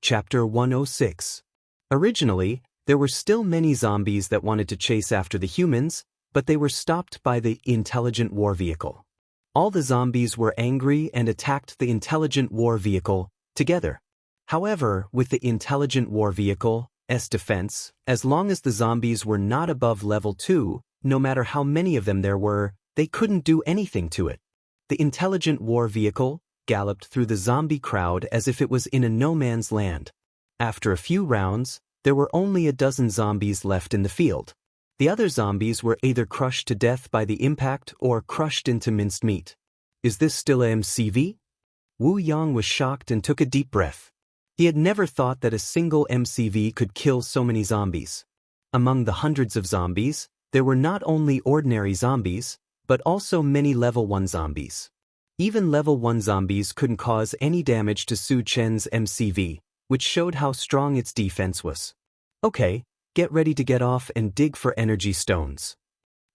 Chapter 106. Originally, there were still many zombies that wanted to chase after the humans, but they were stopped by the intelligent war vehicle. All the zombies were angry and attacked the intelligent war vehicle together. However, with the intelligent war vehicle's defense, as long as the zombies were not above level 2, no matter how many of them there were, they couldn't do anything to it. The intelligent war vehicle galloped through the zombie crowd as if it was in a no-man's land. After a few rounds, there were only a dozen zombies left in the field. The other zombies were either crushed to death by the impact or crushed into minced meat. Is this still a MCV? Wu Yang was shocked and took a deep breath. He had never thought that a single MCV could kill so many zombies. Among the hundreds of zombies, there were not only ordinary zombies, but also many level 1 zombies. Even level 1 zombies couldn't cause any damage to Su Chen's MCV, which showed how strong its defense was. Okay, get ready to get off and dig for energy stones.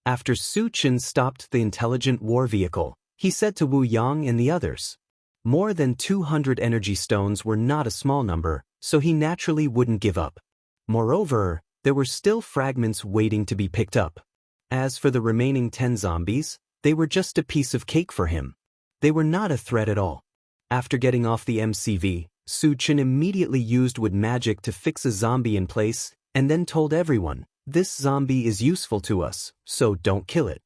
After Su Chen stopped the intelligent war vehicle, he said to Wu Yang and the others. More than 200 energy stones were not a small number, so he naturally wouldn't give up. Moreover, there were still fragments waiting to be picked up. As for the remaining 10 zombies, they were just a piece of cake for him. They were not a threat at all. After getting off the MCV, Su Chen immediately used wood magic to fix a zombie in place and then told everyone, "This zombie is useful to us, so don't kill it."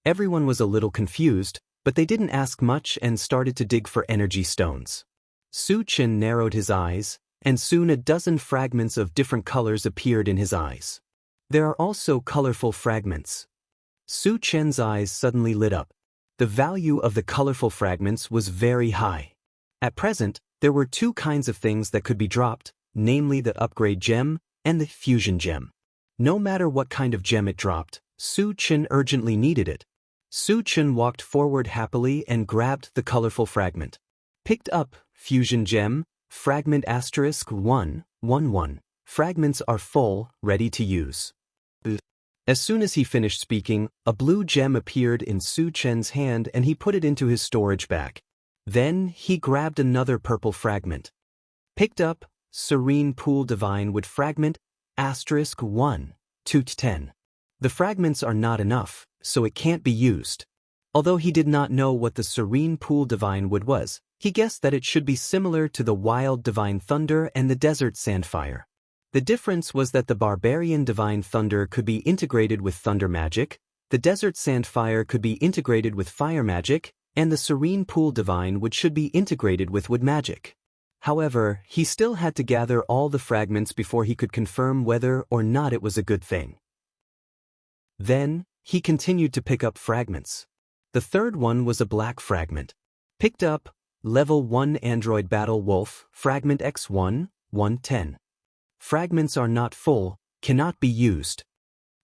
Everyone was a little confused, but they didn't ask much and started to dig for energy stones. Su Chen narrowed his eyes, and soon a dozen fragments of different colors appeared in his eyes. There are also colorful fragments. Su Chen's eyes suddenly lit up. The value of the colorful fragments was very high. At present, there were 2 kinds of things that could be dropped, namely the upgrade gem and the fusion gem. No matter what kind of gem it dropped, Su Chen urgently needed it. Su Chen walked forward happily and grabbed the colorful fragment. Picked up, fusion gem, fragment *111. Fragments are full, ready to use. As soon as he finished speaking, a blue gem appeared in Su Chen's hand and he put it into his storage bag. Then, he grabbed another purple fragment. Picked up, serene pool divine wood fragment *1 to 10. The fragments are not enough, so it can't be used. Although he did not know what the serene pool divine wood was, he guessed that it should be similar to the wild divine thunder and the desert sandfire. The difference was that the barbarian divine thunder could be integrated with thunder magic, the desert sandfire could be integrated with fire magic, and the serene pool divine wood should be integrated with wood magic. However, he still had to gather all the fragments before he could confirm whether or not it was a good thing. Then, he continued to pick up fragments. The third one was a black fragment. Picked up, level 1 android battle wolf, fragment *110. Fragments are not full, cannot be used.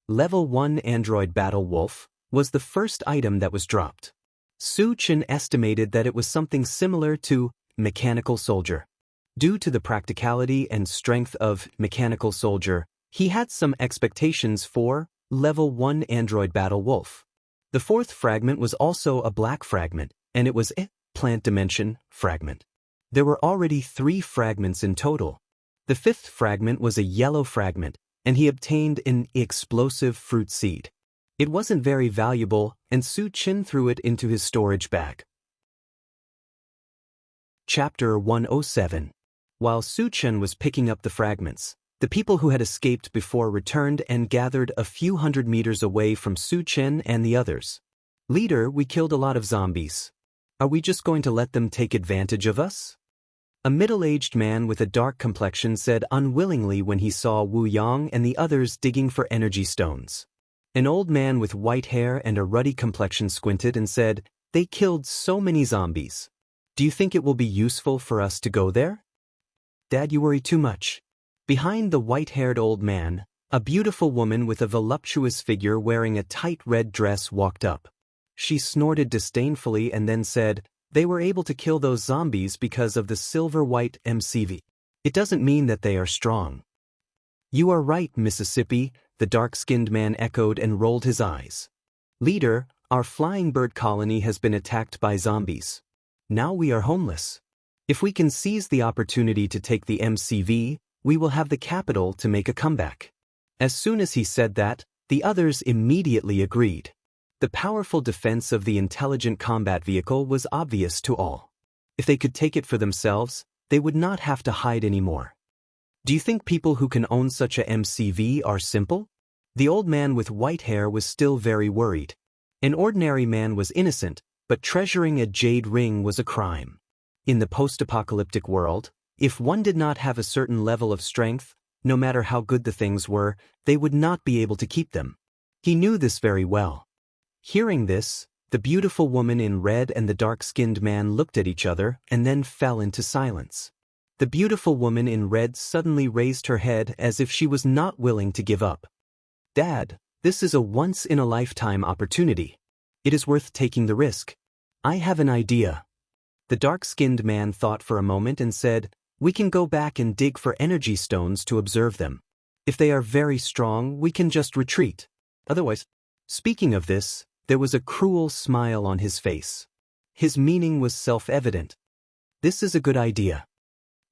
Level 1 android battle wolf was the first item that was dropped. Su Chen estimated that it was something similar to mechanical soldier. Due to the practicality and strength of mechanical soldier, he had some expectations for level 1 android battle wolf. The fourth fragment was also a black fragment, and it was a plant dimension fragment. There were already 3 fragments in total. The 5th fragment was a yellow fragment, and he obtained an explosive fruit seed. It wasn't very valuable, and Su Chen threw it into his storage bag. Chapter 107. While Su Chen was picking up the fragments, the people who had escaped before returned and gathered a few hundred meters away from Su Chen and the others. "Leader, we killed a lot of zombies. Are we just going to let them take advantage of us?" A middle-aged man with a dark complexion said unwillingly when he saw Wu Yang and the others digging for energy stones. An old man with white hair and a ruddy complexion squinted and said, "They killed so many zombies. Do you think it will be useful for us to go there?" "Dad, you worry too much." Behind the white-haired old man, a beautiful woman with a voluptuous figure wearing a tight red dress walked up. She snorted disdainfully and then said, "They were able to kill those zombies because of the silver-white MCV. It doesn't mean that they are strong." "You are right, Mississippi," the dark-skinned man echoed and rolled his eyes. "Leader, our flying bird colony has been attacked by zombies. Now we are homeless. If we can seize the opportunity to take the MCV, we will have the capital to make a comeback. As soon as he said that, the others immediately agreed. The powerful defense of the intelligent combat vehicle was obvious to all. If they could take it for themselves, they would not have to hide anymore. Do you think people who can own such a MCV are simple? The old man with white hair was still very worried. An ordinary man was innocent, but treasuring a jade ring was a crime. In the post-apocalyptic world, if one did not have a certain level of strength, no matter how good the things were, they would not be able to keep them. He knew this very well. Hearing this, the beautiful woman in red and the dark-skinned man looked at each other and then fell into silence. The beautiful woman in red suddenly raised her head as if she was not willing to give up. "Dad, this is a once-in-a-lifetime opportunity. It is worth taking the risk. I have an idea." The dark-skinned man thought for a moment and said, "We can go back and dig for energy stones to observe them. If they are very strong, we can just retreat. Otherwise..." Speaking of this, there was a cruel smile on his face. His meaning was self-evident. "This is a good idea."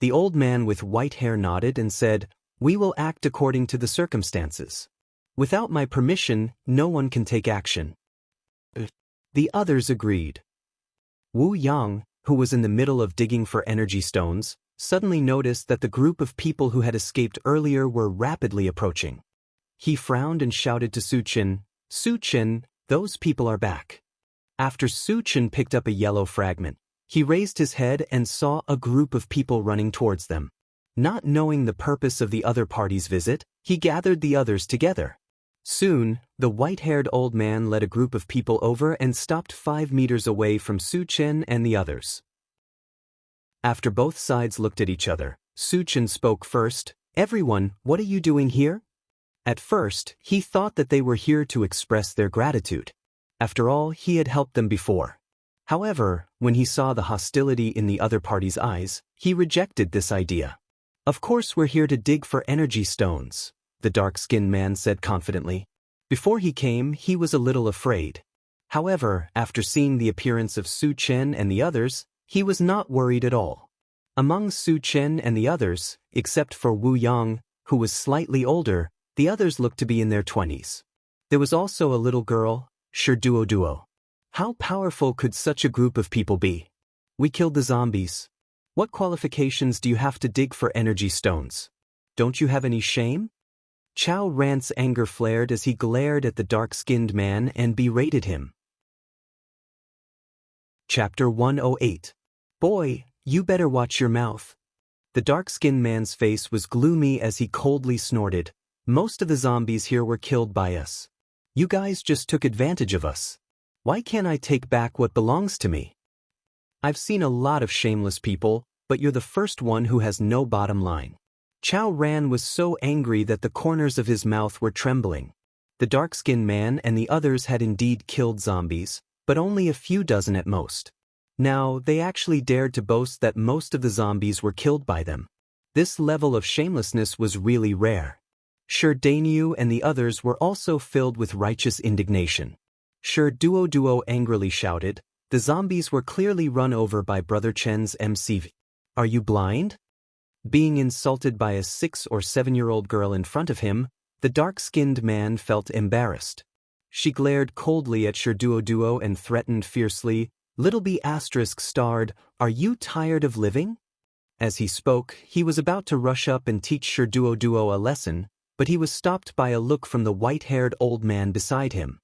The old man with white hair nodded and said, "We will act according to the circumstances. Without my permission, no one can take action." The others agreed. Wu Yang, who was in the middle of digging for energy stones, suddenly noticed that the group of people who had escaped earlier were rapidly approaching. He frowned and shouted to Su Chen, "Su Chen, those people are back." After Su Chen picked up a yellow fragment, he raised his head and saw a group of people running towards them. Not knowing the purpose of the other party's visit, he gathered the others together. Soon, the white-haired old man led a group of people over and stopped 5 meters away from Su Chen and the others. After both sides looked at each other, Su Chen spoke first, "Everyone, what are you doing here?" At first, he thought that they were here to express their gratitude. After all, he had helped them before. However, when he saw the hostility in the other party's eyes, he rejected this idea. "Of course we're here to dig for energy stones," the dark-skinned man said confidently. Before he came, he was a little afraid. However, after seeing the appearance of Su Chen and the others, he was not worried at all. Among Su Chen and the others, except for Wu Yang, who was slightly older, the others looked to be in their 20s. There was also a little girl, Duo. How powerful could such a group of people be? "We killed the zombies. What qualifications do you have to dig for energy stones? Don't you have any shame?" Chao Rant's anger flared as he glared at the dark-skinned man and berated him. Chapter 108. "Boy, you better watch your mouth." The dark-skinned man's face was gloomy as he coldly snorted, "Most of the zombies here were killed by us. You guys just took advantage of us. Why can't I take back what belongs to me? I've seen a lot of shameless people, but you're the first one who has no bottom line." Chao Ran was so angry that the corners of his mouth were trembling. The dark-skinned man and the others had indeed killed zombies, but only a few dozen at most. Now, they actually dared to boast that most of the zombies were killed by them. This level of shamelessness was really rare. Duo and the others were also filled with righteous indignation. Duo angrily shouted, "The zombies were clearly run over by Brother Chen's MCV. Are you blind?" Being insulted by a 6 or 7-year-old girl in front of him, the dark-skinned man felt embarrassed. She glared coldly at Duo and threatened fiercely, "Little B****, are you tired of living?" As he spoke, he was about to rush up and teach Duo a lesson, but he was stopped by a look from the white-haired old man beside him.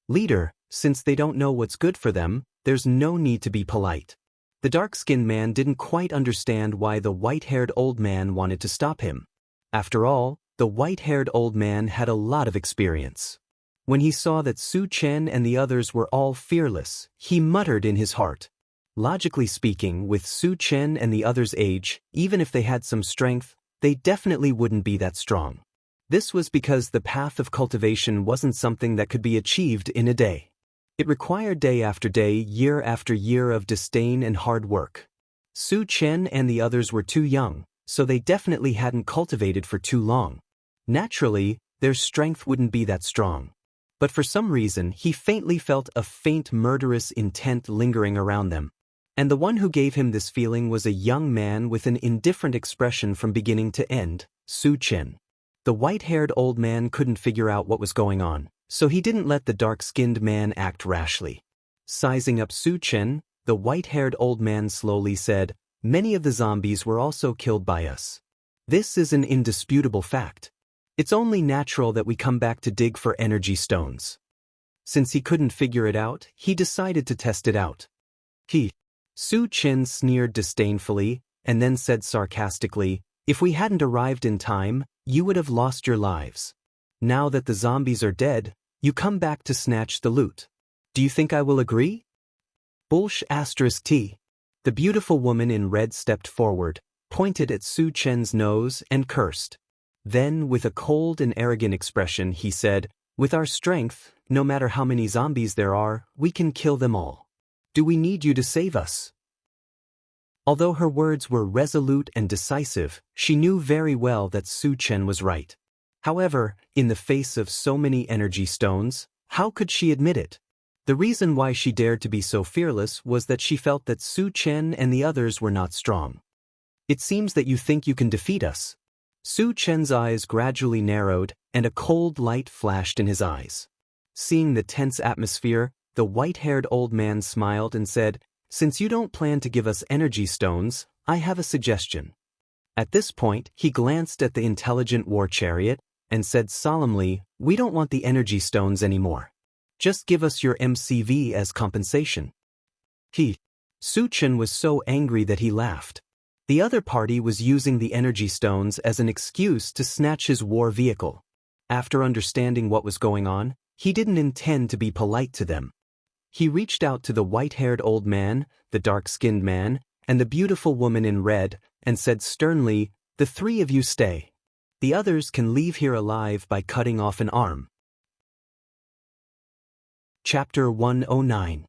"Leader, since they don't know what's good for them, there's no need to be polite." The dark-skinned man didn't quite understand why the white-haired old man wanted to stop him. After all, the white-haired old man had a lot of experience. When he saw that Su Chen and the others were all fearless, he muttered in his heart. Logically speaking, with Su Chen and the others' age, even if they had some strength, they definitely wouldn't be that strong. This was because the path of cultivation wasn't something that could be achieved in a day. It required day after day, year after year of disdain and hard work. Su Chen and the others were too young, so they definitely hadn't cultivated for too long. Naturally, their strength wouldn't be that strong. But for some reason, he faintly felt a faint murderous intent lingering around them. And the one who gave him this feeling was a young man with an indifferent expression from beginning to end, Su Chen. The white-haired old man couldn't figure out what was going on, so he didn't let the dark-skinned man act rashly. Sizing up Su Chen, the white-haired old man slowly said, "Many of the zombies were also killed by us. This is an indisputable fact. It's only natural that we come back to dig for energy stones." Since he couldn't figure it out, he decided to test it out. Su Chen sneered disdainfully, and then said sarcastically, "If we hadn't arrived in time, you would have lost your lives. Now that the zombies are dead, you come back to snatch the loot. Do you think I will agree?" *T. The beautiful woman in red stepped forward, pointed at Su Chen's nose and cursed. Then, with a cold and arrogant expression, he said, "With our strength, no matter how many zombies there are, we can kill them all. Do we need you to save us?" Although her words were resolute and decisive, she knew very well that Su Chen was right. However, in the face of so many energy stones, how could she admit it? The reason why she dared to be so fearless was that she felt that Su Chen and the others were not strong. "It seems that you think you can defeat us." Su Chen's eyes gradually narrowed, and a cold light flashed in his eyes. Seeing the tense atmosphere, the white-haired old man smiled and said, "Since you don't plan to give us energy stones, I have a suggestion." At this point, he glanced at the intelligent war chariot and said solemnly, "We don't want the energy stones anymore. Just give us your MCV as compensation." Su Chen was so angry that he laughed. The other party was using the energy stones as an excuse to snatch his war vehicle. After understanding what was going on, he didn't intend to be polite to them. He reached out to the white-haired old man, the dark-skinned man, and the beautiful woman in red, and said sternly, "The three of you stay. The others can leave here alive by cutting off an arm." Chapter 109.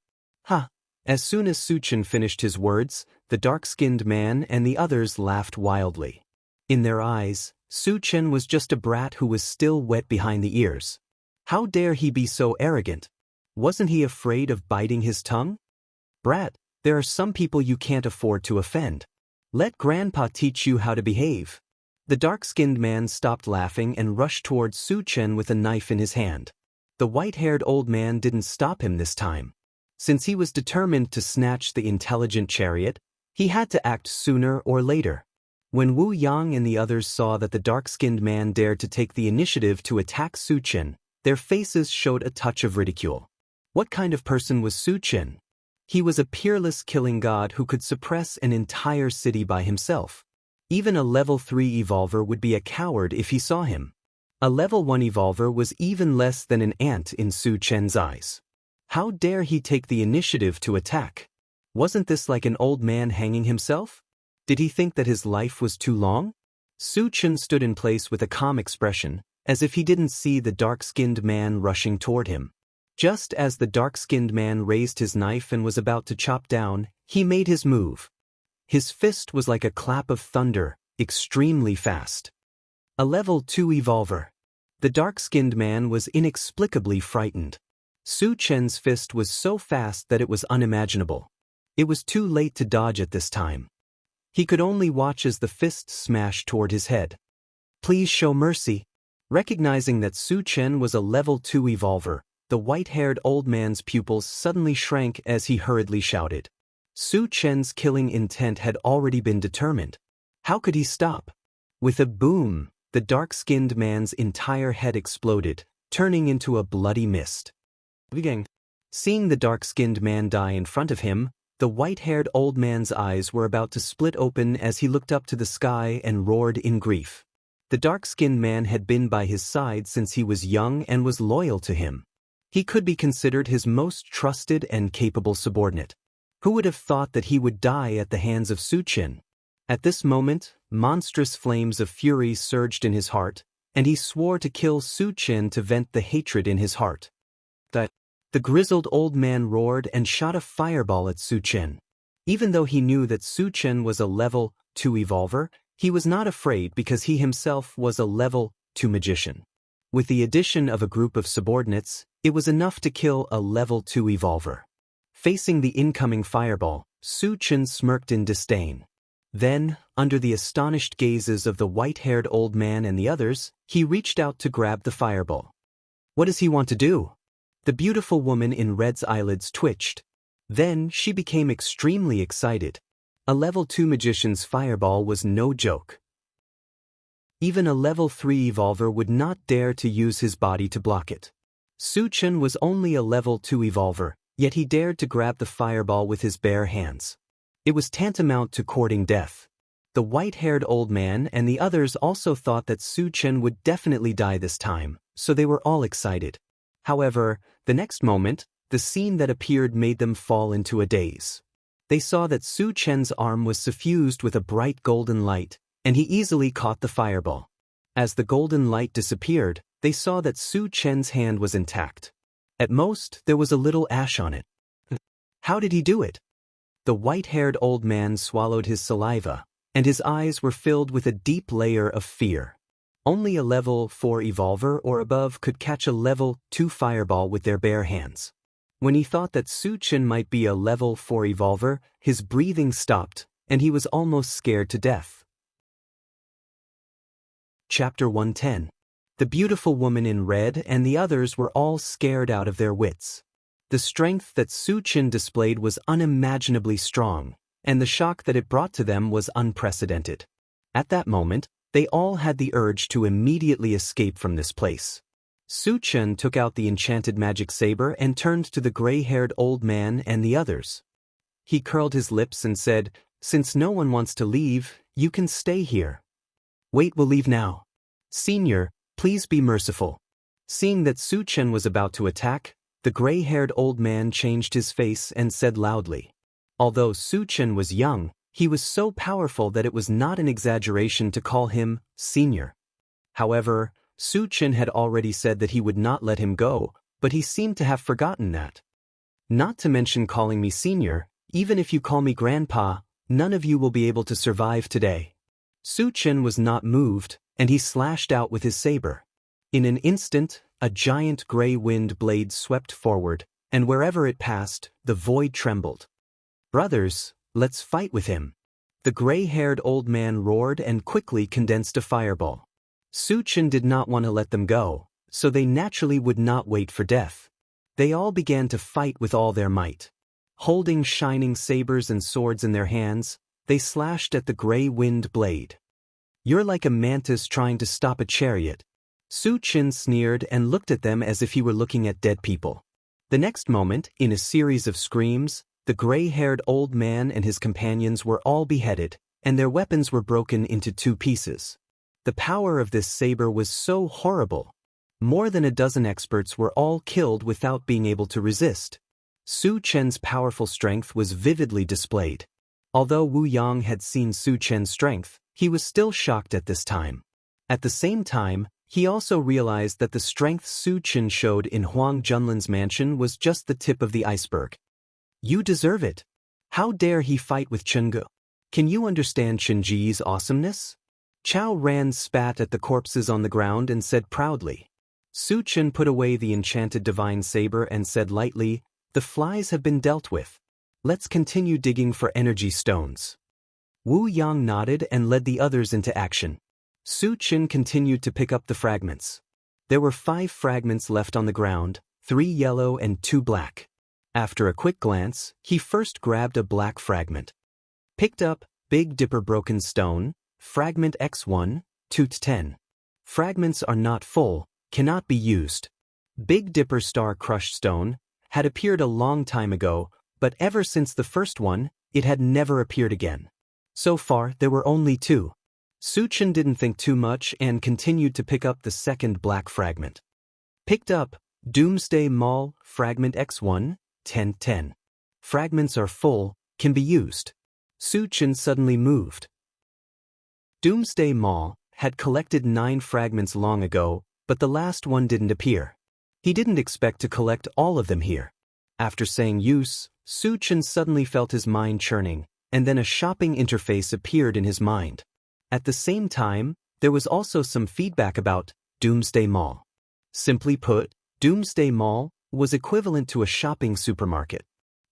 As soon as Su Chen finished his words, the dark-skinned man and the others laughed wildly. In their eyes, Su Chen was just a brat who was still wet behind the ears. How dare he be so arrogant? Wasn't he afraid of biting his tongue? "Brat, there are some people you can't afford to offend. Let Grandpa teach you how to behave." The dark-skinned man stopped laughing and rushed towards Su Chen with a knife in his hand. The white-haired old man didn't stop him this time. Since he was determined to snatch the intelligent chariot, he had to act sooner or later. When Wu Yang and the others saw that the dark-skinned man dared to take the initiative to attack Su Chen, their faces showed a touch of ridicule. What kind of person was Su Chen? He was a peerless killing god who could suppress an entire city by himself. Even a level 3 evolver would be a coward if he saw him. A level 1 evolver was even less than an ant in Su Chen's eyes. How dare he take the initiative to attack? Wasn't this like an old man hanging himself? Did he think that his life was too long? Su Chen stood in place with a calm expression, as if he didn't see the dark-skinned man rushing toward him. Just as the dark-skinned man raised his knife and was about to chop down, he made his move. His fist was like a clap of thunder, extremely fast. A level 2 evolver. The dark-skinned man was inexplicably frightened. Su Chen's fist was so fast that it was unimaginable. It was too late to dodge at this time. He could only watch as the fist smashed toward his head. "Please show mercy." Recognizing that Su Chen was a level 2 evolver, the white-haired old man's pupils suddenly shrank as he hurriedly shouted. Su Chen's killing intent had already been determined. How could he stop? With a boom, the dark-skinned man's entire head exploded, turning into a bloody mist. Seeing the dark-skinned man die in front of him, the white-haired old man's eyes were about to split open as he looked up to the sky and roared in grief. The dark-skinned man had been by his side since he was young and was loyal to him. He could be considered his most trusted and capable subordinate. Who would have thought that he would die at the hands of Su Chen? At this moment, monstrous flames of fury surged in his heart, and he swore to kill Su Chen to vent the hatred in his heart. The grizzled old man roared and shot a fireball at Su Chen. Even though he knew that Su Chen was a level 2 evolver, he was not afraid because he himself was a level 2 magician. With the addition of a group of subordinates, it was enough to kill a level 2 evolver. Facing the incoming fireball, Su Chen smirked in disdain. Then, under the astonished gazes of the white-haired old man and the others, he reached out to grab the fireball. What does he want to do? The beautiful woman in red's eyelids twitched. Then she became extremely excited. A level 2 magician's fireball was no joke. Even a level 3 evolver would not dare to use his body to block it. Su Chen was only a level 2 evolver, yet he dared to grab the fireball with his bare hands. It was tantamount to courting death. The white-haired old man and the others also thought that Su Chen would definitely die this time, so they were all excited. However, the next moment, the scene that appeared made them fall into a daze. They saw that Su Chen's arm was suffused with a bright golden light, and he easily caught the fireball. As the golden light disappeared, they saw that Su Chen's hand was intact. At most, there was a little ash on it. How did he do it? The white-haired old man swallowed his saliva, and his eyes were filled with a deep layer of fear. Only a level 4 evolver or above could catch a level 2 fireball with their bare hands. When he thought that Su Chen might be a level 4 evolver, his breathing stopped, and he was almost scared to death. Chapter 110. The beautiful woman in red and the others were all scared out of their wits. The strength that Su Chen displayed was unimaginably strong, and the shock that it brought to them was unprecedented. At that moment, they all had the urge to immediately escape from this place. Su Chen took out the enchanted magic saber and turned to the gray-haired old man and the others. He curled his lips and said, "Since no one wants to leave, you can stay here." "Wait, we'll leave now. Senior, please be merciful." Seeing that Su Chen was about to attack, the gray-haired old man changed his face and said loudly. Although Su Chen was young, he was so powerful that it was not an exaggeration to call him Senior. However, Su Chen had already said that he would not let him go, but he seemed to have forgotten that. "Not to mention calling me Senior, even if you call me Grandpa, none of you will be able to survive today." Su Chen was not moved, and he slashed out with his saber. In an instant, a giant gray wind blade swept forward, and wherever it passed, the void trembled. "Brothers, let's fight with him." The gray-haired old man roared and quickly condensed a fireball. Su Chen did not want to let them go, so they naturally would not wait for death. They all began to fight with all their might. Holding shining sabers and swords in their hands, they slashed at the gray wind blade. "You're like a mantis trying to stop a chariot." Su Chen sneered and looked at them as if he were looking at dead people. The next moment, in a series of screams, the gray-haired old man and his companions were all beheaded, and their weapons were broken into 2 pieces. The power of this saber was so horrible. More than a dozen experts were all killed without being able to resist. Su Chen's powerful strength was vividly displayed. Although Wu Yang had seen Su Chen's strength, he was still shocked at this time. At the same time, he also realized that the strength Su Chen showed in Huang Junlin's mansion was just the tip of the iceberg. "You deserve it. How dare he fight with Chengge? Can you understand Chenji's awesomeness?" Chao Ran spat at the corpses on the ground and said proudly. Su Chen put away the enchanted divine saber and said lightly, "The flies have been dealt with. Let's continue digging for energy stones." Wu Yang nodded and led the others into action. Su Chen continued to pick up the fragments. There were 5 fragments left on the ground, 3 yellow and 2 black. After a quick glance, he first grabbed a black fragment. Picked up Big Dipper Broken Stone, Fragment X1, 2-10. Fragments are not full, cannot be used. Big Dipper Star Crushed Stone had appeared a long time ago, but ever since the first one, it had never appeared again. So far, there were only 2. Su Chen didn't think too much and continued to pick up the second black fragment. Picked up Doomsday Mall, Fragment X1, 10-10. Fragments are full, can be used. Su Chen suddenly moved. Doomsday Mall had collected 9 fragments long ago, but the last one didn't appear. He didn't expect to collect all of them here. After saying use, Su Chen suddenly felt his mind churning, and then a shopping interface appeared in his mind. At the same time, there was also some feedback about Doomsday Mall. Simply put, Doomsday Mall was equivalent to a shopping supermarket.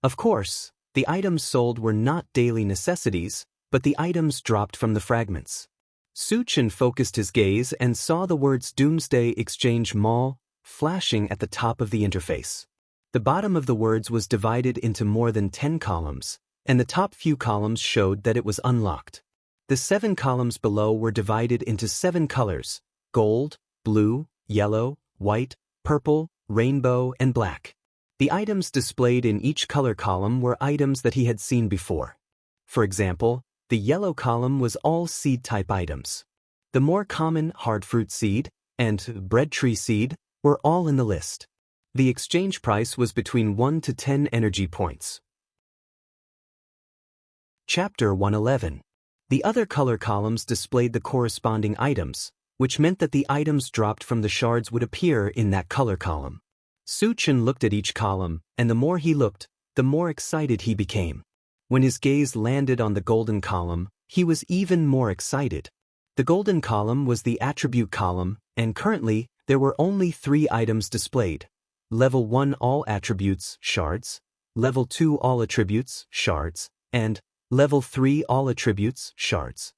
Of course, The items sold were not daily necessities, but the items dropped from the fragments. Suchin focused his gaze and saw the words Doomsday Exchange Mall flashing at the top of the interface. The bottom of the words was divided into more than 10 columns, and the top few columns showed that it was unlocked. The 7 columns below were divided into 7 colors: gold, blue, yellow, white, purple, rainbow, and black. The items displayed in each color column were items that he had seen before. For example, the yellow column was all seed-type items. The more common hard fruit seed and bread tree seed were all in the list. The exchange price was between 1 to 10 energy points. Chapter 111. The other color columns displayed the corresponding items, which meant that the items dropped from the shards would appear in that color column. Suchin looked at each column, and the more he looked, the more excited he became. When his gaze landed on the golden column, he was even more excited. The golden column was the attribute column, and currently, there were only 3 items displayed. Level 1 All Attributes Shards, Level 2 All Attributes Shards, and Level 3 All Attributes Shards.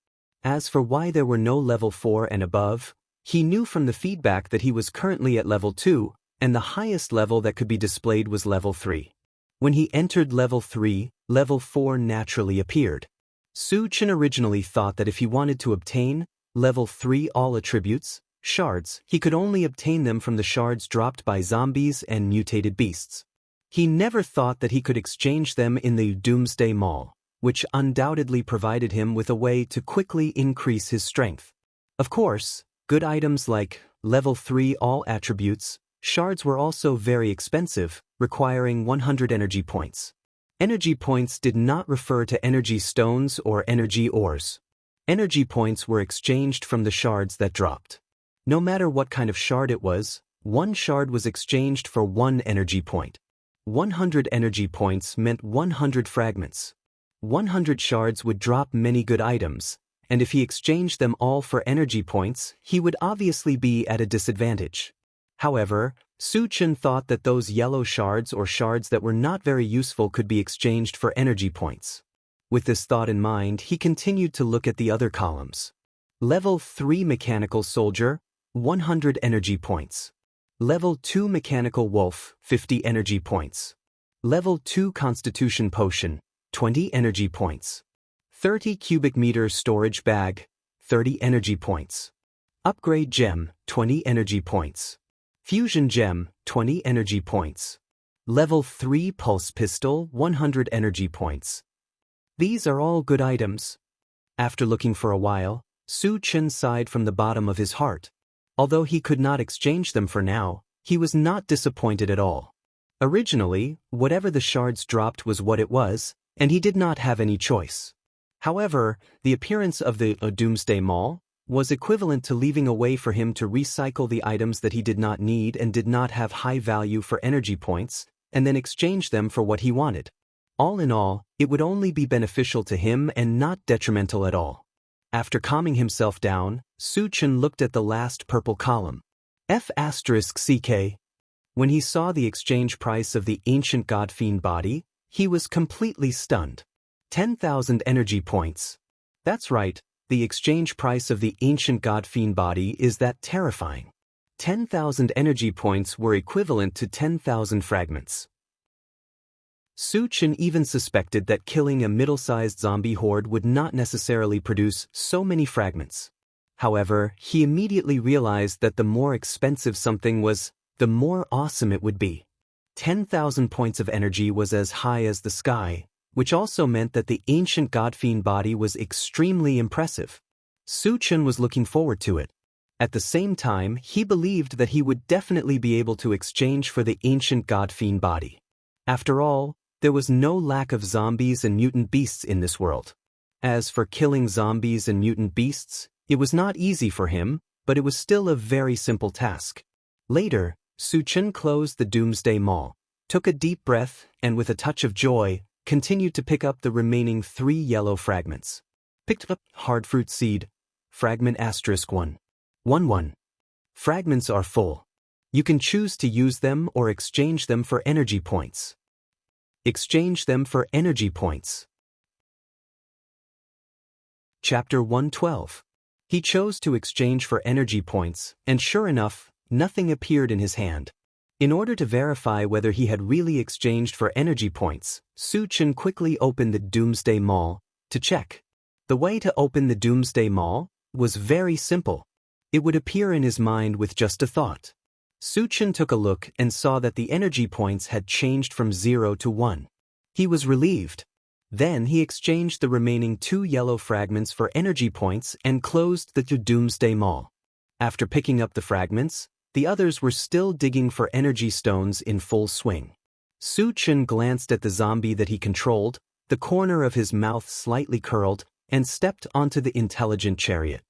As for why there were no Level 4 and above, he knew from the feedback that he was currently at Level 2, and the highest level that could be displayed was Level 3. When he entered Level 3, Level 4 naturally appeared. Suchin originally thought that if he wanted to obtain Level 3 All Attributes Shards, he could only obtain them from the shards dropped by zombies and mutated beasts. He never thought that he could exchange them in the Doomsday Mall, which undoubtedly provided him with a way to quickly increase his strength. Of course, good items like Level 3 All Attributes Shards were also very expensive, requiring 100 energy points. Energy points did not refer to energy stones or energy ores. Energy points were exchanged from the shards that dropped. No matter what kind of shard it was, 1 shard was exchanged for 1 energy point. 100 energy points meant 100 fragments. 100 shards would drop many good items, and if he exchanged them all for energy points, he would obviously be at a disadvantage. However, Suchin thought that those yellow shards or shards that were not very useful could be exchanged for energy points. With this thought in mind, he continued to look at the other columns. Level 3 Mechanical Soldier, 100 energy points. Level 2 Mechanical Wolf, 50 energy points. Level 2 Constitution Potion, 20 energy points. 30 cubic meter storage bag, 30 energy points. Upgrade Gem, 20 energy points. Fusion Gem, 20 energy points. Level 3 Pulse Pistol, 100 energy points. These are all good items. After looking for a while, Suchin sighed from the bottom of his heart. Although he could not exchange them for now, he was not disappointed at all. Originally, whatever the shards dropped was what it was, and he did not have any choice. However, the appearance of the Doomsday Mall was equivalent to leaving a way for him to recycle the items that he did not need and did not have high value for energy points, and then exchange them for what he wanted. All in all, it would only be beneficial to him and not detrimental at all. After calming himself down, Suchin looked at the last purple column. F***CK. When he saw the exchange price of the ancient god-fiend body, he was completely stunned. 10,000 energy points. That's right, the exchange price of the ancient god-fiend body is that terrifying. 10,000 energy points were equivalent to 10,000 fragments. Suchin even suspected that killing a middle-sized zombie horde would not necessarily produce so many fragments. However, he immediately realized that the more expensive something was, the more awesome it would be. 10,000 points of energy was as high as the sky, which also meant that the ancient god-fiend body was extremely impressive. Suchin was looking forward to it. At the same time, he believed that he would definitely be able to exchange for the ancient god-fiend body. After all, there was no lack of zombies and mutant beasts in this world. As for killing zombies and mutant beasts, it was not easy for him, but it was still a very simple task. Later, Suchin closed the Doomsday Mall, took a deep breath, and with a touch of joy, continued to pick up the remaining 3 yellow fragments. Picked up hard fruit seed, fragment *1. 1. Fragments are full. You can choose to use them or exchange them for energy points. Exchange them for energy points. Chapter 112. He chose to exchange for energy points, and sure enough, nothing appeared in his hand. In order to verify whether he had really exchanged for energy points, Su-Chen quickly opened the Doomsday Mall to check. The way to open the Doomsday Mall was very simple. It would appear in his mind with just a thought. Su-Chen took a look and saw that the energy points had changed from 0 to 1. He was relieved. Then he exchanged the remaining 2 yellow fragments for energy points and closed the Doomsday Mall. After picking up the fragments, the others were still digging for energy stones in full swing. Su-Chen glanced at the zombie that he controlled, the corner of his mouth slightly curled, and stepped onto the intelligent chariot.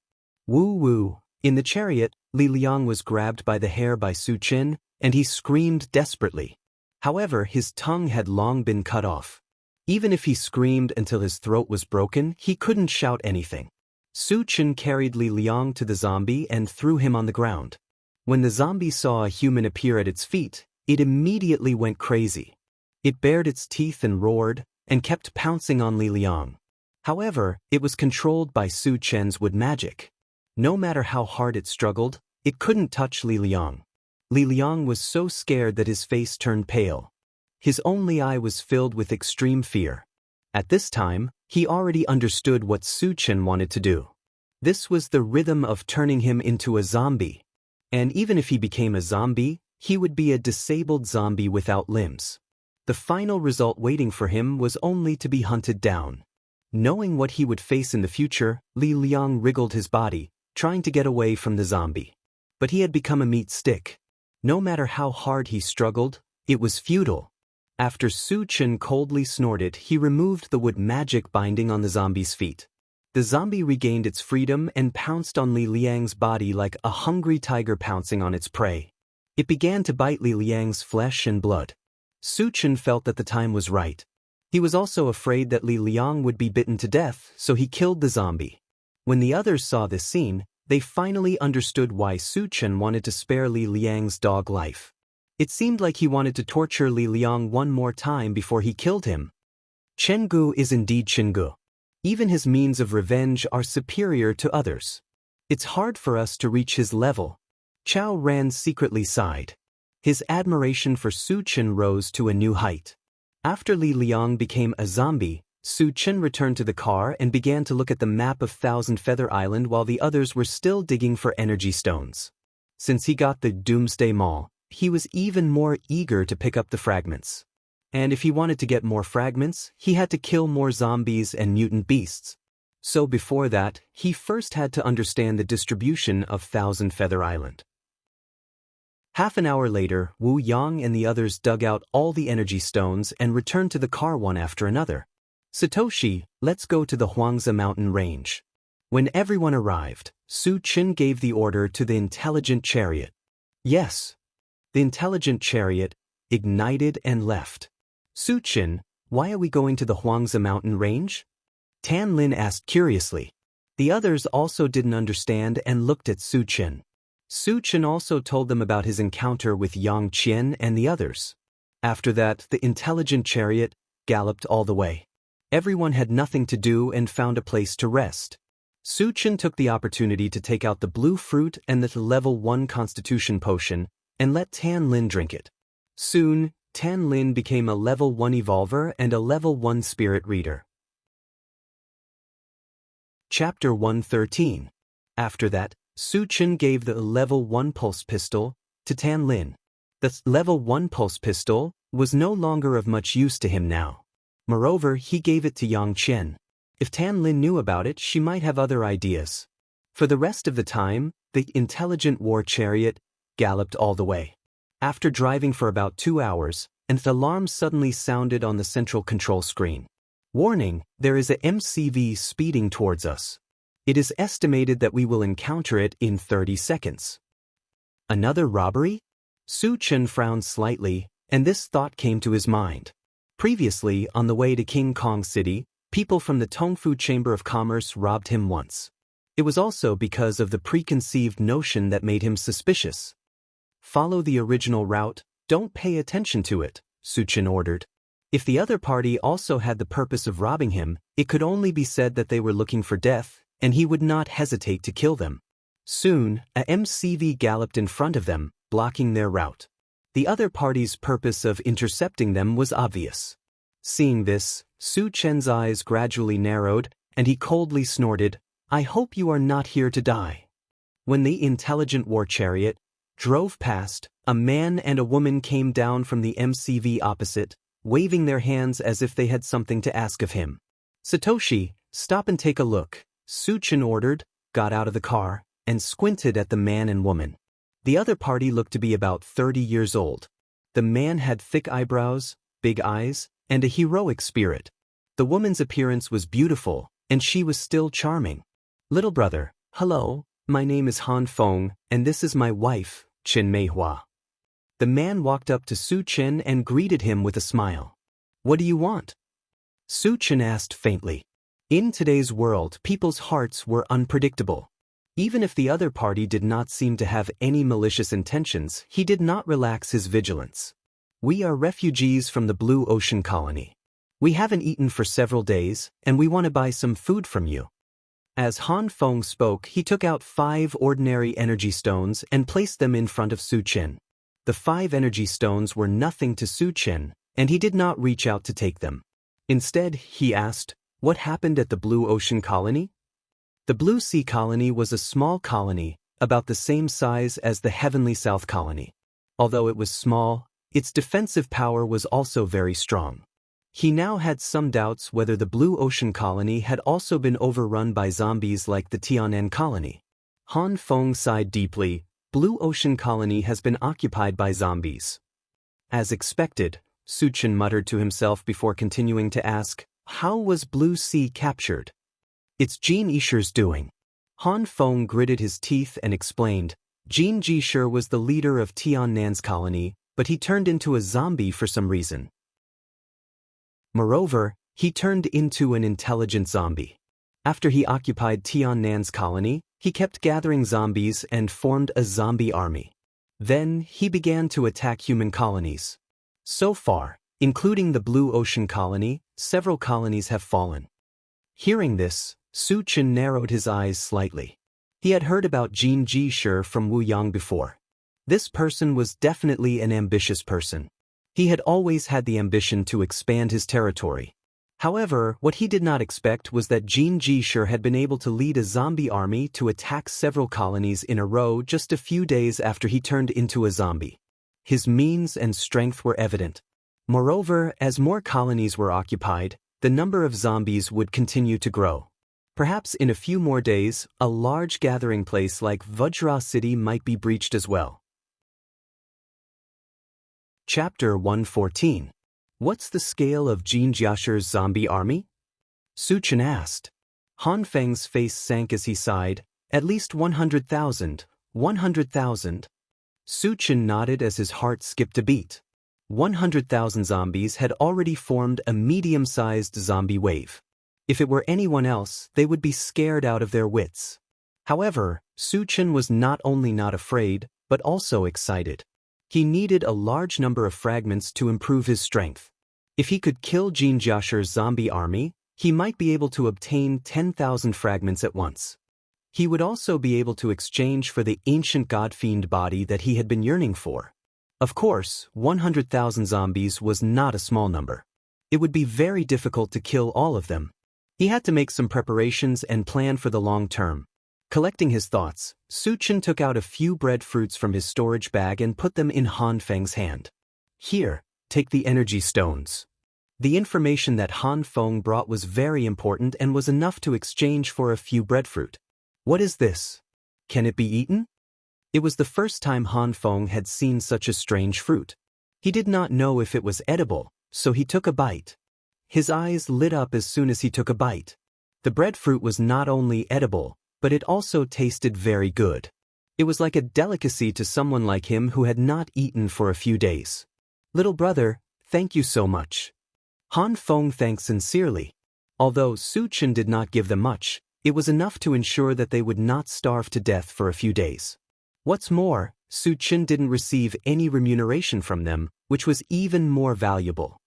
Woo-woo! In the chariot, Li Liang was grabbed by the hair by Su-Chen, and he screamed desperately. However, his tongue had long been cut off. Even if he screamed until his throat was broken, he couldn't shout anything. Su-Chen carried Li Liang to the zombie and threw him on the ground. When the zombie saw a human appear at its feet, it immediately went crazy. It bared its teeth and roared, and kept pouncing on Li Liang. However, it was controlled by Su-Chen's wood magic. No matter how hard it struggled, it couldn't touch Li Liang. Li Liang was so scared that his face turned pale. His only eye was filled with extreme fear. At this time, he already understood what Su-Chen wanted to do. This was the rhythm of turning him into a zombie. And even if he became a zombie, he would be a disabled zombie without limbs. The final result waiting for him was only to be hunted down. Knowing what he would face in the future, Li Liang wriggled his body, trying to get away from the zombie. But he had become a meat stick. No matter how hard he struggled, it was futile. After Su-Chen coldly snorted, he removed the wood magic binding on the zombie's feet. The zombie regained its freedom and pounced on Li Liang's body like a hungry tiger pouncing on its prey. It began to bite Li Liang's flesh and blood. Su-Chen felt that the time was right. He was also afraid that Li Liang would be bitten to death, so he killed the zombie. When the others saw this scene, they finally understood why Su-Chen wanted to spare Li Liang's dog life. It seemed like he wanted to torture Li Liang one more time before he killed him. Chenggu is indeed Chenggu. Even his means of revenge are superior to others. It's hard for us to reach his level. Chao Ran secretly sighed. His admiration for Su-Chen rose to a new height. After Li Liang became a zombie, Su-Chen returned to the car and began to look at the map of Thousand Feather Island while the others were still digging for energy stones. Since he got the Doomsday Mall, he was even more eager to pick up the fragments. And if he wanted to get more fragments, he had to kill more zombies and mutant beasts. So before that, he first had to understand the distribution of Thousand Feather Island. Half an hour later, Wu Yang and the others dug out all the energy stones and returned to the car one after another. Satoshi, let's go to the Huangza mountain range. When everyone arrived, Su-Chen gave the order to the intelligent chariot. Yes. The intelligent chariot ignited and left. Su-Chen, why are we going to the Huangza mountain range? Tan Lin asked curiously. The others also didn't understand and looked at Su-Chen. Su-Chen also told them about his encounter with Yang Qian and the others. After that, the intelligent chariot galloped all the way. Everyone had nothing to do and found a place to rest. Su-Chen took the opportunity to take out the blue fruit and the level 1 constitution potion and let Tan Lin drink it. Soon, Tan Lin became a level 1 evolver and a level 1 spirit reader. Chapter 113. After that, Su-Chen gave the level 1 pulse pistol to Tan Lin. The level 1 pulse pistol was no longer of much use to him now. Moreover, he gave it to Yang Qian. If Tan Lin knew about it, she might have other ideas. For the rest of the time, the intelligent war chariot galloped all the way. After driving for about 2 hours, an alarm suddenly sounded on the central control screen. Warning, there is a MCV speeding towards us. It is estimated that we will encounter it in 30 seconds. Another robbery? Su-Chen frowned slightly, and this thought came to his mind. Previously, on the way to King Kong City, people from the Tongfu Chamber of Commerce robbed him once. It was also because of the preconceived notion that made him suspicious. Follow the original route, don't pay attention to it, Su-Chen ordered. If the other party also had the purpose of robbing him, it could only be said that they were looking for death, and he would not hesitate to kill them. Soon, a MCV galloped in front of them, blocking their route. The other party's purpose of intercepting them was obvious. Seeing this, Su Chen's eyes gradually narrowed, and he coldly snorted, "I hope you are not here to die." When the intelligent war chariot drove past, a man and a woman came down from the MCV opposite, waving their hands as if they had something to ask of him. "Satoshi, stop and take a look," Su Chen ordered, got out of the car, and squinted at the man and woman. The other party looked to be about 30 years old. The man had thick eyebrows, big eyes, and a heroic spirit. The woman's appearance was beautiful, and she was still charming. "Little brother, hello, my name is Han Feng, and this is my wife, Chen Meihua." The man walked up to Su Chen and greeted him with a smile. "What do you want?" Su Chen asked faintly. In today's world, people's hearts were unpredictable. Even if the other party did not seem to have any malicious intentions, he did not relax his vigilance. "We are refugees from the Blue Ocean colony. We haven't eaten for several days, and we want to buy some food from you." As Han Feng spoke, he took out 5 ordinary energy stones and placed them in front of Su Chen. The 5 energy stones were nothing to Su Chen, and he did not reach out to take them. Instead, he asked, "What happened at the Blue Ocean colony?" The Blue Sea colony was a small colony, about the same size as the Heavenly South colony. Although it was small, its defensive power was also very strong. He now had some doubts whether the Blue Ocean colony had also been overrun by zombies like the Tianan colony. Han Feng sighed deeply. "Blue Ocean colony has been occupied by zombies." As expected, Su Chen muttered to himself before continuing to ask, "How was Blue Sea captured?" "It's Jean Yisher's doing." Han Feng gritted his teeth and explained, "Jean Yisher was the leader of Tiannan's colony, but he turned into a zombie for some reason. Moreover, he turned into an intelligent zombie. After he occupied Tiannan's colony, he kept gathering zombies and formed a zombie army. Then, he began to attack human colonies. So far, including the Blue Ocean colony, several colonies have fallen." Hearing this, Su Chen narrowed his eyes slightly. He had heard about Jean Yisher from Wu Yang before. This person was definitely an ambitious person. He had always had the ambition to expand his territory. However, what he did not expect was that Jean Yisher had been able to lead a zombie army to attack several colonies in a row just a few days after he turned into a zombie. His means and strength were evident. Moreover, as more colonies were occupied, the number of zombies would continue to grow. Perhaps in a few more days, a large gathering place like Vajra City might be breached as well. Chapter 114. What's the scale of Jean Yisher's zombie army? Su Chen asked. Han Feng's face sank as he sighed. "At least 100,000. 100,000. Su Chen nodded as his heart skipped a beat. 100,000 zombies had already formed a medium-sized zombie wave. If it were anyone else, they would be scared out of their wits. However, Su Chen was not only not afraid, but also excited. He needed a large number of fragments to improve his strength. If he could kill Jean Yisher's zombie army, he might be able to obtain 10,000 fragments at once. He would also be able to exchange for the ancient god-fiend body that he had been yearning for. Of course, 100,000 zombies was not a small number. It would be very difficult to kill all of them. He had to make some preparations and plan for the long term. Collecting his thoughts, Su Chen took out a few breadfruits from his storage bag and put them in Han Feng's hand. "Here, take the energy stones." The information that Han Feng brought was very important and was enough to exchange for a few breadfruit. "What is this? Can it be eaten?" It was the first time Han Feng had seen such a strange fruit. He did not know if it was edible, so he took a bite. His eyes lit up as soon as he took a bite. The breadfruit was not only edible, but it also tasted very good. It was like a delicacy to someone like him who had not eaten for a few days. "Little brother, thank you so much." Han Feng thanked sincerely. Although Su Chen did not give them much, it was enough to ensure that they would not starve to death for a few days. What's more, Su Chen didn't receive any remuneration from them, which was even more valuable.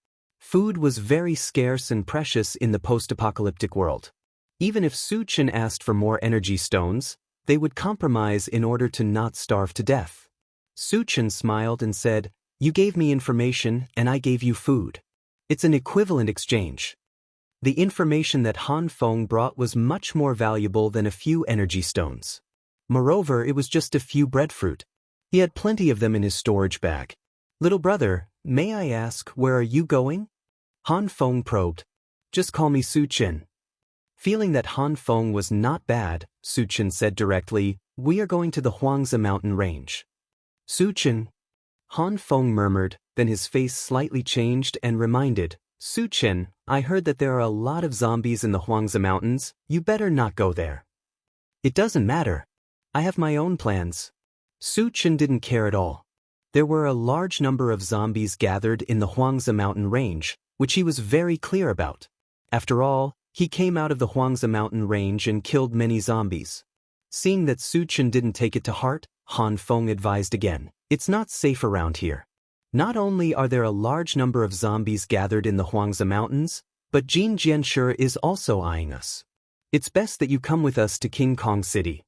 Food was very scarce and precious in the post-apocalyptic world. Even if Su-Chin asked for more energy stones, they would compromise in order to not starve to death. Su-Chin smiled and said, "You gave me information and I gave you food. It's an equivalent exchange." The information that Han Feng brought was much more valuable than a few energy stones. Moreover, it was just a few breadfruit. He had plenty of them in his storage bag. "Little brother, may I ask, where are you going?" Han Feng probed. "Just call me Su-Chin." Feeling that Han Feng was not bad, Su-Chin said directly, "We are going to the Huangzi mountain range." "Su-Chin?" Han Feng murmured, then his face slightly changed and reminded, "Su-Chin, I heard that there are a lot of zombies in the Huangzi mountains. You better not go there." "It doesn't matter. I have my own plans." Su-Chin didn't care at all. There were a large number of zombies gathered in the Huangzi mountain range, which he was very clear about. After all, he came out of the Huangzi mountain range and killed many zombies. Seeing that Su-Chin didn't take it to heart, Han Feng advised again, "It's not safe around here. Not only are there a large number of zombies gathered in the Huangzi mountains, but Jin Jianshi is also eyeing us. It's best that you come with us to King Kong City.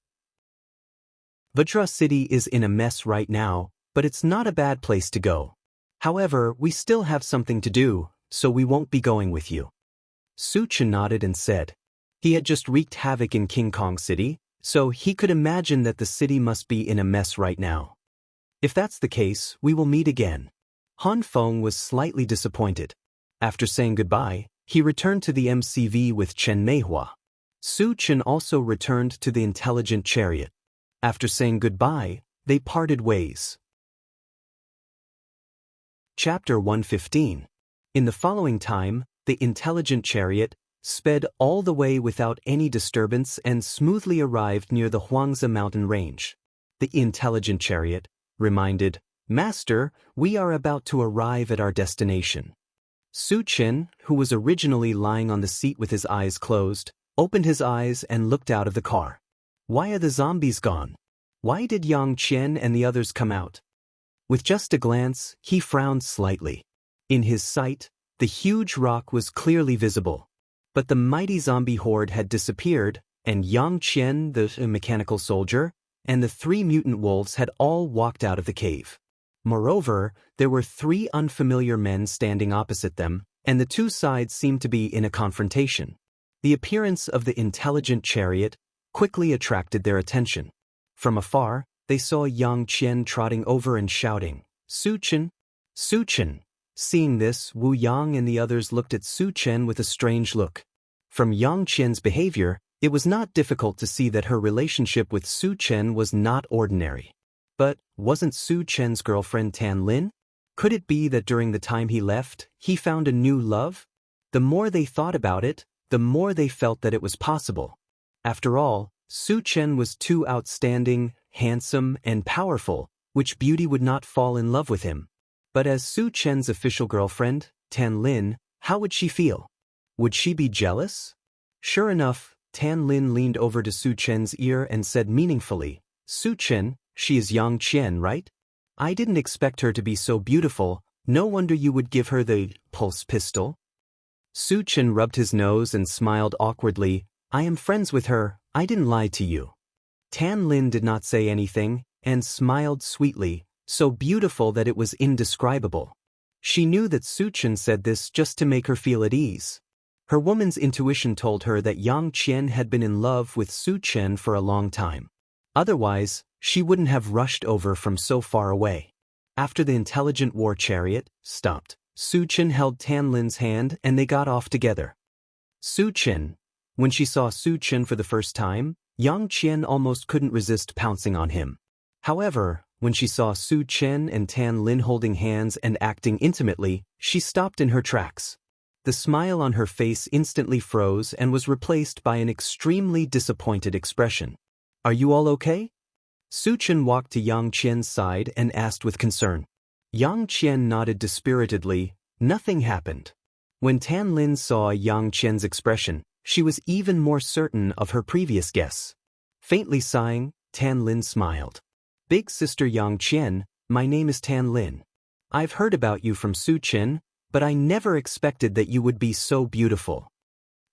Vajra City is in a mess right now, but it's not a bad place to go. However, we still have something to do, so we won't be going with you." Su-Chin nodded and said. He had just wreaked havoc in King Kong City, so he could imagine that the city must be in a mess right now. "If that's the case, we will meet again." Han Feng was slightly disappointed. After saying goodbye, he returned to the MCV with Chen Meihua. Su-Chin also returned to the intelligent chariot. After saying goodbye, they parted ways. Chapter 115. In the following time, the intelligent chariot sped all the way without any disturbance and smoothly arrived near the Huangzi mountain range. The intelligent chariot reminded, "Master, we are about to arrive at our destination." Su-Chin, who was originally lying on the seat with his eyes closed, opened his eyes and looked out of the car. Why are the zombies gone? Why did Yang Qian and the others come out? With just a glance, he frowned slightly. In his sight, the huge rock was clearly visible. But the mighty zombie horde had disappeared, and Yang Qian, the mechanical soldier, and the 3 mutant wolves had all walked out of the cave. Moreover, there were 3 unfamiliar men standing opposite them, and the 2 sides seemed to be in a confrontation. The appearance of the intelligent chariot quickly attracted their attention. From afar, they saw Yang Qian trotting over and shouting, "Su-Chin! Su-Chin!" Seeing this, Wu Yang and the others looked at Su-Chin with a strange look. From Yang Qian's behavior, it was not difficult to see that her relationship with Su-Chin was not ordinary. But wasn't Su-Chin's girlfriend Tan Lin? Could it be that during the time he left, he found a new love? The more they thought about it, the more they felt that it was possible. After all, Su-Chin was too outstanding, handsome, and powerful, which beauty would not fall in love with him. But as Su-Chin's official girlfriend, Tan Lin, how would she feel? Would she be jealous? Sure enough, Tan Lin leaned over to Su-Chin's ear and said meaningfully, "Su-Chin, she is Yang Qian, right? I didn't expect her to be so beautiful. No wonder you would give her the pulse pistol." Su-Chin rubbed his nose and smiled awkwardly. "I am friends with her. I didn't lie to you." Tan Lin did not say anything, and smiled sweetly, so beautiful that it was indescribable. She knew that Su-Chin said this just to make her feel at ease. Her woman's intuition told her that Yang Qian had been in love with Su-Chin for a long time. Otherwise, she wouldn't have rushed over from so far away. After the intelligent war chariot stopped, Su-Chin held Tan Lin's hand and they got off together. Su-Chin. When she saw Su-Chin for the first time, Yang Qian almost couldn't resist pouncing on him. However, when she saw Su-Chin and Tan Lin holding hands and acting intimately, she stopped in her tracks. The smile on her face instantly froze and was replaced by an extremely disappointed expression. "Are you all okay?" Su-Chin walked to Yang Qian's side and asked with concern. Yang Qian nodded dispiritedly. Nothing happened. When Tan Lin saw Yang Qian's expression, she was even more certain of her previous guess. Faintly sighing, Tan Lin smiled. "Big sister Yang Qian, my name is Tan Lin. I've heard about you from Su-Chin, but I never expected that you would be so beautiful.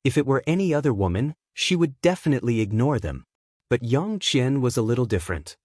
If it were any other woman, she would definitely ignore them. But Yang Qian was a little different.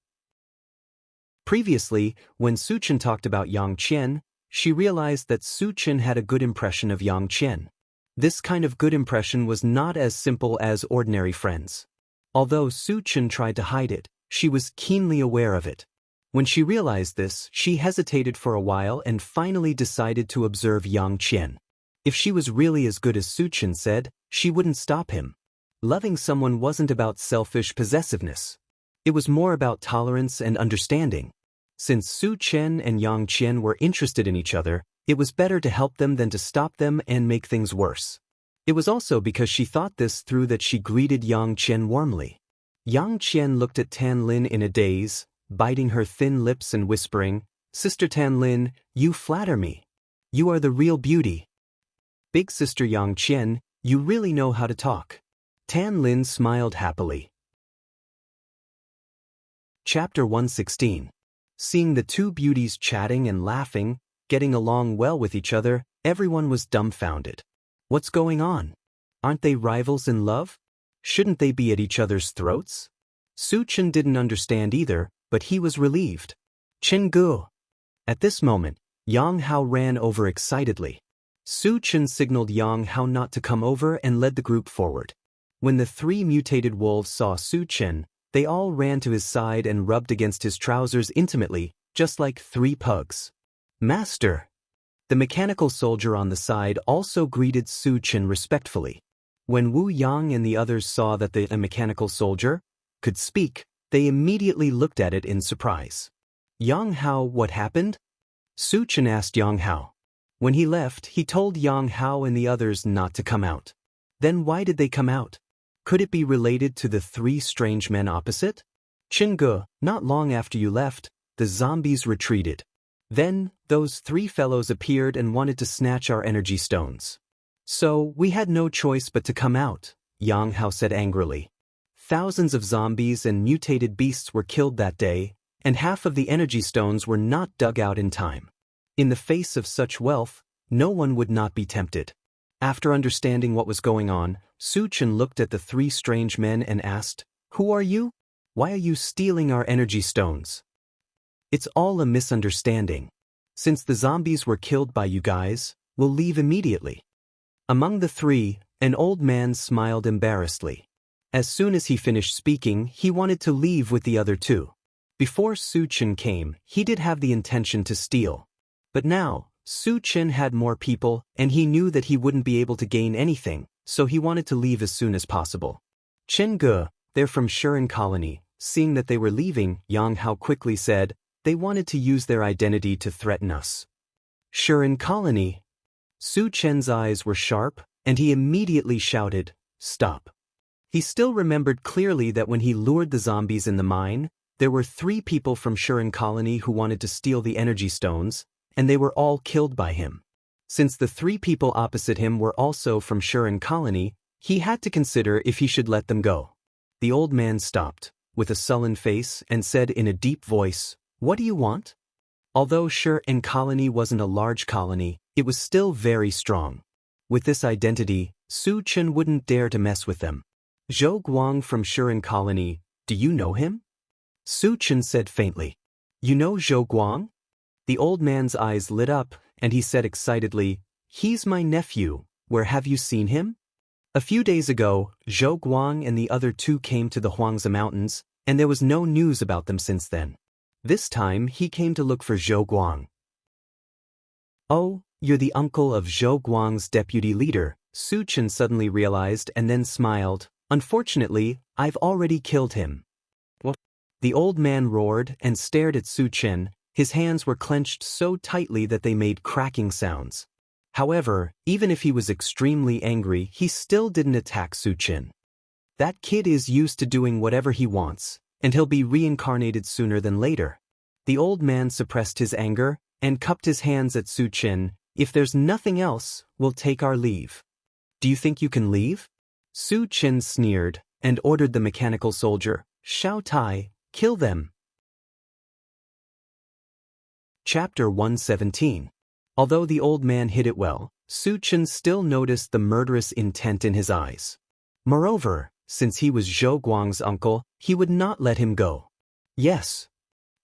Previously, when Su Chen talked about Yang Qian, she realized that Su Chen had a good impression of Yang Qian. This kind of good impression was not as simple as ordinary friends. Although Su Chen tried to hide it, she was keenly aware of it. When she realized this, she hesitated for a while and finally decided to observe Yang Qian. If she was really as good as Su Chen said, she wouldn't stop him. Loving someone wasn't about selfish possessiveness. It was more about tolerance and understanding. Since Su Chen and Yang Qian were interested in each other, it was better to help them than to stop them and make things worse. It was also because she thought this through that she greeted Yang Qian warmly. Yang Qian looked at Tan Lin in a daze, biting her thin lips and whispering, "Sister Tan Lin, you flatter me. You are the real beauty." "Big sister Yang Qian, you really know how to talk." Tan Lin smiled happily. Chapter 116. Seeing the two beauties chatting and laughing, getting along well with each other, everyone was dumbfounded. What's going on? Aren't they rivals in love? Shouldn't they be at each other's throats? Su Chen didn't understand either, but he was relieved. "Chen Gu." At this moment, Yang Hao ran over excitedly. Su Chen signaled Yang Hao not to come over and led the group forward. When the three mutated wolves saw Su Chen, they all ran to his side and rubbed against his trousers intimately, just like three pugs. "Master." The mechanical soldier on the side also greeted Su Chen respectfully. When Wu Yang and the others saw that the mechanical soldier could speak, they immediately looked at it in surprise. "Yang Hao, what happened?" Su Chen asked Yang Hao. When he left, he told Yang Hao and the others not to come out. Then why did they come out? Could it be related to the three strange men opposite? "Chen Gu, not long after you left, the zombies retreated. Then, those three fellows appeared and wanted to snatch our energy stones. So, we had no choice but to come out," Yang Hao said angrily. Thousands of zombies and mutated beasts were killed that day, and half of the energy stones were not dug out in time. In the face of such wealth, no one would not be tempted. After understanding what was going on, Su Chen looked at the three strange men and asked, "Who are you? Why are you stealing our energy stones?" "It's all a misunderstanding. Since the zombies were killed by you guys, we'll leave immediately." Among the three, an old man smiled embarrassedly. As soon as he finished speaking, he wanted to leave with the other two. Before Su Chen came, he did have the intention to steal. But now, Su Chen had more people, and he knew that he wouldn't be able to gain anything, so he wanted to leave as soon as possible. "Chen Ge, they're from Shuren Colony." Seeing that they were leaving, Yang Hao quickly said, "They wanted to use their identity to threaten us." "Shuren Colony?" Su Chen's eyes were sharp, and he immediately shouted, "Stop." He still remembered clearly that when he lured the zombies in the mine, there were three people from Shuren Colony who wanted to steal the energy stones, and they were all killed by him. Since the three people opposite him were also from Shuren Colony, he had to consider if he should let them go. The old man stopped, with a sullen face, and said in a deep voice, "What do you want?" Although Shuren Colony wasn't a large colony, it was still very strong. With this identity, Su Chen wouldn't dare to mess with them. "Zhou Guang from Shuren Colony, do you know him?" Su Chen said faintly. "You know Zhou Guang?" The old man's eyes lit up, and he said excitedly, "He's my nephew. Where have you seen him?" A few days ago, Zhou Guang and the other two came to the Huangzi Mountains, and there was no news about them since then. This time, he came to look for Zhou Guang. "Oh, you're the uncle of Zhou Guang's deputy leader," Su Chen suddenly realized and then smiled. "Unfortunately, I've already killed him." "What?" The old man roared and stared at Su Chen. His hands were clenched so tightly that they made cracking sounds. However, even if he was extremely angry, he still didn't attack Su Chen. That kid is used to doing whatever he wants, and he'll be reincarnated sooner than later. The old man suppressed his anger and cupped his hands at Su Chen. "If there's nothing else, we'll take our leave." "Do you think you can leave?" Su Chen sneered and ordered the mechanical soldier, "Shao Tai, kill them." Chapter 117. Although the old man hid it well, Su Chen still noticed the murderous intent in his eyes. Moreover, since he was Zhou Guang's uncle, he would not let him go. Yes.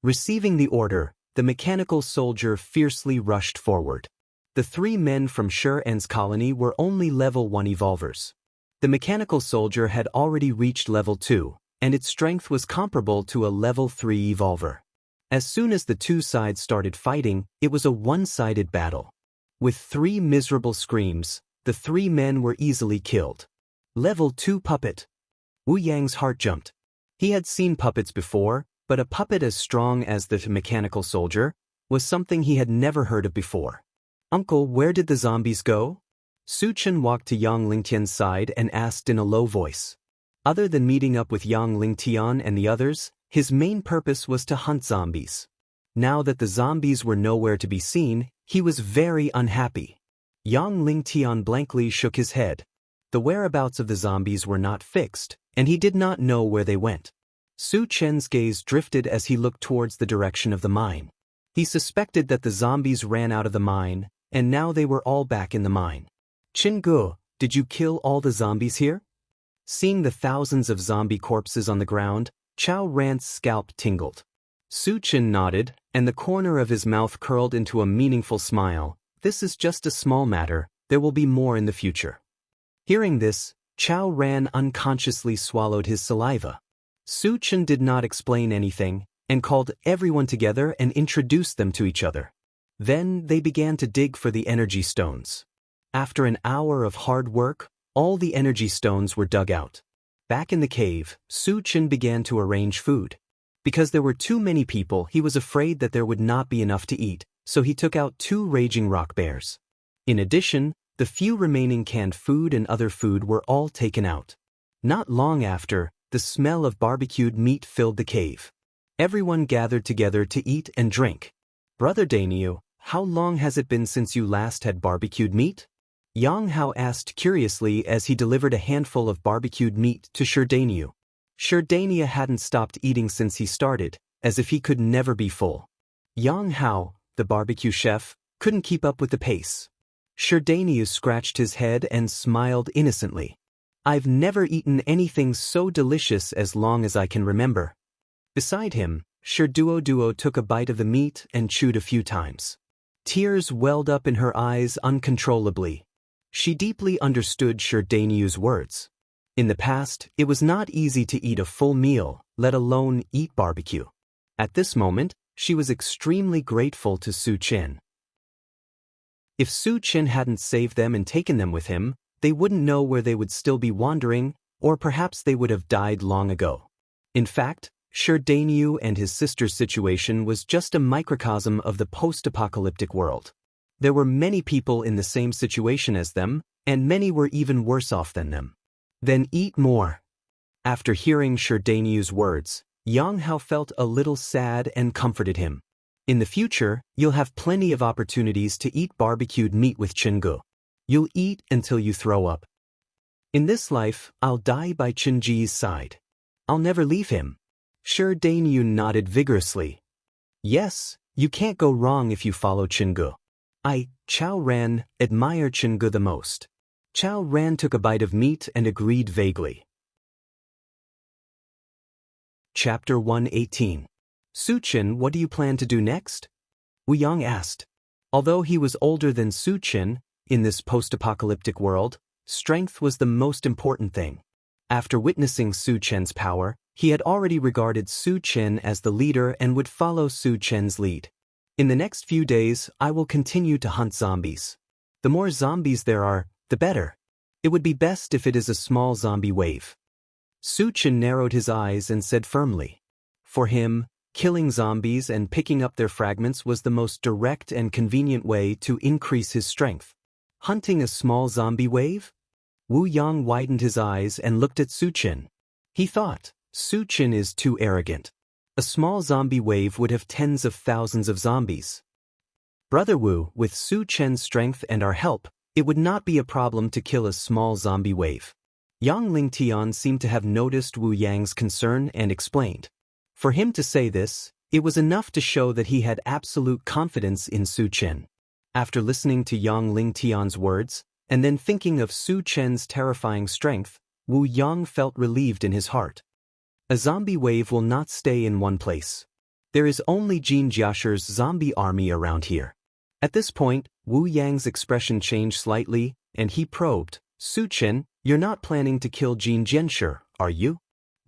Receiving the order, the mechanical soldier fiercely rushed forward. The 3 men from Shi-En's colony were only level 1 evolvers. The mechanical soldier had already reached level 2, and its strength was comparable to a level 3 evolver. As soon as the 2 sides started fighting, it was a one-sided battle. With 3 miserable screams, the 3 men were easily killed. Level 2 puppet. Wu Yang's heart jumped. He had seen puppets before, but a puppet as strong as the mechanical soldier was something he had never heard of before. Uncle, where did the zombies go? Su Chen walked to Yang Lingtian's side and asked in a low voice. Other than meeting up with Yang Lingtian and the others, his main purpose was to hunt zombies. Now that the zombies were nowhere to be seen, he was very unhappy. Yang Lingtian blankly shook his head. The whereabouts of the zombies were not fixed, and he did not know where they went. Su Chen's gaze drifted as he looked towards the direction of the mine. He suspected that the zombies ran out of the mine, and now they were all back in the mine. Qinggu, did you kill all the zombies here? Seeing the thousands of zombie corpses on the ground, Chao Ran's scalp tingled. Su Chen nodded, and the corner of his mouth curled into a meaningful smile. This is just a small matter, there will be more in the future. Hearing this, Chao Ran unconsciously swallowed his saliva. Su Chen did not explain anything, and called everyone together and introduced them to each other. Then they began to dig for the energy stones. After an hour of hard work, all the energy stones were dug out. Back in the cave, Su Chen began to arrange food. Because there were too many people, he was afraid that there would not be enough to eat, so he took out 2 raging rock bears. In addition, the few remaining canned food and other food were all taken out. Not long after, the smell of barbecued meat filled the cave. Everyone gathered together to eat and drink. Brother Daniel, how long has it been since you last had barbecued meat? Yang Hao asked curiously as he delivered a handful of barbecued meat to Sherdania. Sherdania hadn't stopped eating since he started, as if he could never be full. Yang Hao, the barbecue chef, couldn't keep up with the pace. Sherdania scratched his head and smiled innocently. I've never eaten anything so delicious as long as I can remember. Beside him, Sherduo took a bite of the meat and chewed a few times. Tears welled up in her eyes uncontrollably. She deeply understood Sherdania's words. In the past, it was not easy to eat a full meal, let alone eat barbecue. At this moment, she was extremely grateful to Su Chen. If Su Chen hadn't saved them and taken them with him, they wouldn't know where they would still be wandering, or perhaps they would have died long ago. In fact, Sherdania and his sister's situation was just a microcosm of the post-apocalyptic world. There were many people in the same situation as them, and many were even worse off than them. Then eat more. After hearing Sherdania's words, Yang Hao felt a little sad and comforted him. In the future, you'll have plenty of opportunities to eat barbecued meat with Qinggu. You'll eat until you throw up. In this life, I'll die by Qingji's side. I'll never leave him. Sherdania nodded vigorously. Yes, you can't go wrong if you follow Qinggu. Chao Ran, admire Qinggu the most. Chao Ran took a bite of meat and agreed vaguely. Chapter 118. Su Chen, what do you plan to do next? Wu Yang asked. Although he was older than Su Chen, in this post-apocalyptic world, strength was the most important thing. After witnessing Su Chen's power, he had already regarded Su Chen as the leader and would follow Su Chen's lead. In the next few days, I will continue to hunt zombies. The more zombies there are, the better. It would be best if it is a small zombie wave. Su Chen narrowed his eyes and said firmly. For him, killing zombies and picking up their fragments was the most direct and convenient way to increase his strength. Hunting a small zombie wave? Wu Yang widened his eyes and looked at Su Chen. He thought, Su Chen is too arrogant. A small zombie wave would have tens of thousands of zombies. Brother Wu, with Su Chen's strength and our help, it would not be a problem to kill a small zombie wave. Yang Lingtian seemed to have noticed Wu Yang's concern and explained. For him to say this, it was enough to show that he had absolute confidence in Su Chen. After listening to Yang Lingtian's words, and then thinking of Su Chen's terrifying strength, Wu Yang felt relieved in his heart. A zombie wave will not stay in one place. There is only Jin Jiasher's zombie army around here. At this point, Wu Yang's expression changed slightly, and he probed, Su Chen, you're not planning to kill Jin Jiasher, are you?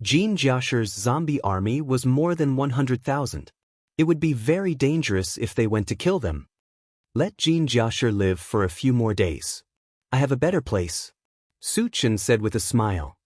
Jin Jiasher's zombie army was more than 100,000. It would be very dangerous if they went to kill them. Let Jin Jiasher live for a few more days. I have a better place. Su Chen said with a smile.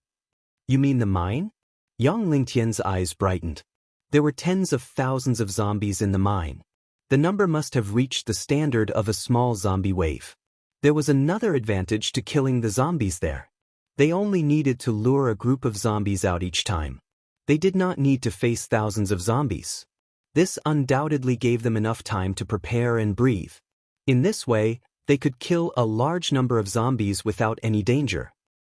You mean the mine? Yang Lingtian's eyes brightened. There were tens of thousands of zombies in the mine. The number must have reached the standard of a small zombie wave. There was another advantage to killing the zombies there. They only needed to lure a group of zombies out each time. They did not need to face thousands of zombies. This undoubtedly gave them enough time to prepare and breathe. In this way, they could kill a large number of zombies without any danger.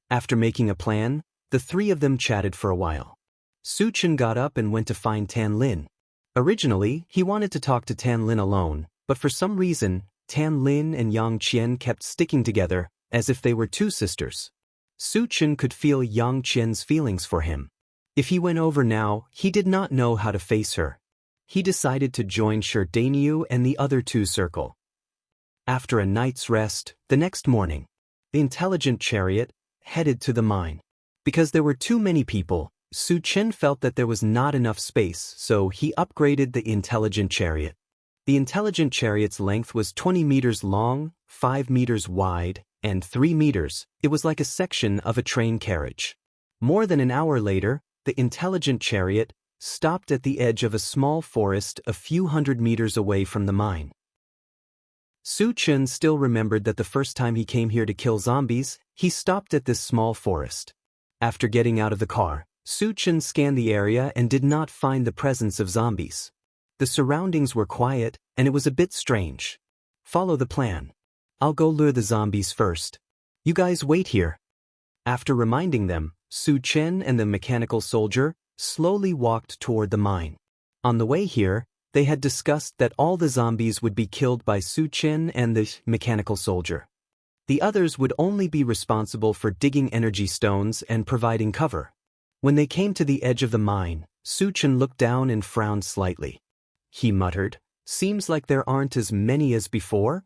After making a plan, the three of them chatted for a while. Su Chen got up and went to find Tan Lin. Originally, he wanted to talk to Tan Lin alone, but for some reason, Tan Lin and Yang Qian kept sticking together, as if they were two sisters. Su Chen could feel Yang Qian's feelings for him. If he went over now, he did not know how to face her. He decided to join Shi Danyu and the other two circle. After a night's rest, the next morning, the intelligent chariot headed to the mine. Because there were too many people, Su Chen felt that there was not enough space, so he upgraded the intelligent chariot. The intelligent chariot's length was 20 meters long, 5 meters wide, and 3 meters. It was like a section of a train carriage. More than an hour later, the intelligent chariot stopped at the edge of a small forest a few hundred meters away from the mine. Su Chen still remembered that the first time he came here to kill zombies, he stopped at this small forest. After getting out of the car, Su Chen scanned the area and did not find the presence of zombies. The surroundings were quiet, and it was a bit strange. Follow the plan. I'll go lure the zombies first. You guys wait here. After reminding them, Su Chen and the mechanical soldier slowly walked toward the mine. On the way here, they had discussed that all the zombies would be killed by Su Chen and the mechanical soldier. The others would only be responsible for digging energy stones and providing cover. When they came to the edge of the mine, Su Chen looked down and frowned slightly. He muttered, "Seems like there aren't as many as before."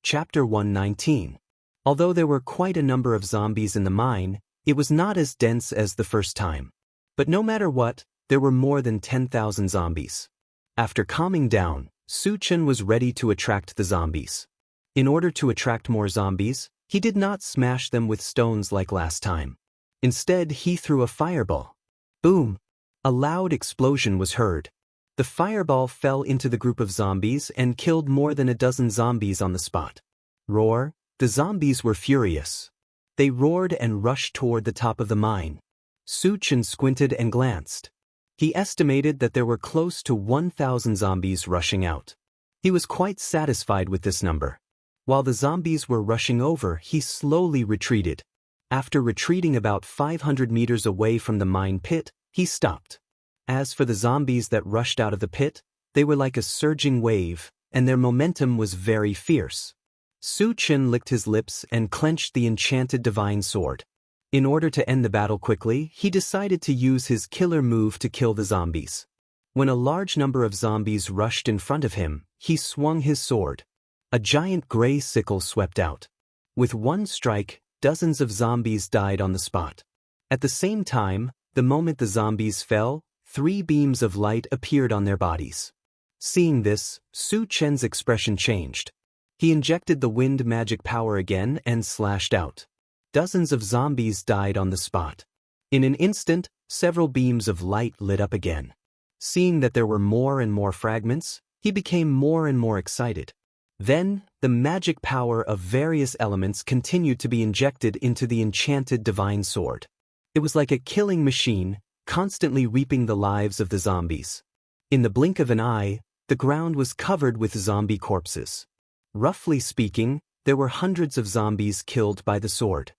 Chapter 119. Although there were quite a number of zombies in the mine, it was not as dense as the first time. But no matter what, there were more than 10,000 zombies. After calming down, Su Chen was ready to attract the zombies. In order to attract more zombies, he did not smash them with stones like last time. Instead, he threw a fireball. Boom! A loud explosion was heard. The fireball fell into the group of zombies and killed more than a dozen zombies on the spot. Roar! The zombies were furious. They roared and rushed toward the top of the mine. Su Chen squinted and glanced. He estimated that there were close to 1,000 zombies rushing out. He was quite satisfied with this number. While the zombies were rushing over, he slowly retreated. After retreating about 500 meters away from the mine pit, he stopped. As for the zombies that rushed out of the pit, they were like a surging wave, and their momentum was very fierce. Su Chen licked his lips and clenched the enchanted divine sword. In order to end the battle quickly, he decided to use his killer move to kill the zombies. When a large number of zombies rushed in front of him, he swung his sword. A giant gray sickle swept out. With one strike, dozens of zombies died on the spot. At the same time, the moment the zombies fell, 3 beams of light appeared on their bodies. Seeing this, Su Chen's expression changed. He injected the wind magic power again and slashed out. Dozens of zombies died on the spot. In an instant, several beams of light lit up again. Seeing that there were more and more fragments, he became more and more excited. Then, the magic power of various elements continued to be injected into the enchanted divine sword. It was like a killing machine, constantly reaping the lives of the zombies. In the blink of an eye, the ground was covered with zombie corpses. Roughly speaking, there were hundreds of zombies killed by the sword.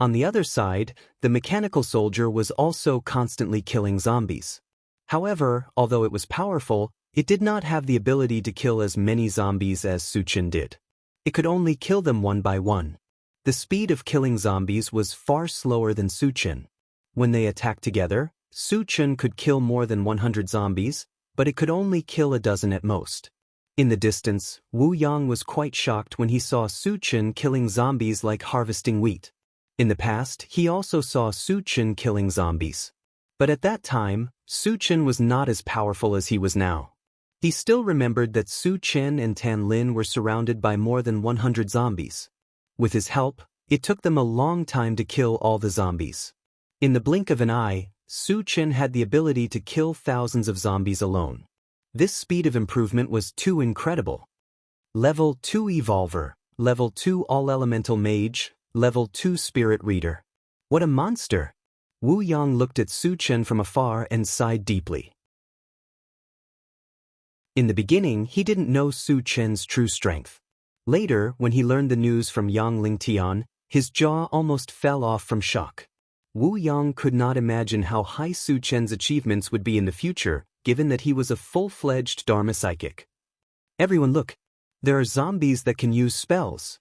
On the other side, the mechanical soldier was also constantly killing zombies. However, although it was powerful, It did not have the ability to kill as many zombies as Suchin did. It could only kill them one by one. The speed of killing zombies was far slower than Suchin. When they attacked together, Suchin could kill more than 100 zombies, but it could only kill a dozen at most. In the distance, Wu Yang was quite shocked when he saw Suchin killing zombies like harvesting wheat. In the past, he also saw Suchin killing zombies. But at that time, Suchin was not as powerful as he was now. He still remembered that Suchin and Tan Lin were surrounded by more than 100 zombies. With his help, it took them a long time to kill all the zombies. In the blink of an eye, Suchin had the ability to kill thousands of zombies alone. This speed of improvement was too incredible. Level 2 Evolver, Level 2 All-Elemental Mage, Level 2 Spirit Reader. What a monster! Wu Yang looked at Suchin from afar and sighed deeply. In the beginning, he didn't know Suchin's true strength. Later, when he learned the news from Yang Lingtian, his jaw almost fell off from shock. Wu Yang could not imagine how high Suchin's achievements would be in the future, given that he was a full-fledged Dharma psychic. Everyone look! There are zombies that can use spells.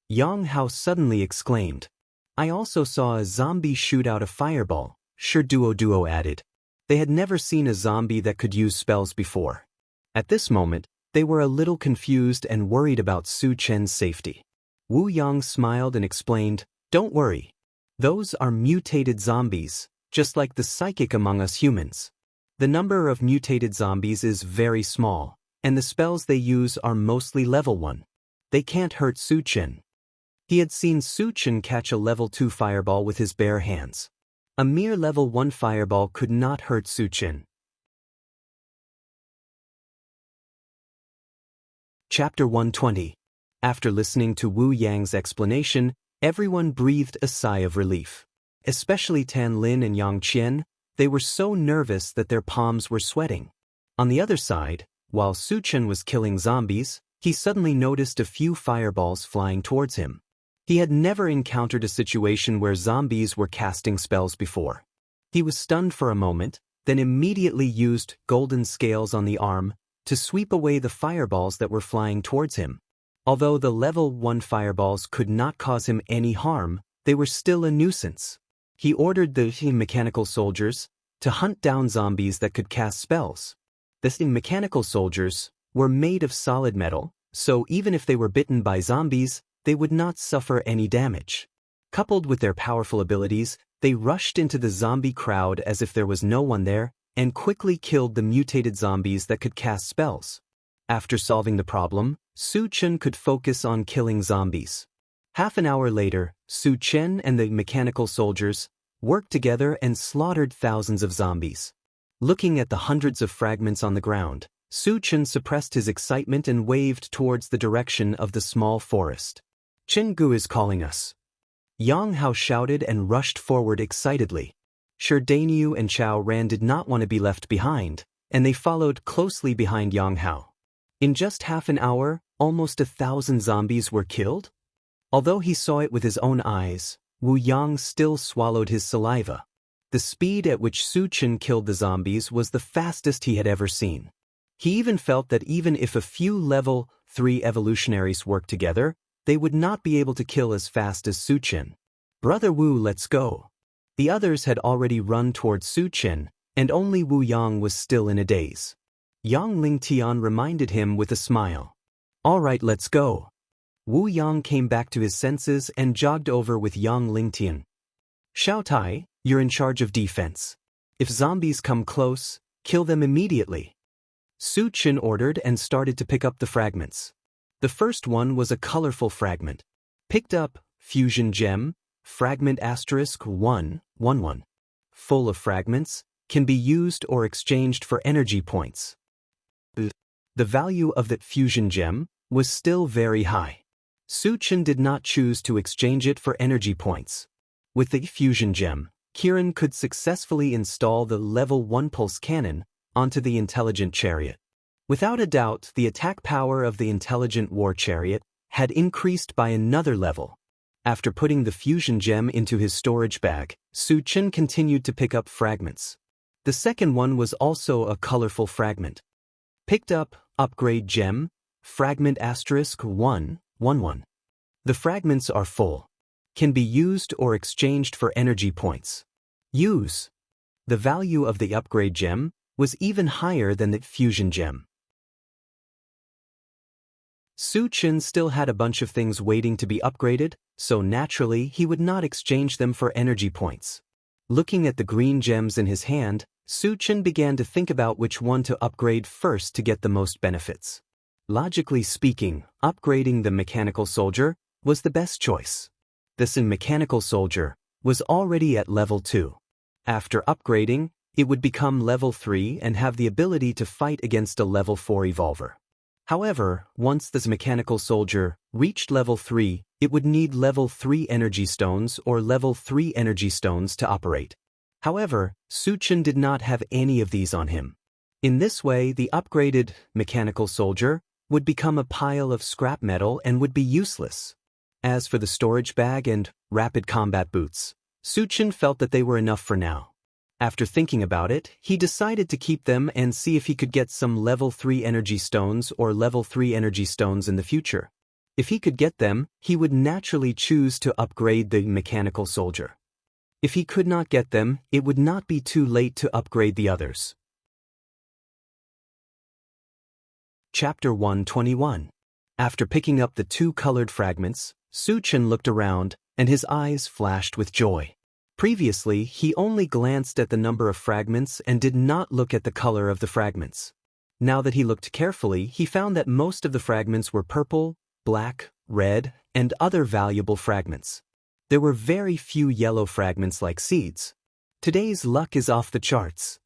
Yang Hao suddenly exclaimed. I also saw a zombie shoot out a fireball, Sure Duo added. They had never seen a zombie that could use spells before. At this moment, they were a little confused and worried about Suchin's safety. Wu Yang smiled and explained, Don't worry. Those are mutated zombies, just like the psychic among us humans. The number of mutated zombies is very small, and the spells they use are mostly level 1. They can't hurt Suchin. He had seen Suchin catch a level 2 fireball with his bare hands. A mere level 1 fireball could not hurt Suchin. Chapter 120. After listening to Wu Yang's explanation, everyone breathed a sigh of relief. Especially Tan Lin and Yang Qian, they were so nervous that their palms were sweating. On the other side, while Suchin was killing zombies, he suddenly noticed a few fireballs flying towards him. He had never encountered a situation where zombies were casting spells before. He was stunned for a moment, then immediately used golden scales on the arm to sweep away the fireballs that were flying towards him. Although the level 1 fireballs could not cause him any harm, they were still a nuisance. He ordered the mechanical soldiers to hunt down zombies that could cast spells. The mechanical soldiers were made of solid metal, so even if they were bitten by zombies, they would not suffer any damage. Coupled with their powerful abilities, they rushed into the zombie crowd as if there was no one there, and quickly killed the mutated zombies that could cast spells. After solving the problem, Suchin could focus on killing zombies. Half an hour later, Suchin and the mechanical soldiers worked together and slaughtered thousands of zombies. Looking at the hundreds of fragments on the ground, Suchin suppressed his excitement and waved towards the direction of the small forest. Chingu is calling us. Yang Hao shouted and rushed forward excitedly. Sure Dainyu and Chao Ran did not want to be left behind, and they followed closely behind Yang Hao. In just half an hour, almost 1,000 zombies were killed? Although he saw it with his own eyes, Wu Yang still swallowed his saliva. The speed at which Suchin killed the zombies was the fastest he had ever seen. He even felt that even if a few level 3 evolutionaries worked together, they would not be able to kill as fast as Suchin. Brother Wu, let's go. The others had already run towards Suchin, and only Wu Yang was still in a daze. Yang Lingtian reminded him with a smile. All right, let's go. Wu Yang came back to his senses and jogged over with Yang Lingtian. Xiao Tai, you're in charge of defense. If zombies come close, kill them immediately. Suchin ordered and started to pick up the fragments. The first one was a colorful fragment. Picked up, fusion gem, fragment *111. Full of fragments, can be used or exchanged for energy points. The value of that fusion gem was still very high. Suchin did not choose to exchange it for energy points. With the fusion gem, Kiran could successfully install the level 1 pulse cannon onto the intelligent chariot. Without a doubt, the attack power of the intelligent war chariot had increased by another level. After putting the fusion gem into his storage bag, Suchin continued to pick up fragments. The second one was also a colorful fragment. Picked up, upgrade gem, fragment asterisk 1, 1, 1. The fragments are full. Can be used or exchanged for energy points. Use. The value of the upgrade gem was even higher than the fusion gem. Su Chen still had a bunch of things waiting to be upgraded, so naturally he would not exchange them for energy points. Looking at the green gems in his hand, Su Chen began to think about which one to upgrade first to get the most benefits. Logically speaking, upgrading the mechanical soldier was the best choice. The mechanical soldier was already at level 2. After upgrading, it would become level 3 and have the ability to fight against a level 4 evolver. However, once this mechanical soldier reached level 3, it would need level 3 energy stones or level 3 energy stones to operate. However, Su Chen did not have any of these on him. In this way, the upgraded mechanical soldier would become a pile of scrap metal and would be useless. As for the storage bag and rapid combat boots, Su Chen felt that they were enough for now. After thinking about it, he decided to keep them and see if he could get some level 3 energy stones or level 3 energy stones in the future. If he could get them, he would naturally choose to upgrade the mechanical soldier. If he could not get them, it would not be too late to upgrade the others. Chapter 121. After picking up the 2 colored fragments, Su Chen looked around, and his eyes flashed with joy. Previously, he only glanced at the number of fragments and did not look at the color of the fragments. Now that he looked carefully, he found that most of the fragments were purple, black, red, and other valuable fragments. There were very few yellow fragments like seeds. Today's luck is off the charts.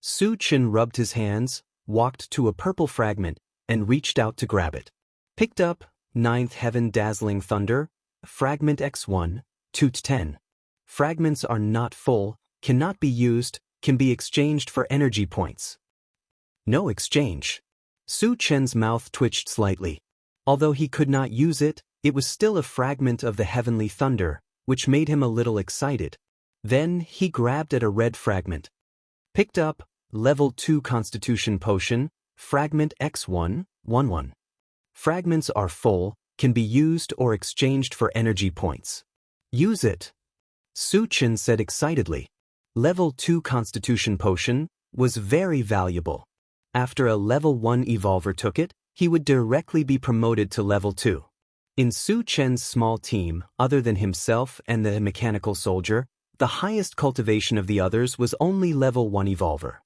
Su Chen rubbed his hands, walked to a purple fragment, and reached out to grab it. Picked up, 9th Heaven Dazzling Thunder, Fragment X1, 2-10. Fragments are not full, cannot be used, can be exchanged for energy points. No exchange. Su Chen's mouth twitched slightly. Although he could not use it, it was still a fragment of the heavenly thunder, which made him a little excited. Then he grabbed at a red fragment. Picked up, level 2 Constitution Potion, Fragment X1, 1-1. Fragments are full, can be used or exchanged for energy points. Use it. Su Chen said excitedly. Level 2 Constitution Potion was very valuable. After a level 1 evolver took it, he would directly be promoted to level 2. In Su Chen's small team, other than himself and the mechanical soldier, the highest cultivation of the others was only level 1 evolver.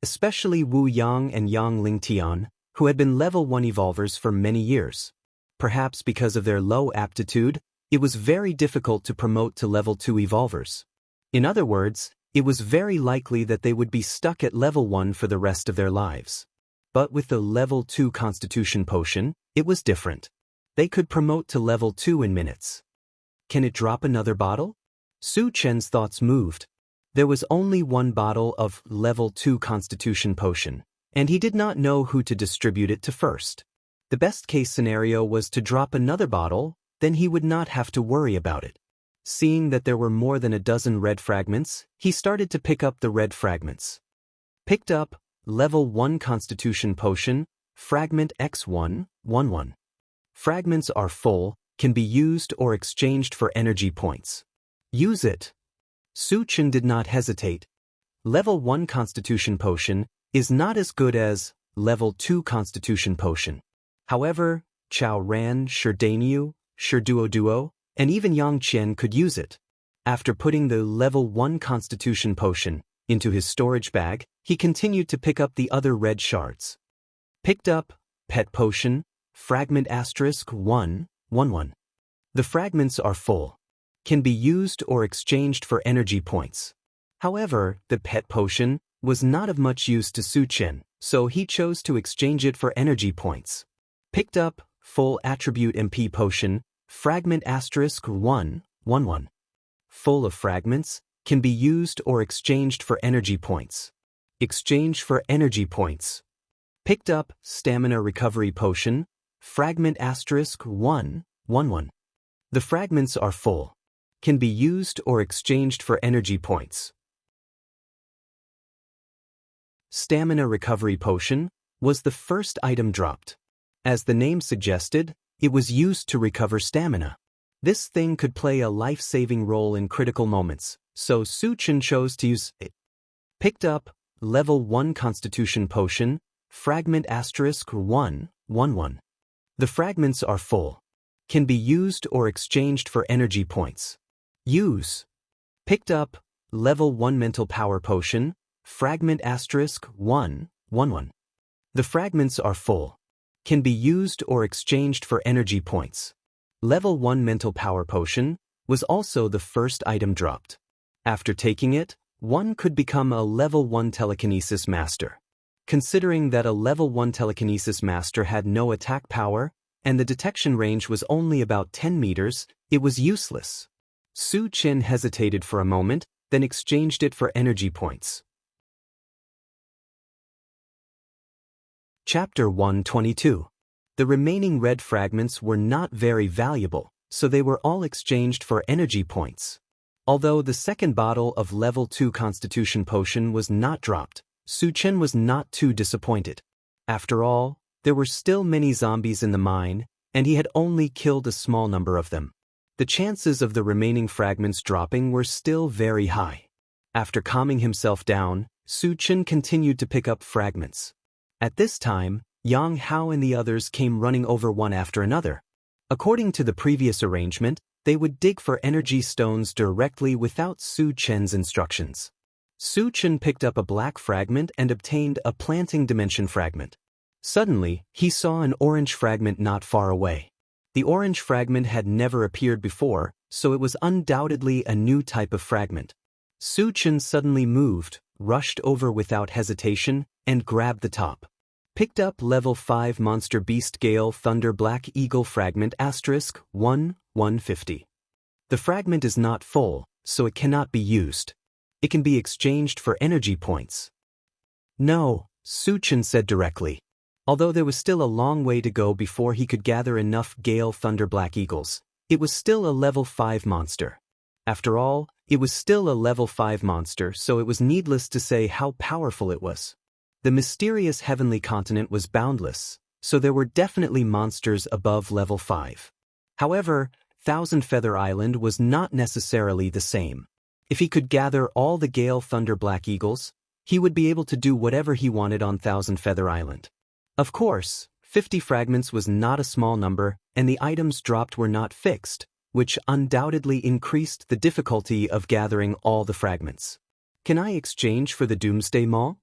Especially Wu Yang and Yang Lingtian, who had been level 1 evolvers for many years. Perhaps because of their low aptitude, it was very difficult to promote to level 2 evolvers. In other words, it was very likely that they would be stuck at level 1 for the rest of their lives. But with the level 2 Constitution Potion, it was different. They could promote to level 2 in minutes. Can it drop another bottle? Su Chen's thoughts moved. There was only one bottle of level 2 Constitution Potion, and he did not know who to distribute it to first. The best case scenario was to drop another bottle, then he would not have to worry about it. Seeing that there were more than a dozen red fragments, he started to pick up the red fragments. Picked up, level 1 Constitution Potion, Fragment X1, 1-1. Fragments are full, can be used or exchanged for energy points. Use it. Su Chen did not hesitate. Level 1 Constitution Potion is not as good as level 2 Constitution Potion. However, Chao Ran, Shirdanyu, Shirduo, and even Yang Qian could use it. After putting the level 1 Constitution Potion into his storage bag, he continued to pick up the other red shards. Picked up, Pet Potion, Fragment Asterisk 1, 1-1. The fragments are full. Can be used or exchanged for energy points. However, the Pet Potion was not of much use to Su Chen, so he chose to exchange it for energy points. Picked up, Full Attribute MP Potion, Fragment Asterisk 1, 1-1. Full of fragments, can be used or exchanged for energy points. Exchange for energy points. Picked up, Stamina Recovery Potion, Fragment Asterisk 1, 1-1. The fragments are full. Can be used or exchanged for energy points. Stamina Recovery Potion, was the first item dropped. As the name suggested, it was used to recover stamina. This thing could play a life-saving role in critical moments, so Su Chen chose to use it. Picked up Level 1 Constitution Potion, Fragment *111. The fragments are full. Can be used or exchanged for energy points. Use. Picked up Level 1 Mental Power Potion, Fragment *111. The fragments are full. Can be used or exchanged for energy points. Level 1 Mental Power Potion was also the first item dropped. After taking it, one could become a Level 1 Telekinesis Master. Considering that a Level 1 Telekinesis Master had no attack power, and the detection range was only about 10 meters, it was useless. Su Chen hesitated for a moment, then exchanged it for energy points. Chapter 122. The remaining red fragments were not very valuable, so they were all exchanged for energy points. Although the second bottle of Level 2 Constitution Potion was not dropped, Su Chen was not too disappointed. After all, there were still many zombies in the mine, and he had only killed a small number of them. The chances of the remaining fragments dropping were still very high. After calming himself down, Su Chen continued to pick up fragments. At this time, Yang Hao and the others came running over one after another. According to the previous arrangement, they would dig for energy stones directly without Su Chen's instructions. Su Chen picked up a black fragment and obtained a planting dimension fragment. Suddenly, he saw an orange fragment not far away. The orange fragment had never appeared before, so it was undoubtedly a new type of fragment. Su Chen suddenly moved, rushed over without hesitation, and grabbed the top. Picked up Level 5 Monster Beast Gale Thunder Black Eagle Fragment *150. The fragment is not full, so it cannot be used. It can be exchanged for energy points. No, Su Chen said directly. Although there was still a long way to go before he could gather enough Gale Thunder Black Eagles, it was still a Level 5 monster. After all, it was still a Level 5 monster, so it was needless to say how powerful it was. The mysterious heavenly continent was boundless, so there were definitely monsters above Level 5. However, Thousand Feather Island was not necessarily the same. If he could gather all the Gale Thunder Black Eagles, he would be able to do whatever he wanted on Thousand Feather Island. Of course, 50 fragments was not a small number, and the items dropped were not fixed, which undoubtedly increased the difficulty of gathering all the fragments. Can I exchange for the Doomsday Mall?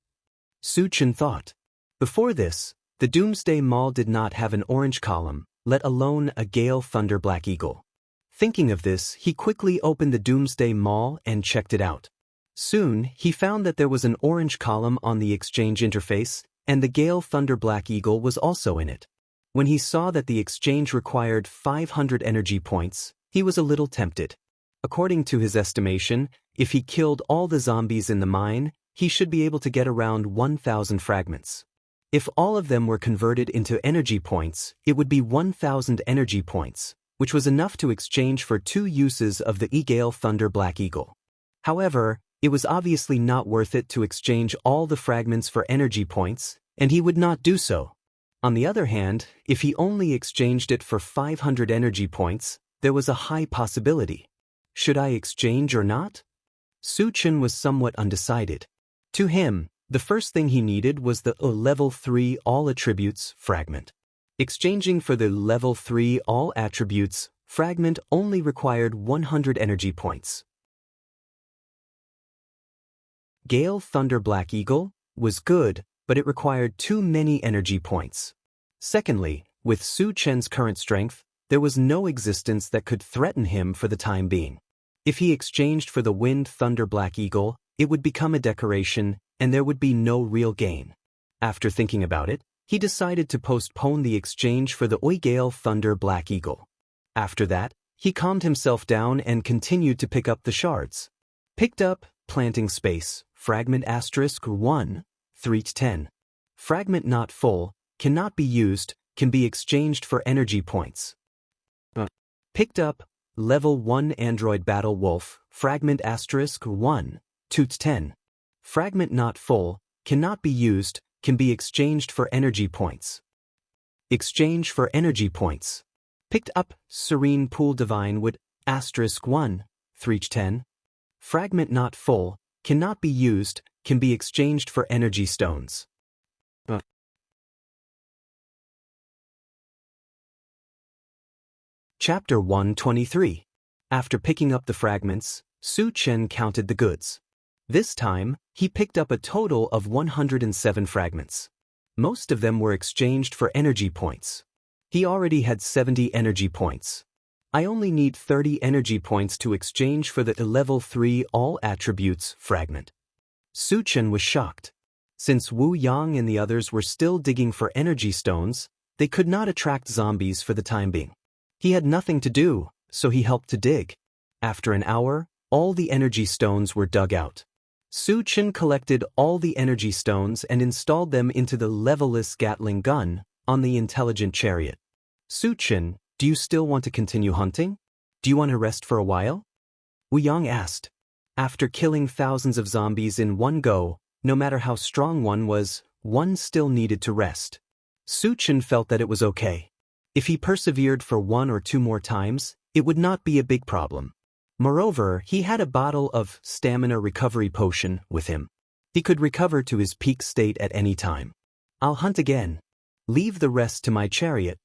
Su Chen thought. Before this, the Doomsday Mall did not have an orange column, let alone a Gale Thunder Black Eagle. Thinking of this, he quickly opened the Doomsday Mall and checked it out. Soon, he found that there was an orange column on the exchange interface, and the Gale Thunder Black Eagle was also in it. When he saw that the exchange required 500 energy points, he was a little tempted. According to his estimation, if he killed all the zombies in the mine, he should be able to get around 1,000 fragments. If all of them were converted into energy points, it would be 1,000 energy points, which was enough to exchange for 2 uses of the Gale Thunder Black Eagle. However, it was obviously not worth it to exchange all the fragments for energy points, and he would not do so. On the other hand, if he only exchanged it for 500 energy points, there was a high possibility. Should I exchange or not? Su Chen was somewhat undecided. To him, the first thing he needed was the Level 3 All Attributes fragment. Exchanging for the Level 3 All Attributes fragment only required 100 energy points. Gale Thunder Black Eagle was good, but it required too many energy points. Secondly, with Su Chen's current strength, there was no existence that could threaten him for the time being. If he exchanged for the Wind Thunder Black Eagle, it would become a decoration, and there would be no real gain. After thinking about it, he decided to postpone the exchange for the Gale Thunder Black Eagle. After that, he calmed himself down and continued to pick up the shards. Picked up Planting Space, Fragment *1-3-10. Fragment not full, cannot be used, can be exchanged for energy points. Picked up Level 1 Android Battle Wolf, Fragment *1-10. Fragment not full, cannot be used, can be exchanged for energy points. Exchange for energy points. Picked up Serene Pool Divine Wood *1, 3/10. Fragment not full, cannot be used, can be exchanged for energy stones. Chapter 123. After picking up the fragments, Su Chen counted the goods. This time, he picked up a total of 107 fragments. Most of them were exchanged for energy points. He already had 70 energy points. I only need 30 energy points to exchange for the level 3 all attributes fragment. Su Chen was shocked. Since Wu Yang and the others were still digging for energy stones, they could not attract zombies for the time being. He had nothing to do, so he helped to dig. After an hour, all the energy stones were dug out. Su Chen collected all the energy stones and installed them into the levelless Gatling gun on the intelligent chariot. Su Chen, do you still want to continue hunting? Do you want to rest for a while? Wu Yang asked. After killing thousands of zombies in one go, no matter how strong one was, one still needed to rest. Su Chen felt that it was okay. If he persevered for 1 or 2 more times, it would not be a big problem. Moreover, he had a bottle of stamina recovery potion with him. He could recover to his peak state at any time. I'll hunt again. Leave the rest to my chariot.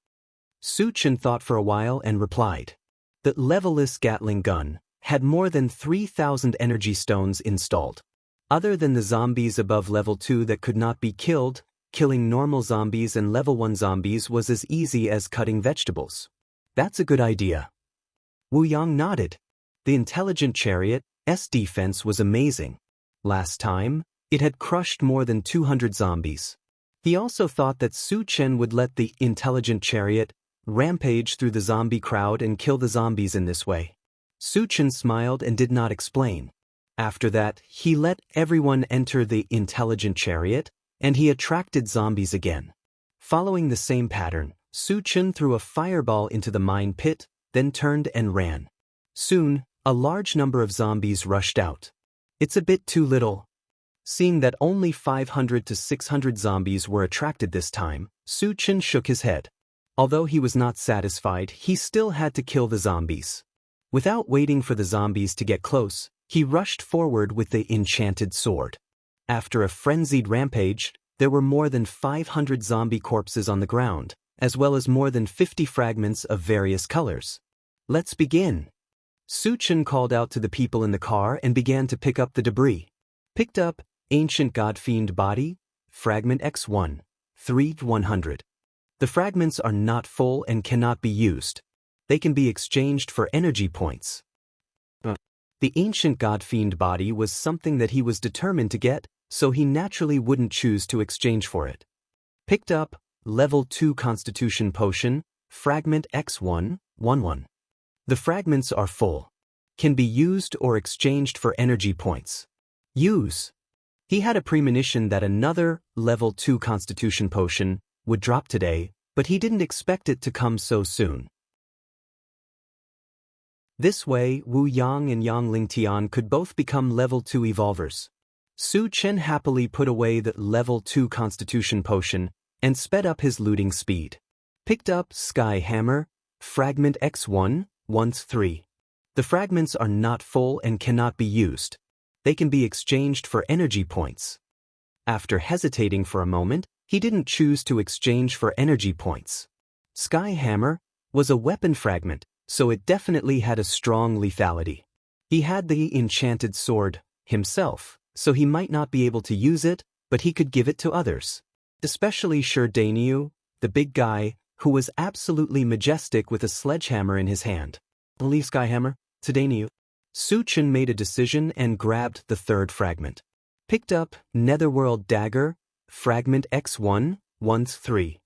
Su Chen thought for a while and replied. The levelless Gatling gun had more than 3,000 energy stones installed. Other than the zombies above level 2 that could not be killed, killing normal zombies and level 1 zombies was as easy as cutting vegetables. That's a good idea. Wu Yang nodded. The intelligent chariot's defense was amazing. Last time, it had crushed more than 200 zombies. He also thought that Su Chen would let the intelligent chariot rampage through the zombie crowd and kill the zombies in this way. Su Chen smiled and did not explain. After that, he let everyone enter the intelligent chariot, and he attracted zombies again. Following the same pattern, Su Chen threw a fireball into the mine pit, then turned and ran. Soon, a large number of zombies rushed out. It's a bit too little. Seeing that only 500 to 600 zombies were attracted this time, Su Chen shook his head. Although he was not satisfied, he still had to kill the zombies. Without waiting for the zombies to get close, he rushed forward with the enchanted sword. After a frenzied rampage, there were more than 500 zombie corpses on the ground, as well as more than 50 fragments of various colors. Let's begin. Su Chen called out to the people in the car and began to pick up the debris. Picked up Ancient God Fiend Body, Fragment X1, 3/100. The fragments are not full and cannot be used. They can be exchanged for energy points. The Ancient God Fiend Body was something that he was determined to get, so he naturally wouldn't choose to exchange for it. Picked up Level 2 Constitution Potion, Fragment X1, 1/1. The fragments are full. Can be used or exchanged for energy points. Use. He had a premonition that another Level 2 Constitution Potion would drop today, but he didn't expect it to come so soon. This way, Wu Yang and Yang Lingtian could both become Level 2 Evolvers. Su Chen happily put away the Level 2 Constitution Potion and sped up his looting speed. Picked up Sky Hammer, Fragment X1, 1/3. The fragments are not full and cannot be used. They can be exchanged for energy points. After hesitating for a moment, he didn't choose to exchange for energy points. Sky Hammer was a weapon fragment, so it definitely had a strong lethality. He had the enchanted sword himself, so he might not be able to use it, but he could give it to others. Especially Shi Dainiu, the big guy, who was absolutely majestic with a sledgehammer in his hand. Leave Skyhammer to Dainiu. Su Chen made a decision and grabbed the third fragment. Picked up Netherworld Dagger, Fragment X1, 1/3.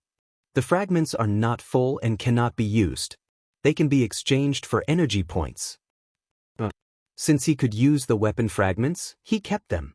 The fragments are not full and cannot be used. They can be exchanged for energy points. Since he could use the weapon fragments, he kept them.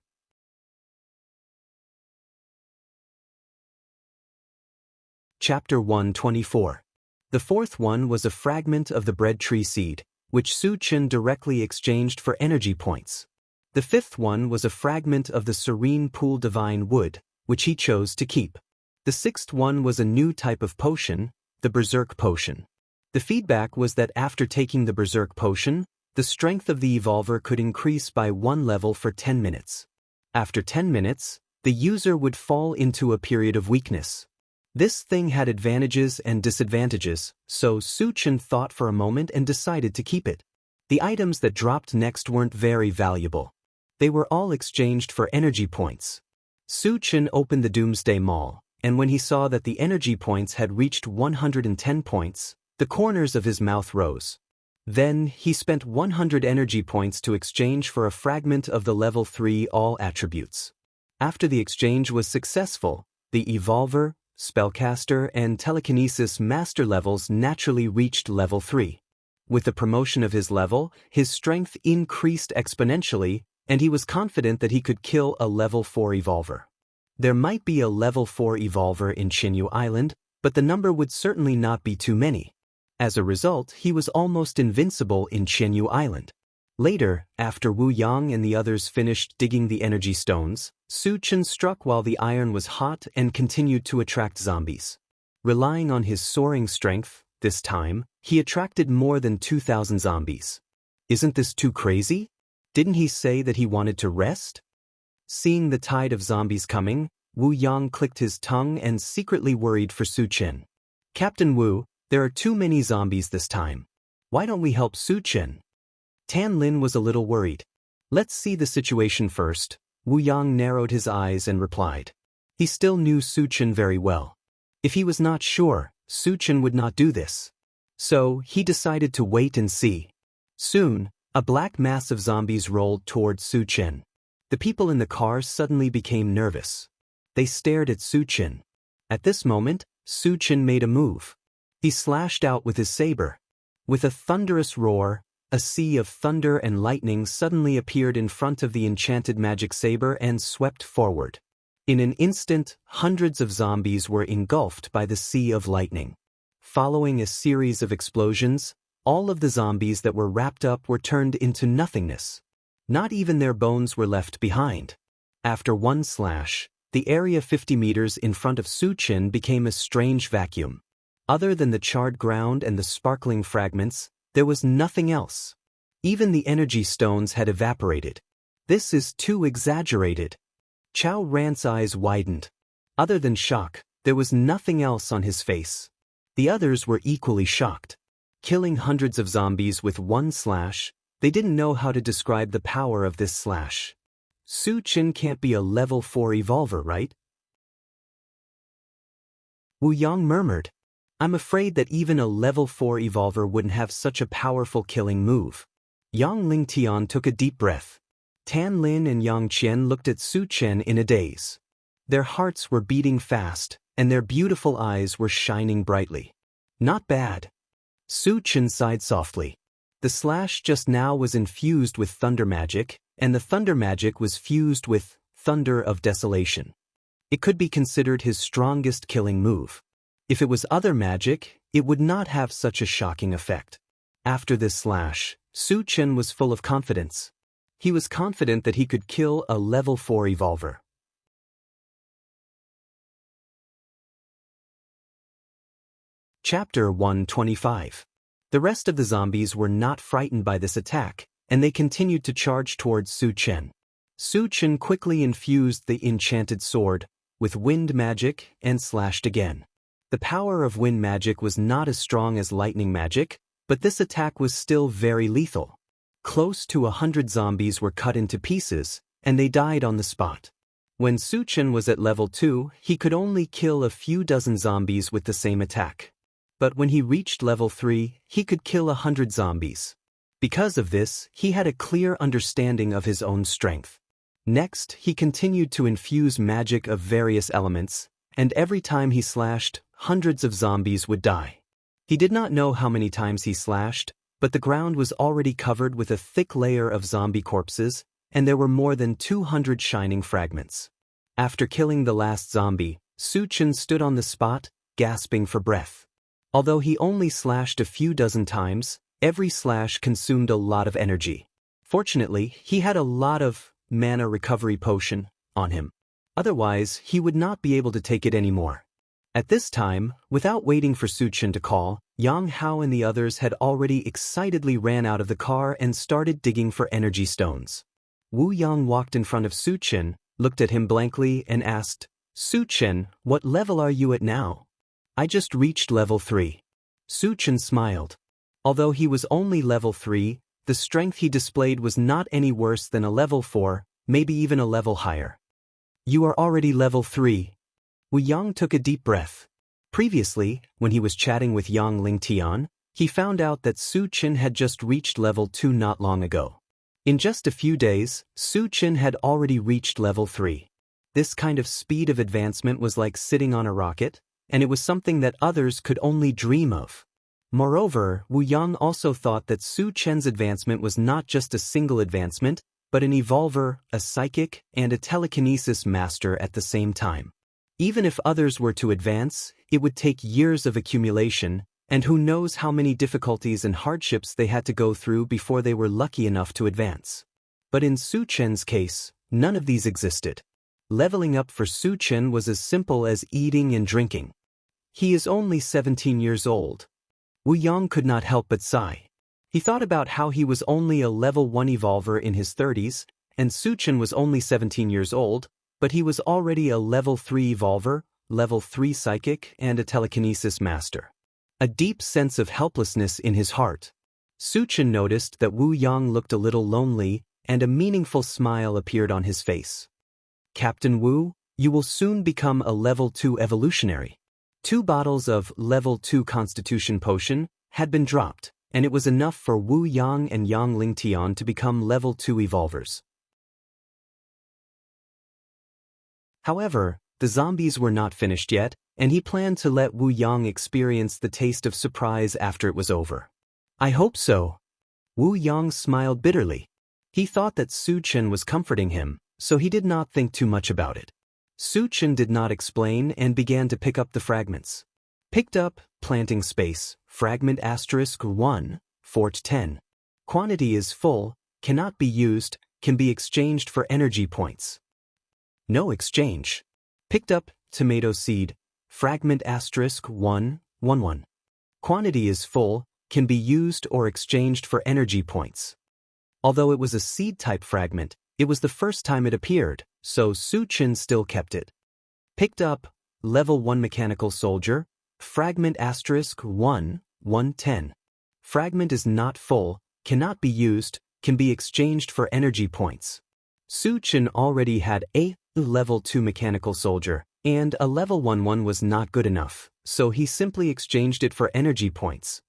Chapter 124. The fourth one was a fragment of the bread tree seed, which Su Chen directly exchanged for energy points. The fifth one was a fragment of the Serene Pool Divine Wood, which he chose to keep. The sixth one was a new type of potion, the Berserk Potion. The feedback was that after taking the Berserk Potion, the strength of the evolver could increase by 1 level for 10 minutes. After 10 minutes, the user would fall into a period of weakness. This thing had advantages and disadvantages, so Su-Chen thought for a moment and decided to keep it. The items that dropped next weren't very valuable. They were all exchanged for energy points. Su-Chen opened the Doomsday Mall, and when he saw that the energy points had reached 110 points, the corners of his mouth rose. Then, he spent 100 energy points to exchange for a fragment of the level 3 all attributes. After the exchange was successful, the Evolver, Spellcaster, and Telekinesis master levels naturally reached level 3. With the promotion of his level, his strength increased exponentially, and he was confident that he could kill a level 4 Evolver. There might be a level 4 Evolver in Chinyu Island, but the number would certainly not be too many. As a result, he was almost invincible in Chinyu Island. Later, after Wu Yang and the others finished digging the energy stones, Su-Chen struck while the iron was hot and continued to attract zombies. Relying on his soaring strength, this time, he attracted more than 2,000 zombies. Isn't this too crazy? Didn't he say that he wanted to rest? Seeing the tide of zombies coming, Wu Yang clicked his tongue and secretly worried for Su-Chen. Captain Wu, there are too many zombies this time. Why don't we help Su-Chen? Tan Lin was a little worried. Let's see the situation first. Wu Yang narrowed his eyes and replied. He still knew Su-Chen very well. If he was not sure, Su-Chen would not do this. So, he decided to wait and see. Soon, a black mass of zombies rolled toward Su-Chen. The people in the car suddenly became nervous. They stared at Su-Chen. At this moment, Su-Chen made a move. He slashed out with his saber. With a thunderous roar, a sea of thunder and lightning suddenly appeared in front of the enchanted magic saber and swept forward. In an instant, hundreds of zombies were engulfed by the sea of lightning. Following a series of explosions, all of the zombies that were wrapped up were turned into nothingness. Not even their bones were left behind. After one slash, the area 50 meters in front of Su-Chen became a strange vacuum. Other than the charred ground and the sparkling fragments, there was nothing else. Even the energy stones had evaporated. This is too exaggerated. Chao Rant's eyes widened. Other than shock, there was nothing else on his face. The others were equally shocked. Killing hundreds of zombies with one slash, they didn't know how to describe the power of this slash. Su-Chen can't be a level 4 evolver, right? Wu Yang murmured. I'm afraid that even a level 4 evolver wouldn't have such a powerful killing move. Yang Lingtian took a deep breath. Tan Lin and Yang Qian looked at Su-Chen in a daze. Their hearts were beating fast, and their beautiful eyes were shining brightly. Not bad. Su-Chen sighed softly. The slash just now was infused with thunder magic, and the thunder magic was fused with thunder of desolation. It could be considered his strongest killing move. If it was other magic, it would not have such a shocking effect. After this slash, Su-Chen was full of confidence. He was confident that he could kill a level 4 evolver. Chapter 125. The rest of the zombies were not frightened by this attack, and they continued to charge towards Su-Chen. Su-Chen quickly infused the enchanted sword with wind magic and slashed again. The power of wind magic was not as strong as lightning magic, but this attack was still very lethal. Close to 100 zombies were cut into pieces, and they died on the spot. When Su-Chen was at level 2, he could only kill a few dozen zombies with the same attack. But when he reached level 3, he could kill 100 zombies. Because of this, he had a clear understanding of his own strength. Next, he continued to infuse magic of various elements, and every time he slashed, hundreds of zombies would die. He did not know how many times he slashed, but the ground was already covered with a thick layer of zombie corpses, and there were more than 200 shining fragments. After killing the last zombie, Su-Chen stood on the spot, gasping for breath. Although he only slashed a few dozen times, every slash consumed a lot of energy. Fortunately, he had a lot of mana recovery potion on him. Otherwise, he would not be able to take it anymore. At this time, without waiting for Su Chen to call, Yang Hao and the others had already excitedly ran out of the car and started digging for energy stones. Wu Yang walked in front of Su Chen, looked at him blankly, and asked, "Su Chen, what level are you at now?" "I just reached level 3. Su Chen smiled. Although he was only level 3, the strength he displayed was not any worse than a level 4, maybe even a level higher. "You are already level 3. Wu Yang took a deep breath. Previously, when he was chatting with Yang Lingtian, he found out that Su Chen had just reached level 2 not long ago. In just a few days, Su Chen had already reached level 3. This kind of speed of advancement was like sitting on a rocket, and it was something that others could only dream of. Moreover, Wu Yang also thought that Su Chen's advancement was not just a single advancement, but an evolver, a psychic, and a telekinesis master at the same time. Even if others were to advance, it would take years of accumulation, and who knows how many difficulties and hardships they had to go through before they were lucky enough to advance. But in Su Chen's case, none of these existed. Leveling up for Su Chen was as simple as eating and drinking. He is only 17 years old. Wu Yang could not help but sigh. He thought about how he was only a level 1 evolver in his 30s, and Su Chen was only 17 years old, but he was already a level 3 evolver, level 3 psychic, and a telekinesis master. A deep sense of helplessness in his heart. Su Chen noticed that Wu Yang looked a little lonely, and a meaningful smile appeared on his face. "Captain Wu, you will soon become a level 2 evolutionary." 2 bottles of level 2 constitution potion had been dropped, and it was enough for Wu Yang and Yang Lingtian to become level 2 evolvers. However, the zombies were not finished yet, and he planned to let Wu Yang experience the taste of surprise after it was over. "I hope so." Wu Yang smiled bitterly. He thought that Su Chen was comforting him, so he did not think too much about it. Su Chen did not explain and began to pick up the fragments. Picked up, planting space, fragment *1, fort 10. Quantity is full, cannot be used, can be exchanged for energy points. No exchange. Picked up, tomato seed, fragment *111. Quantity is full, can be used or exchanged for energy points. Although it was a seed-type fragment, it was the first time it appeared, so Su Chen still kept it. Picked up, level 1 mechanical soldier, fragment *110. Fragment is not full, cannot be used, can be exchanged for energy points. Su Chen already had a level 2 mechanical soldier, and a level 1 was not good enough, so he simply exchanged it for energy points.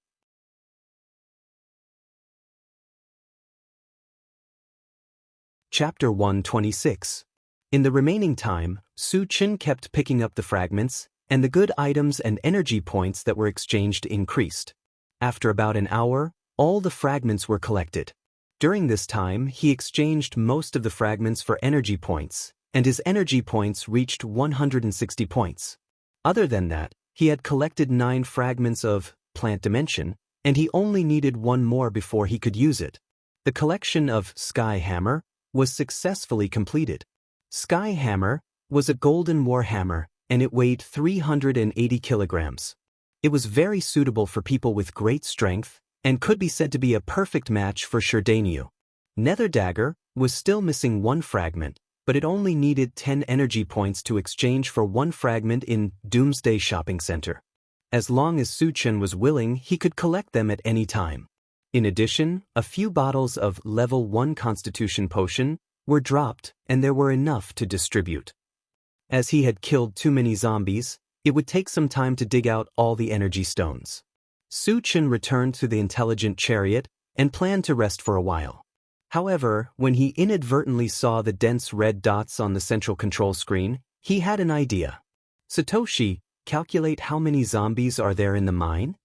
Chapter 126. In the remaining time, Su Chen kept picking up the fragments, and the good items and energy points that were exchanged increased. After about an hour, all the fragments were collected. During this time, he exchanged most of the fragments for energy points, and his energy points reached 160 points. Other than that, he had collected 9 fragments of plant dimension, and he only needed 1 more before he could use it. The collection of Sky Hammer was successfully completed. Sky Hammer was a golden war hammer, and it weighed 380 kilograms. It was very suitable for people with great strength, and could be said to be a perfect match for Sherdaniu. Nether Dagger was still missing 1 fragment, but it only needed 10 energy points to exchange for 1 fragment in Doomsday Shopping Center. As long as Su Chen was willing, he could collect them at any time. In addition, a few bottles of level 1 constitution potion were dropped, and there were enough to distribute. As he had killed too many zombies, it would take some time to dig out all the energy stones. Su Chen returned to the intelligent chariot and planned to rest for a while. However, when he inadvertently saw the dense red dots on the central control screen, he had an idea. "Satoshi, calculate how many zombies are there in the mine?"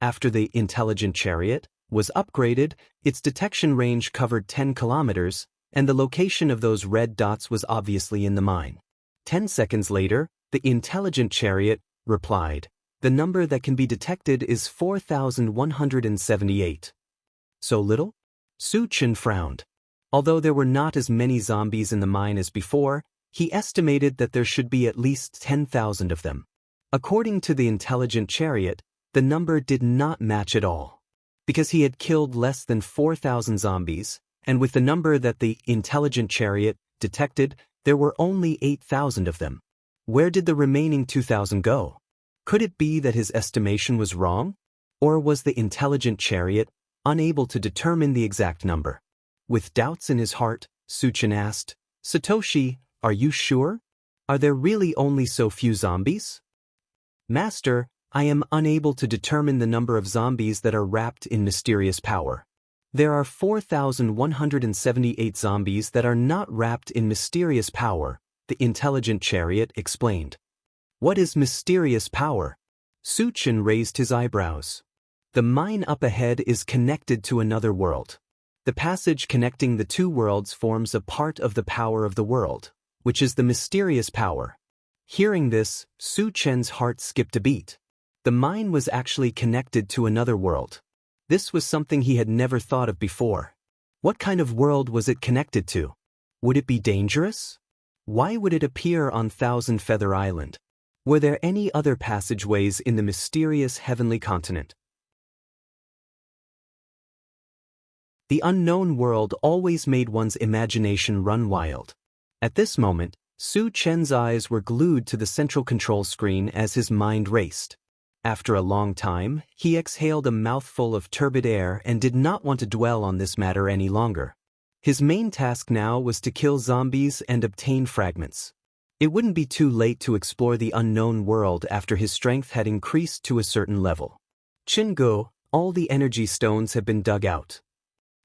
After the intelligent chariot was upgraded, its detection range covered 10 kilometers, and the location of those red dots was obviously in the mine. 10 seconds later, the intelligent chariot replied, "The number that can be detected is 4,178. So little? Su Chen frowned. Although there were not as many zombies in the mine as before, He estimated that there should be at least 10,000 of them. According to the intelligent chariot, the number did not match at all. Because he had killed less than 4,000 zombies, and with the number that the intelligent chariot detected, there were only 8,000 of them. Where did the remaining 2,000 go? Could it be that his estimation was wrong? Or was the intelligent chariot unable to determine the exact number? With doubts in his heart, Suchin asked, "Satoshi, are you sure? Are there really only so few zombies?" "Master, I am unable to determine the number of zombies that are wrapped in mysterious power. There are 4,178 zombies that are not wrapped in mysterious power," the intelligent chariot explained. "What is mysterious power?" Suchin raised his eyebrows. "The mine up ahead is connected to another world. The passage connecting the two worlds forms a part of the power of the world, which is the mysterious power." Hearing this, Suchin's heart skipped a beat. The mine was actually connected to another world. This was something he had never thought of before. What kind of world was it connected to? Would it be dangerous? Why would it appear on Thousand Feather Island? Were there any other passageways in the mysterious heavenly continent? The unknown world always made one's imagination run wild. At this moment, Suchin's eyes were glued to the central control screen as his mind raced. After a long time, he exhaled a mouthful of turbid air and did not want to dwell on this matter any longer. His main task now was to kill zombies and obtain fragments. It wouldn't be too late to explore the unknown world after his strength had increased to a certain level. "Chingo, all the energy stones have been dug out."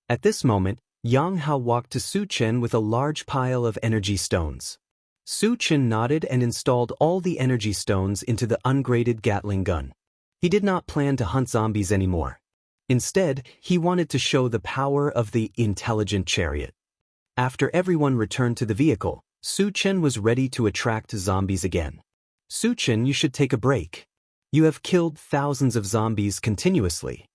At this moment, Yang Hao walked to Suchin with a large pile of energy stones. Suchin nodded and installed all the energy stones into the ungraded Gatling gun. He did not plan to hunt zombies anymore. Instead, he wanted to show the power of the intelligent chariot. After everyone returned to the vehicle, Suchin was ready to attract zombies again. "Suchin, you should take a break. You have killed thousands of zombies continuously."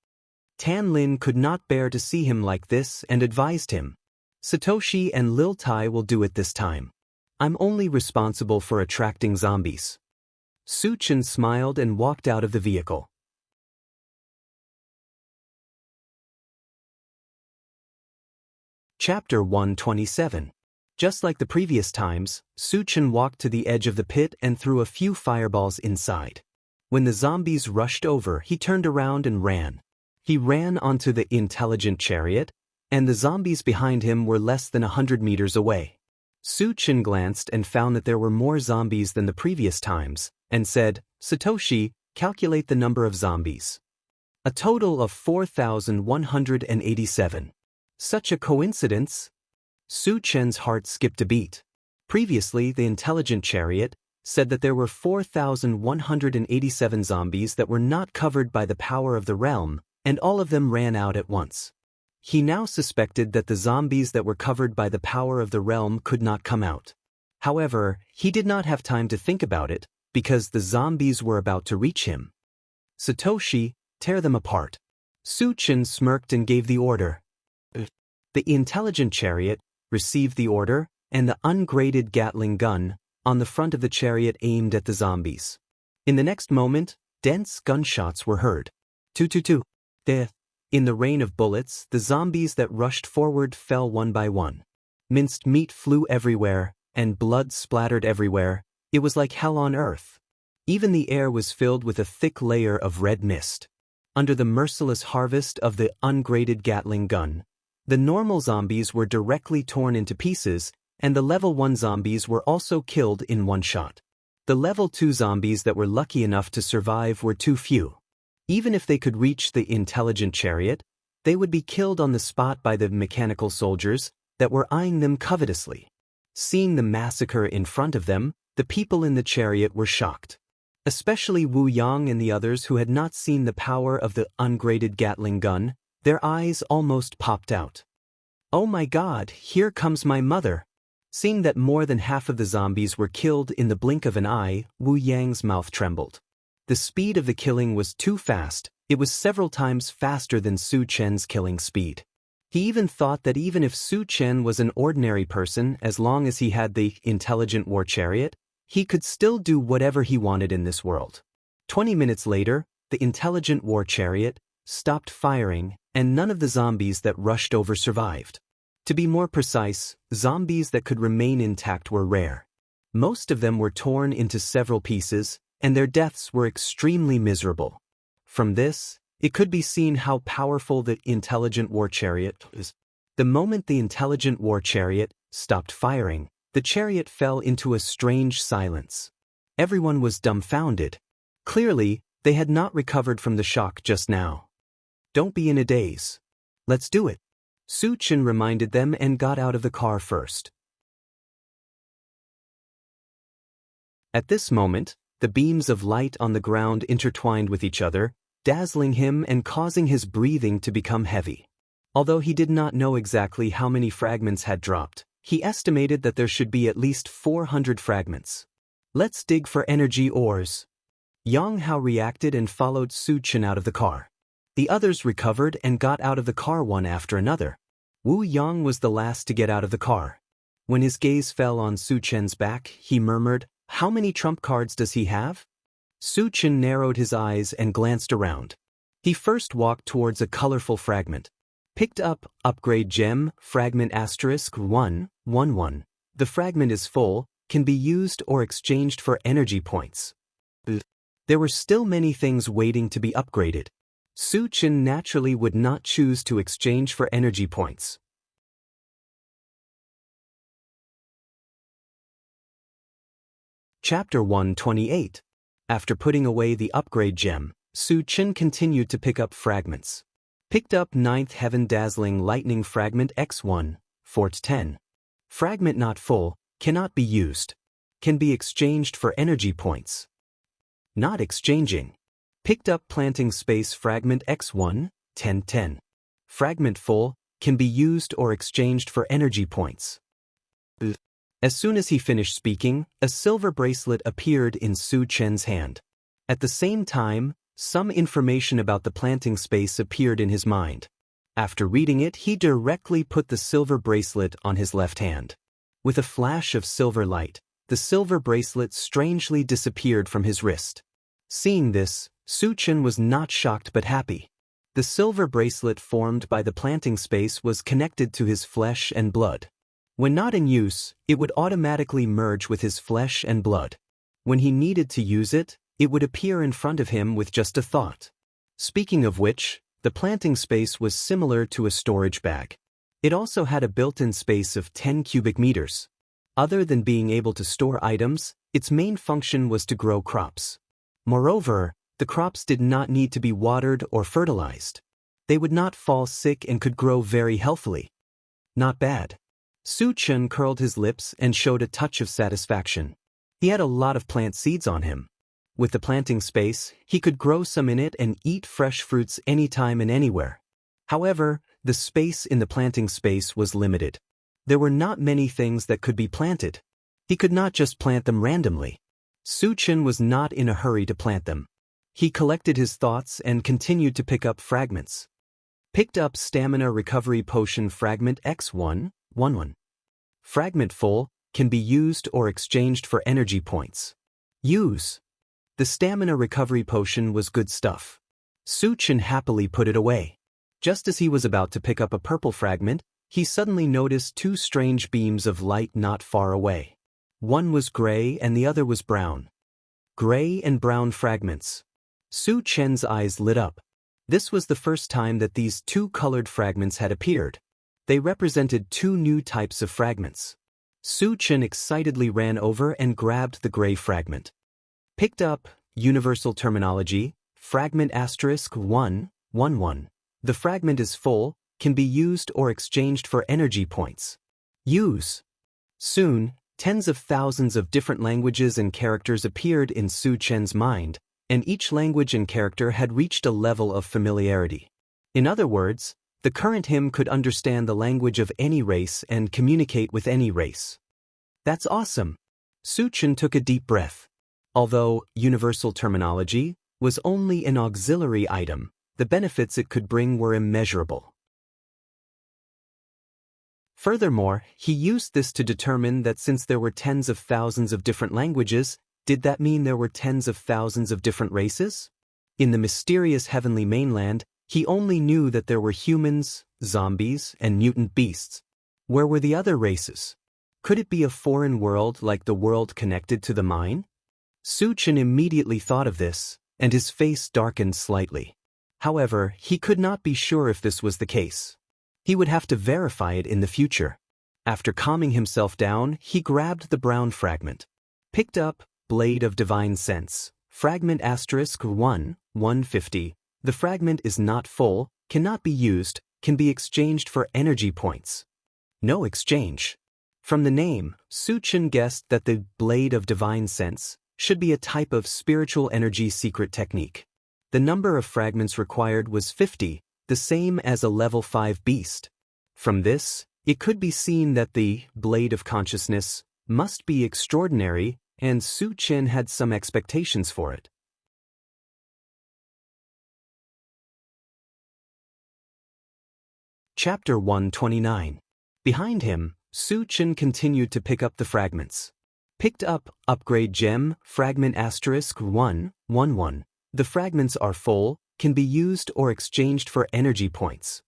Tan Lin could not bear to see him like this and advised him, "Satoshi and Lil Tai will do it this time. I'm only responsible for attracting zombies." Suchin smiled and walked out of the vehicle. Chapter 127. Just like the previous times, Suchin walked to the edge of the pit and threw a few fireballs inside. When the zombies rushed over, he turned around and ran. He ran onto the intelligent chariot, and the zombies behind him were less than 100 meters away. Suchin glanced and found that there were more zombies than the previous times, and said, "Satoshi, calculate the number of zombies." A total of 4,187. Such a coincidence? Suchin's heart skipped a beat. Previously, the intelligent chariot said that there were 4,187 zombies that were not covered by the power of the realm, and all of them ran out at once. He now suspected that the zombies that were covered by the power of the realm could not come out. However, he did not have time to think about it, because the zombies were about to reach him. "Satoshi, tear them apart." Suchin smirked and gave the order. The intelligent chariot received the order, and the ungraded Gatling gun on the front of the chariot aimed at the zombies. In the next moment, dense gunshots were heard. "Two. Death." In the rain of bullets, the zombies that rushed forward fell one by one. Minced meat flew everywhere, and blood splattered everywhere. It was like hell on earth. Even the air was filled with a thick layer of red mist. Under the merciless harvest of the ungraded Gatling gun, the normal zombies were directly torn into pieces, and the level 1 zombies were also killed in one shot. The level 2 zombies that were lucky enough to survive were too few. Even if they could reach the intelligent chariot, they would be killed on the spot by the mechanical soldiers that were eyeing them covetously. Seeing the massacre in front of them, the people in the chariot were shocked. Especially Wu Yang and the others who had not seen the power of the ungraded Gatling gun, their eyes almost popped out. "Oh my God, here comes my mother." Seeing that more than half of the zombies were killed in the blink of an eye, Wu Yang's mouth trembled. The speed of the killing was too fast. It was several times faster than Suchin's killing speed. He even thought that even if Su Chen was an ordinary person, as long as he had the intelligent war chariot, he could still do whatever he wanted in this world. 20 minutes later, the intelligent war chariot stopped firing, and none of the zombies that rushed over survived. To be more precise, zombies that could remain intact were rare. Most of them were torn into several pieces, and their deaths were extremely miserable. From this, it could be seen how powerful the intelligent war chariot is. The moment the intelligent war chariot stopped firing, the chariot fell into a strange silence. Everyone was dumbfounded. Clearly, they had not recovered from the shock just now. Don't be in a daze. Let's do it. Su Chen reminded them and got out of the car first. At this moment, the beams of light on the ground intertwined with each other, dazzling him and causing his breathing to become heavy. Although he did not know exactly how many fragments had dropped, he estimated that there should be at least 400 fragments. Let's dig for energy ores. Yang Hao reacted and followed Su Chen out of the car. The others recovered and got out of the car one after another. Wu Yang was the last to get out of the car. When his gaze fell on Su Chen's back, he murmured, "How many trump cards does he have?" Su Chen narrowed his eyes and glanced around. He first walked towards a colorful fragment. Picked up Upgrade Gem, Fragment *111. The fragment is full, can be used or exchanged for energy points. There were still many things waiting to be upgraded. Su Chen naturally would not choose to exchange for energy points. Chapter 128. After putting away the upgrade gem, Su Chen continued to pick up fragments. Picked up 9th Heaven Dazzling Lightning Fragment X1, Fort 10. Fragment not full, cannot be used. Can be exchanged for energy points. Not exchanging. Picked up Planting Space Fragment X1, 1010. Fragment full, can be used or exchanged for energy points. As soon as he finished speaking, a silver bracelet appeared in Su Chen's hand. At the same time, some information about the planting space appeared in his mind. After reading it, he directly put the silver bracelet on his left hand. With a flash of silver light, the silver bracelet strangely disappeared from his wrist. Seeing this, Su Chen was not shocked but happy. The silver bracelet formed by the planting space was connected to his flesh and blood. When not in use, it would automatically merge with his flesh and blood. When he needed to use it, it would appear in front of him with just a thought. Speaking of which, the planting space was similar to a storage bag. It also had a built-in space of 10 cubic meters. Other than being able to store items, its main function was to grow crops. Moreover, the crops did not need to be watered or fertilized. They would not fall sick and could grow very healthily. Not bad. Su Chen curled his lips and showed a touch of satisfaction. He had a lot of plant seeds on him. With the planting space, he could grow some in it and eat fresh fruits anytime and anywhere. However, the space in the planting space was limited. There were not many things that could be planted. He could not just plant them randomly. Su Chen was not in a hurry to plant them. He collected his thoughts and continued to pick up fragments. Picked up Stamina Recovery Potion Fragment X111. Fragment full, can be used or exchanged for energy points. Use. The Stamina Recovery Potion was good stuff. Su Chen happily put it away. Just as he was about to pick up a purple fragment, he suddenly noticed two strange beams of light not far away. One was gray and the other was brown. Gray and brown fragments. Su Chen's eyes lit up. This was the first time that these two colored fragments had appeared. They represented two new types of fragments. Su Chen excitedly ran over and grabbed the gray fragment. Picked up Universal Terminology, Fragment *111. The fragment is full, can be used or exchanged for energy points. Use. Soon, tens of thousands of different languages and characters appeared in Su Chen's mind, and each language and character had reached a level of familiarity. In other words, the current him could understand the language of any race and communicate with any race. That's awesome. Su Chen took a deep breath. Although Universal Terminology was only an auxiliary item, the benefits it could bring were immeasurable. Furthermore, he used this to determine that since there were tens of thousands of different languages, did that mean there were tens of thousands of different races? In the mysterious heavenly mainland, he only knew that there were humans, zombies, and mutant beasts. Where were the other races? Could it be a foreign world like the world connected to the mine? Su Chen immediately thought of this, and his face darkened slightly. However, he could not be sure if this was the case. He would have to verify it in the future. After calming himself down, he grabbed the brown fragment. Picked up Blade of Divine Sense, fragment *1, 150. The fragment is not full, cannot be used, can be exchanged for energy points. No exchange. From the name, Su Chen guessed that the Blade of Divine Sense should be a type of spiritual energy secret technique. The number of fragments required was 50, the same as a level 5 beast. From this, it could be seen that the Blade of Consciousness must be extraordinary, and Su Chen had some expectations for it. Chapter 129. Behind him, Su Chen continued to pick up the fragments. Picked up Upgrade Gem, fragment *1, 11. The fragments are full, can be used or exchanged for energy points.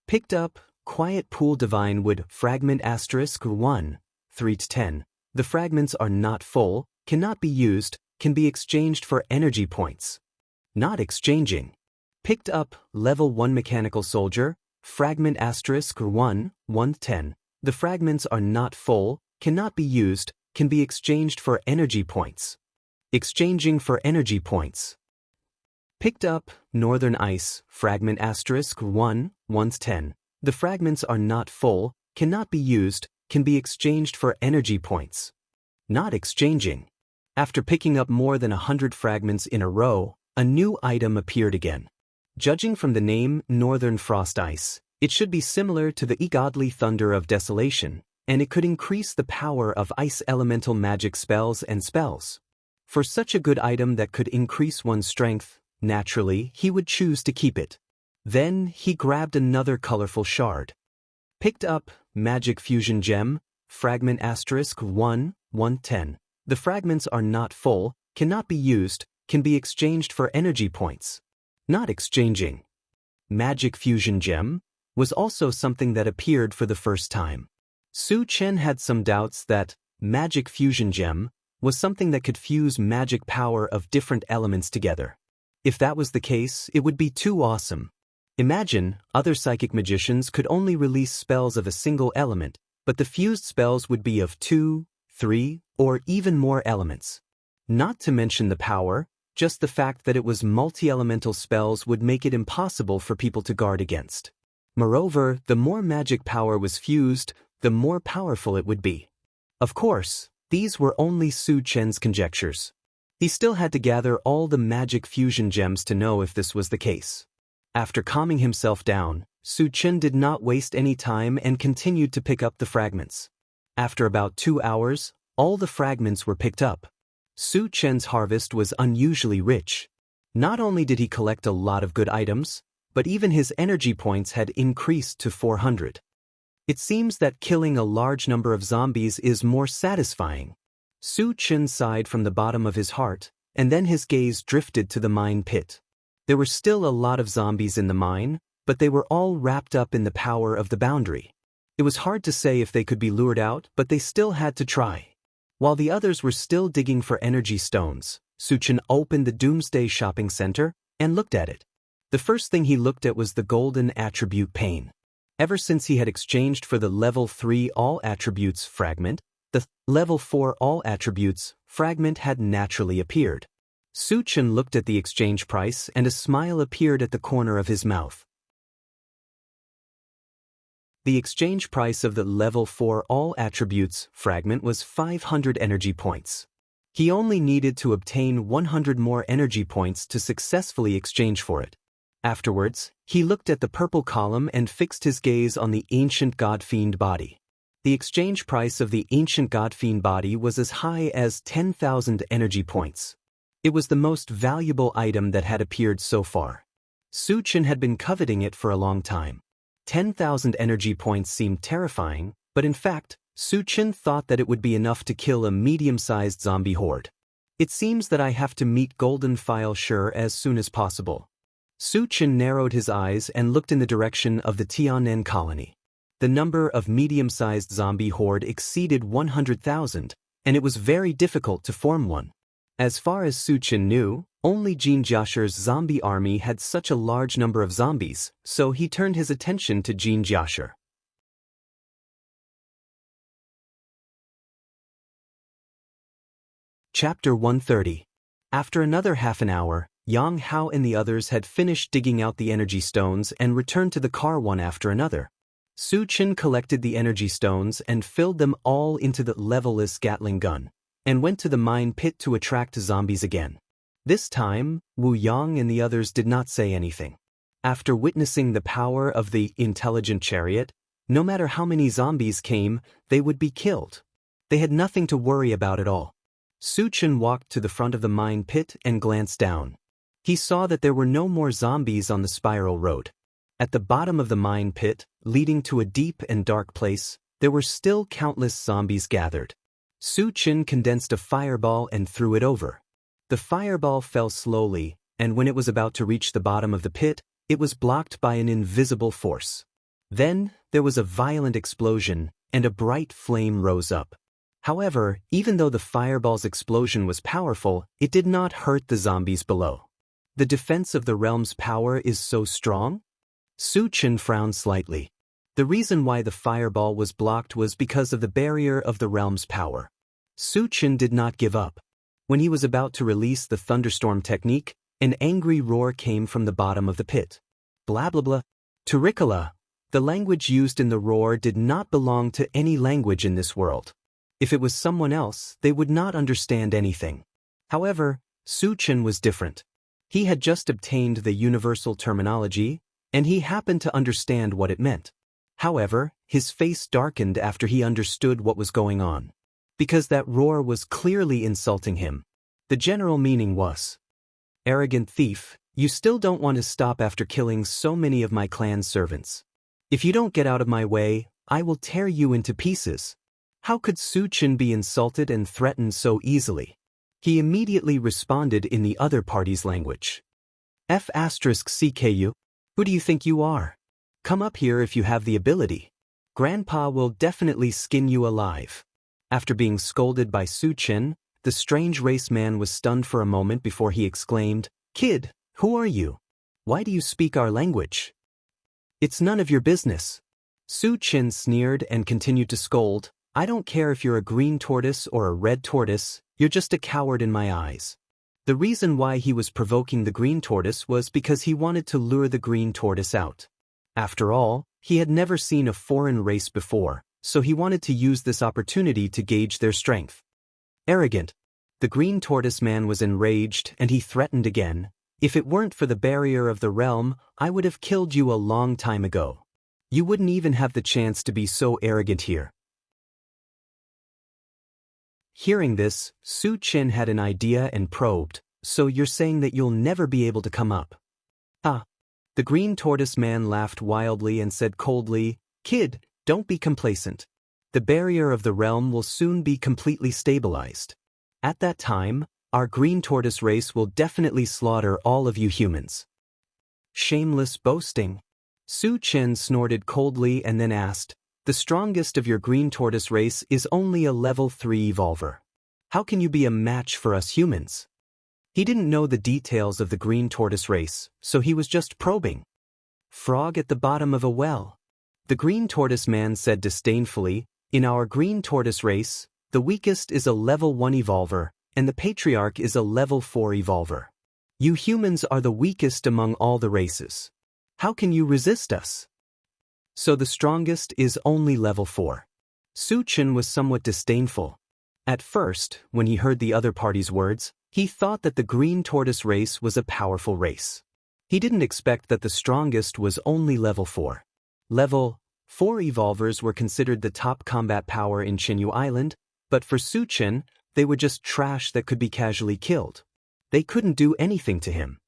Picked up Quiet Pool Divine Wood, fragment *1, 3-10. The fragments are not full, cannot be used, can be exchanged for energy points. Not exchanging. Picked up Level 1 Mechanical Soldier, fragment *1, 1-10. The fragments are not full, cannot be used, can be exchanged for energy points. Exchanging for energy points. Picked up Northern Ice, fragment *1, 1-10. The fragments are not full, cannot be used, can be exchanged for energy points. Not exchanging. After picking up more than 100 fragments in a row, a new item appeared again. Judging from the name Northern Frost Ice, it should be similar to the Godly Thunder of Desolation, and it could increase the power of ice elemental magic spells and spells. For such a good item that could increase one's strength, naturally, he would choose to keep it. Then, he grabbed another colorful shard. Picked up Magic Fusion Gem, fragment *1, 1-10. The fragments are not full, cannot be used, can be exchanged for energy points. Not exchanging. Magic Fusion Gem was also something that appeared for the first time. Su Chen had some doubts that Magic Fusion Gem was something that could fuse magic power of different elements together. If that was the case, it would be too awesome. Imagine, other psychic magicians could only release spells of a single element, but the fused spells would be of 2, 3, or even more elements. Not to mention the power, just the fact that it was multi-elemental spells would make it impossible for people to guard against. Moreover, the more magic power was fused, the more powerful it would be. Of course, these were only Su Chen's conjectures. He still had to gather all the magic fusion gems to know if this was the case. After calming himself down, Su Chen did not waste any time and continued to pick up the fragments. After about 2 hours, all the fragments were picked up. Su Chen's harvest was unusually rich. Not only did he collect a lot of good items, but even his energy points had increased to 400. It seems that killing a large number of zombies is more satisfying. Su Chen sighed from the bottom of his heart, and then his gaze drifted to the mine pit. There were still a lot of zombies in the mine, but they were all wrapped up in the power of the boundary. It was hard to say if they could be lured out, but they still had to try. While the others were still digging for energy stones, Su Chen opened the Doomsday Shopping Center and looked at it. The first thing he looked at was the golden attribute pane. Ever since he had exchanged for the level 3 all attributes fragment, the level 4 all attributes fragment had naturally appeared. Su Chen looked at the exchange price and a smile appeared at the corner of his mouth. The exchange price of the level 4 all attributes fragment was 500 energy points. He only needed to obtain 100 more energy points to successfully exchange for it. Afterwards, he looked at the purple column and fixed his gaze on the ancient God-fiend body. The exchange price of the ancient God-fiend body was as high as 10,000 energy points. It was the most valuable item that had appeared so far. Su Chen had been coveting it for a long time. 10,000 energy points seemed terrifying, but in fact, Suchin thought that it would be enough to kill a medium-sized zombie horde. It seems that I have to meet Golden File Sure as soon as possible. Suchin narrowed his eyes and looked in the direction of the Tianen colony. The number of medium-sized zombie horde exceeded 100,000, and it was very difficult to form one. As far as Suchin knew, only Jean Jiasher's zombie army had such a large number of zombies, so he turned his attention to Jean Jiasher. Chapter 130. After another half an hour, Yang Hao and the others had finished digging out the energy stones and returned to the car one after another. Suchin collected the energy stones and filled them all into the level-less Gatling gun, and went to the mine pit to attract zombies again. This time, Wu Yang and the others did not say anything. After witnessing the power of the intelligent chariot, no matter how many zombies came, they would be killed. They had nothing to worry about at all. Suchin walked to the front of the mine pit and glanced down. He saw that there were no more zombies on the spiral road. At the bottom of the mine pit, leading to a deep and dark place, there were still countless zombies gathered. Suchin condensed a fireball and threw it over. The fireball fell slowly, and when it was about to reach the bottom of the pit, it was blocked by an invisible force. Then, there was a violent explosion, and a bright flame rose up. However, even though the fireball's explosion was powerful, it did not hurt the zombies below. The defense of the realm's power is so strong? Suchin frowned slightly. The reason why the fireball was blocked was because of the barrier of the realm's power. Suchin did not give up. When he was about to release the thunderstorm technique, an angry roar came from the bottom of the pit. Blah blah blah. Turricola. The language used in the roar did not belong to any language in this world. If it was someone else, they would not understand anything. However, Suchin was different. He had just obtained the universal terminology, and he happened to understand what it meant. However, his face darkened after he understood what was going on. Because that roar was clearly insulting him. The general meaning was, "Arrogant thief, you still don't want to stop after killing so many of my clan's servants. If you don't get out of my way, I will tear you into pieces." How could Suchin be insulted and threatened so easily? He immediately responded in the other party's language. F*CKU? Who do you think you are? Come up here if you have the ability. Grandpa will definitely skin you alive. After being scolded by Suchin, the strange race man was stunned for a moment before he exclaimed, "Kid, who are you? Why do you speak our language?" "It's none of your business." Suchin sneered and continued to scold, "I don't care if you're a green tortoise or a red tortoise, you're just a coward in my eyes." The reason why he was provoking the green tortoise was because he wanted to lure the green tortoise out. After all, he had never seen a foreign race before, so he wanted to use this opportunity to gauge their strength. Arrogant. The green tortoise man was enraged and he threatened again, "If it weren't for the barrier of the realm, I would have killed you a long time ago. You wouldn't even have the chance to be so arrogant here." Hearing this, Suchin had an idea and probed, "So you're saying that you'll never be able to come up?" "Ah." The green tortoise man laughed wildly and said coldly, "Kid, don't be complacent. The barrier of the realm will soon be completely stabilized. At that time, our green tortoise race will definitely slaughter all of you humans." Shameless boasting. Suchin snorted coldly and then asked, "The strongest of your green tortoise race is only a level 3 evolver. How can you be a match for us humans?" He didn't know the details of the green tortoise race, so he was just probing. Frog at the bottom of a well. The green tortoise man said disdainfully, "In our green tortoise race, the weakest is a level 1 evolver, and the patriarch is a level 4 evolver. You humans are the weakest among all the races. How can you resist us?" So the strongest is only level 4. Suchin was somewhat disdainful. At first, when he heard the other party's words, he thought that the green tortoise race was a powerful race. He didn't expect that the strongest was only level 4. Level 4 evolvers were considered the top combat power in Chinyu Island, but for Suchin, they were just trash that could be casually killed. They couldn't do anything to him.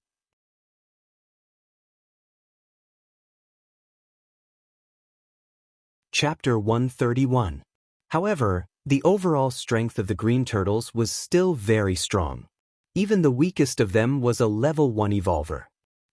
Chapter 131. However, the overall strength of the green turtles was still very strong. Even the weakest of them was a level 1 evolver.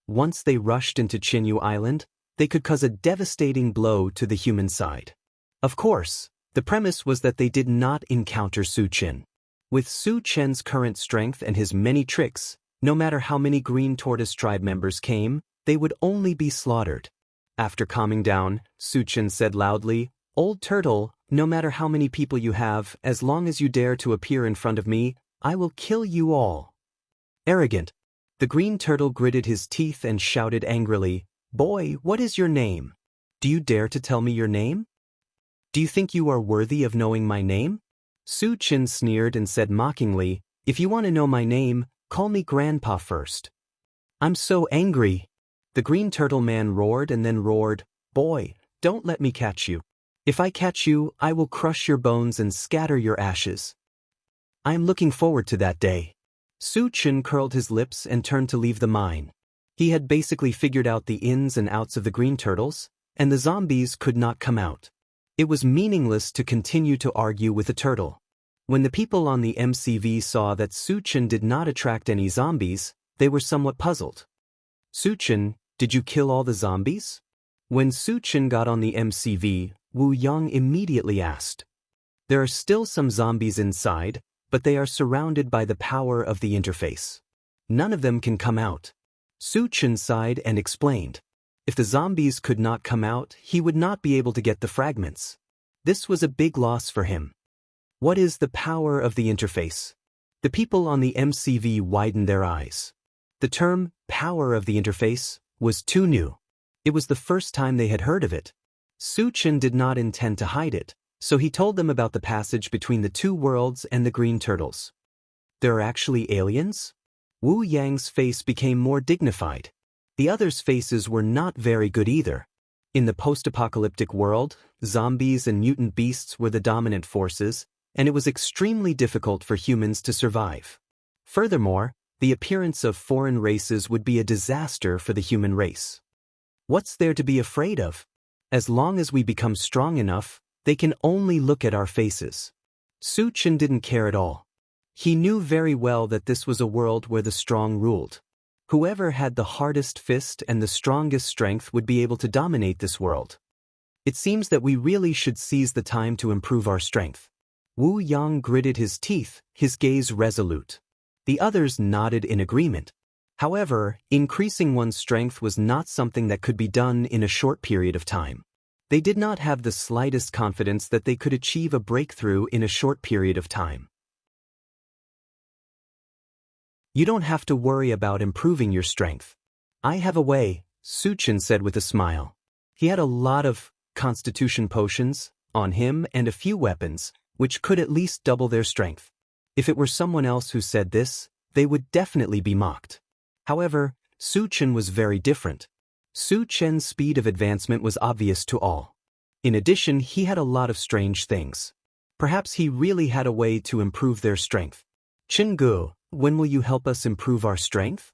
Once they rushed into Chinyu Island, they could cause a devastating blow to the human side. Of course, the premise was that they did not encounter Su Chen. With Su Chen's current strength and his many tricks, no matter how many Green Tortoise tribe members came, they would only be slaughtered. After calming down, Su Chen said loudly, "Old Turtle, no matter how many people you have, as long as you dare to appear in front of me, I will kill you all." Arrogant. The Green Turtle gritted his teeth and shouted angrily, "Boy, what is your name? Do you dare to tell me your name? Do you think you are worthy of knowing my name?" Su Chen sneered and said mockingly, "If you want to know my name, call me Grandpa first." "I'm so angry." The Green Turtle Man roared and then roared, "Boy, don't let me catch you. If I catch you, I will crush your bones and scatter your ashes. I am looking forward to that day." Su Chen curled his lips and turned to leave the mine. He had basically figured out the ins and outs of the Green Turtles, and the zombies could not come out. It was meaningless to continue to argue with the turtle. When the people on the MCV saw that Su Chen did not attract any zombies, they were somewhat puzzled. "Su Chen, did you kill all the zombies?" When Su Chen got on the MCV, Wu Yang immediately asked. "There are still some zombies inside, but they are surrounded by the power of the interface. None of them can come out." Su Chen sighed and explained. If the zombies could not come out, he would not be able to get the fragments. This was a big loss for him. What is the power of the interface? The people on the MCV widened their eyes. The term, power of the interface, was too new. It was the first time they had heard of it. Su Chen did not intend to hide it, so he told them about the passage between the two worlds and the Green Turtles. "There are actually aliens?" Wu Yang's face became more dignified. The others' faces were not very good either. In the post-apocalyptic world, zombies and mutant beasts were the dominant forces, and it was extremely difficult for humans to survive. Furthermore, the appearance of foreign races would be a disaster for the human race. What's there to be afraid of? As long as we become strong enough, they can only look at our faces. Su Chen didn't care at all. He knew very well that this was a world where the strong ruled. Whoever had the hardest fist and the strongest strength would be able to dominate this world. It seems that we really should seize the time to improve our strength. Wu Yang gritted his teeth, his gaze resolute. The others nodded in agreement. However, increasing one's strength was not something that could be done in a short period of time. They did not have the slightest confidence that they could achieve a breakthrough in a short period of time. "You don't have to worry about improving your strength. I have a way," Su Chen said with a smile. He had a lot of constitution potions on him and a few weapons, which could at least double their strength. If it were someone else who said this, they would definitely be mocked. However, Su Chen was very different. Su Chen's speed of advancement was obvious to all. In addition, he had a lot of strange things. Perhaps he really had a way to improve their strength. "Chingu, when will you help us improve our strength?"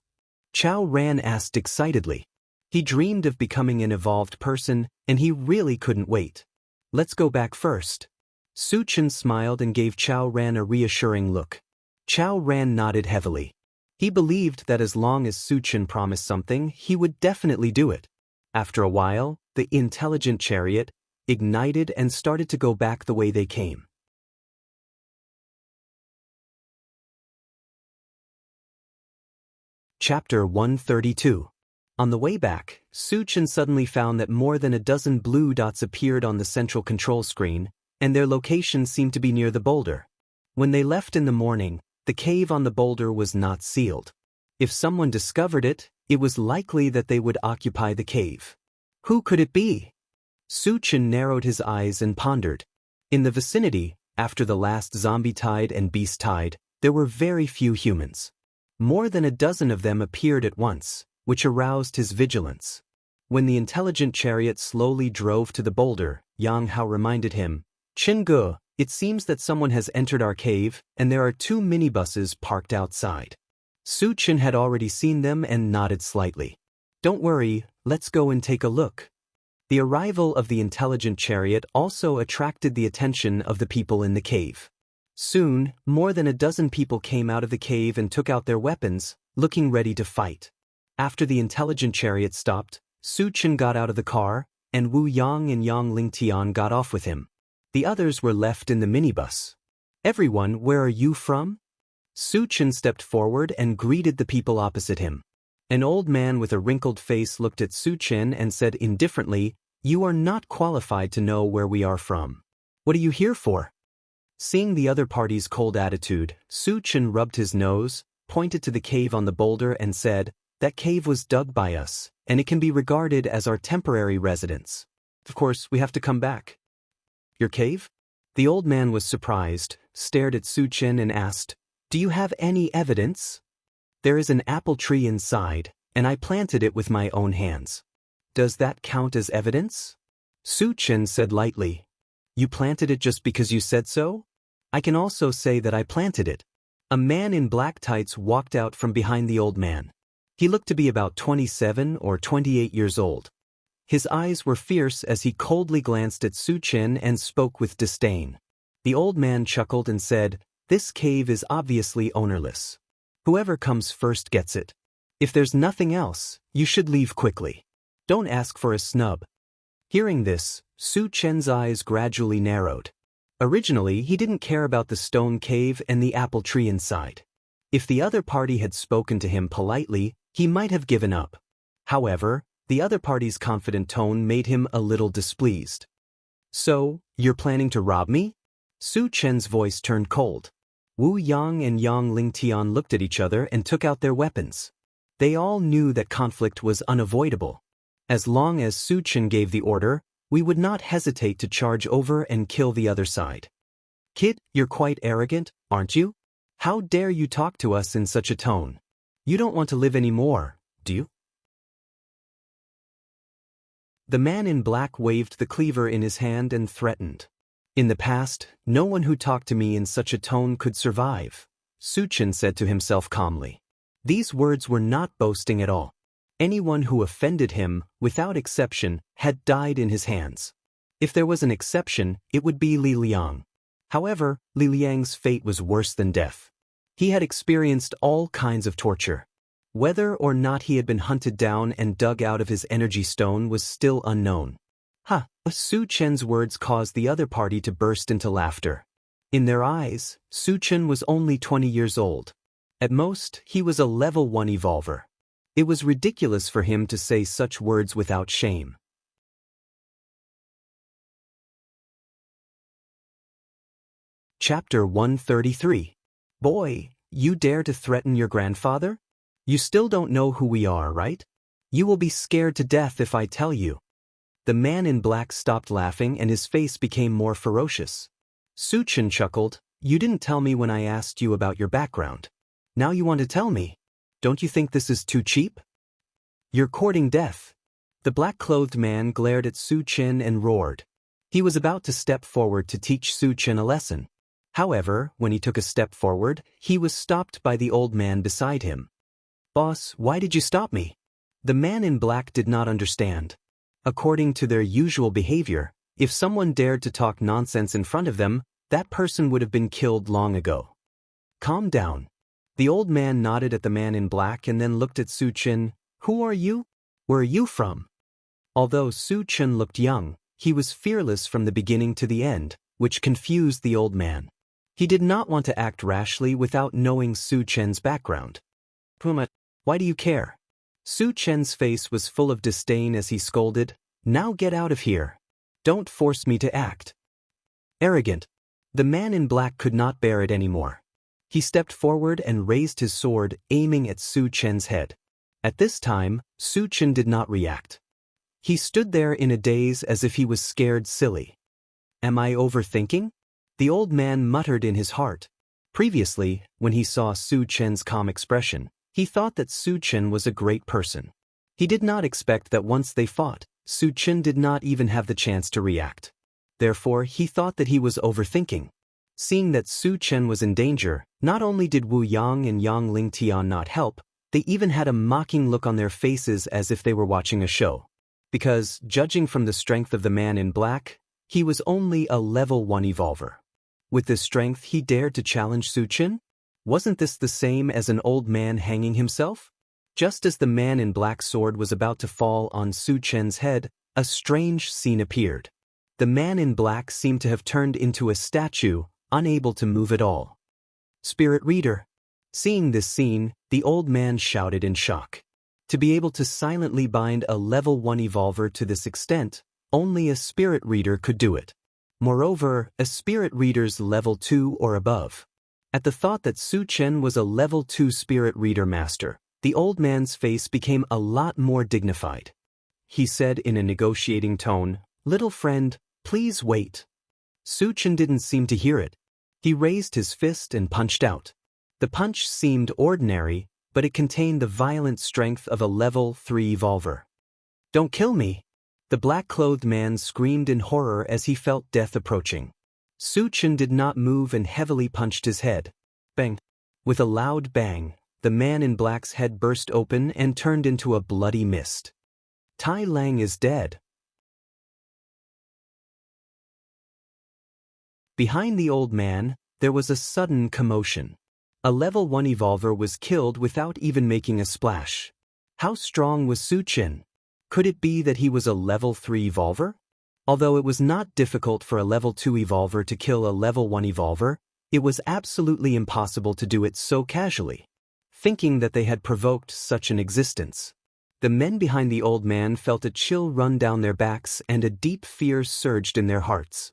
Chao Ran asked excitedly. He dreamed of becoming an evolved person, and he really couldn't wait. "Let's go back first." Su Chen smiled and gave Chao Ran a reassuring look. Chao Ran nodded heavily. He believed that as long as Su Chen promised something, he would definitely do it. After a while, the intelligent chariot ignited and started to go back the way they came. Chapter 132. On the way back, Su Chen suddenly found that more than a dozen blue dots appeared on the central control screen, and their location seemed to be near the boulder. When they left in the morning, the cave on the boulder was not sealed. If someone discovered it, it was likely that they would occupy the cave. Who could it be? Su Chen narrowed his eyes and pondered. In the vicinity, after the last zombie tide and beast tide, there were very few humans. More than a dozen of them appeared at once, which aroused his vigilance. When the intelligent chariot slowly drove to the boulder, Yang Hao reminded him, "Chingu, it seems that someone has entered our cave, and there are 2 minibuses parked outside." Su Chen had already seen them and nodded slightly. "Don't worry, let's go and take a look." The arrival of the intelligent chariot also attracted the attention of the people in the cave. Soon, more than a dozen people came out of the cave and took out their weapons, looking ready to fight. After the intelligent chariot stopped, Su Chen got out of the car, and Wu Yang and Yang Lingtian got off with him. The others were left in the minibus. "Everyone, where are you from?" Su Chen stepped forward and greeted the people opposite him. An old man with a wrinkled face looked at Su Chen and said indifferently, "You are not qualified to know where we are from. What are you here for?" Seeing the other party's cold attitude, Su Chen rubbed his nose, pointed to the cave on the boulder and said, "That cave was dug by us, and it can be regarded as our temporary residence. Of course, we have to come back." "Your cave?" The old man was surprised, stared at Su Chen and asked, "Do you have any evidence?" "There is an apple tree inside, and I planted it with my own hands." "Does that count as evidence?" Su Chen said lightly. "You planted it just because you said so? I can also say that I planted it." A man in black tights walked out from behind the old man. He looked to be about 27 or 28 years old. His eyes were fierce as he coldly glanced at Su Chen and spoke with disdain. The old man chuckled and said, "This cave is obviously ownerless. Whoever comes first gets it. If there's nothing else, you should leave quickly. Don't ask for a snub." Hearing this, Su Chen's eyes gradually narrowed. Originally, he didn't care about the stone cave and the apple tree inside. If the other party had spoken to him politely, he might have given up. However, the other party's confident tone made him a little displeased. "So, you're planning to rob me?" Su Chen's voice turned cold. Wu Yang and Yang Lingtian looked at each other and took out their weapons. They all knew that conflict was unavoidable. As long as Su Chen gave the order, we would not hesitate to charge over and kill the other side. "Kid, you're quite arrogant, aren't you? How dare you talk to us in such a tone? You don't want to live anymore, do you?" The man in black waved the cleaver in his hand and threatened. "In the past, no one who talked to me in such a tone could survive," Su Chen said to himself calmly. These words were not boasting at all. Anyone who offended him, without exception, had died in his hands. If there was an exception, it would be Li Liang. However, Li Liang's fate was worse than death. He had experienced all kinds of torture. Whether or not he had been hunted down and dug out of his energy stone was still unknown. Su Chen's words caused the other party to burst into laughter. In their eyes, Su Chen was only 20 years old. At most, he was a level 1 evolver. It was ridiculous for him to say such words without shame. Chapter 133. Boy, you dare to threaten your grandfather? You still don't know who we are, right? You will be scared to death if I tell you. The man in black stopped laughing and his face became more ferocious. Su Chen chuckled, "You didn't tell me when I asked you about your background. Now you want to tell me? Don't you think this is too cheap? You're courting death." The black-clothed man glared at Su Chen and roared. He was about to step forward to teach Su Chen a lesson. However, when he took a step forward, he was stopped by the old man beside him. "Boss, why did you stop me?" The man in black did not understand. According to their usual behavior, if someone dared to talk nonsense in front of them, that person would have been killed long ago. "Calm down." The old man nodded at the man in black and then looked at Su Chen. "Who are you? Where are you from?" Although Su Chen looked young, he was fearless from the beginning to the end, which confused the old man. He did not want to act rashly without knowing Su Chen's background. "Puma, why do you care?" Su Chen's face was full of disdain as he scolded, "Now get out of here. Don't force me to act." Arrogant. The man in black could not bear it anymore. He stepped forward and raised his sword, aiming at Su Chen's head. At this time, Su Chen did not react. He stood there in a daze as if he was scared silly. "Am I overthinking?" The old man muttered in his heart. Previously, when he saw Su Chen's calm expression, he thought that Su Chen was a great person. He did not expect that once they fought, Su Chen did not even have the chance to react. Therefore, he thought that he was overthinking. Seeing that Su Chen was in danger, not only did Wu Yang and Yang Lingtian not help, they even had a mocking look on their faces as if they were watching a show. because, judging from the strength of the man in black, he was only a level 1 evolver. With this strength, he dared to challenge Suchin? Wasn't this the same as an old man hanging himself? Just as the man in black sword was about to fall on Suchin's head, a strange scene appeared. The man in black seemed to have turned into a statue, unable to move at all. Spirit Reader. Seeing this scene, the old man shouted in shock. To be able to silently bind a level 1 evolver to this extent, only a Spirit Reader could do it. Moreover, a Spirit Reader's level 2 or above. At the thought that Suchin was a level 2 Spirit Reader master, the old man's face became a lot more dignified. He said in a negotiating tone, "Little friend, please wait." Suchin didn't seem to hear it. He raised his fist and punched out. The punch seemed ordinary, but it contained the violent strength of a level 3 evolver. "Don't kill me!" The black-clothed man screamed in horror as he felt death approaching. Suchin did not move and heavily punched his head. Bang! With a loud bang, the man in black's head burst open and turned into a bloody mist. Tai Lang is dead. Behind the old man, there was a sudden commotion. A level 1 evolver was killed without even making a splash. How strong was Suchin? Could it be that he was a level 3 evolver? Although it was not difficult for a level 2 evolver to kill a level 1 evolver, it was absolutely impossible to do it so casually. Thinking that they had provoked such an existence, the men behind the old man felt a chill run down their backs and a deep fear surged in their hearts.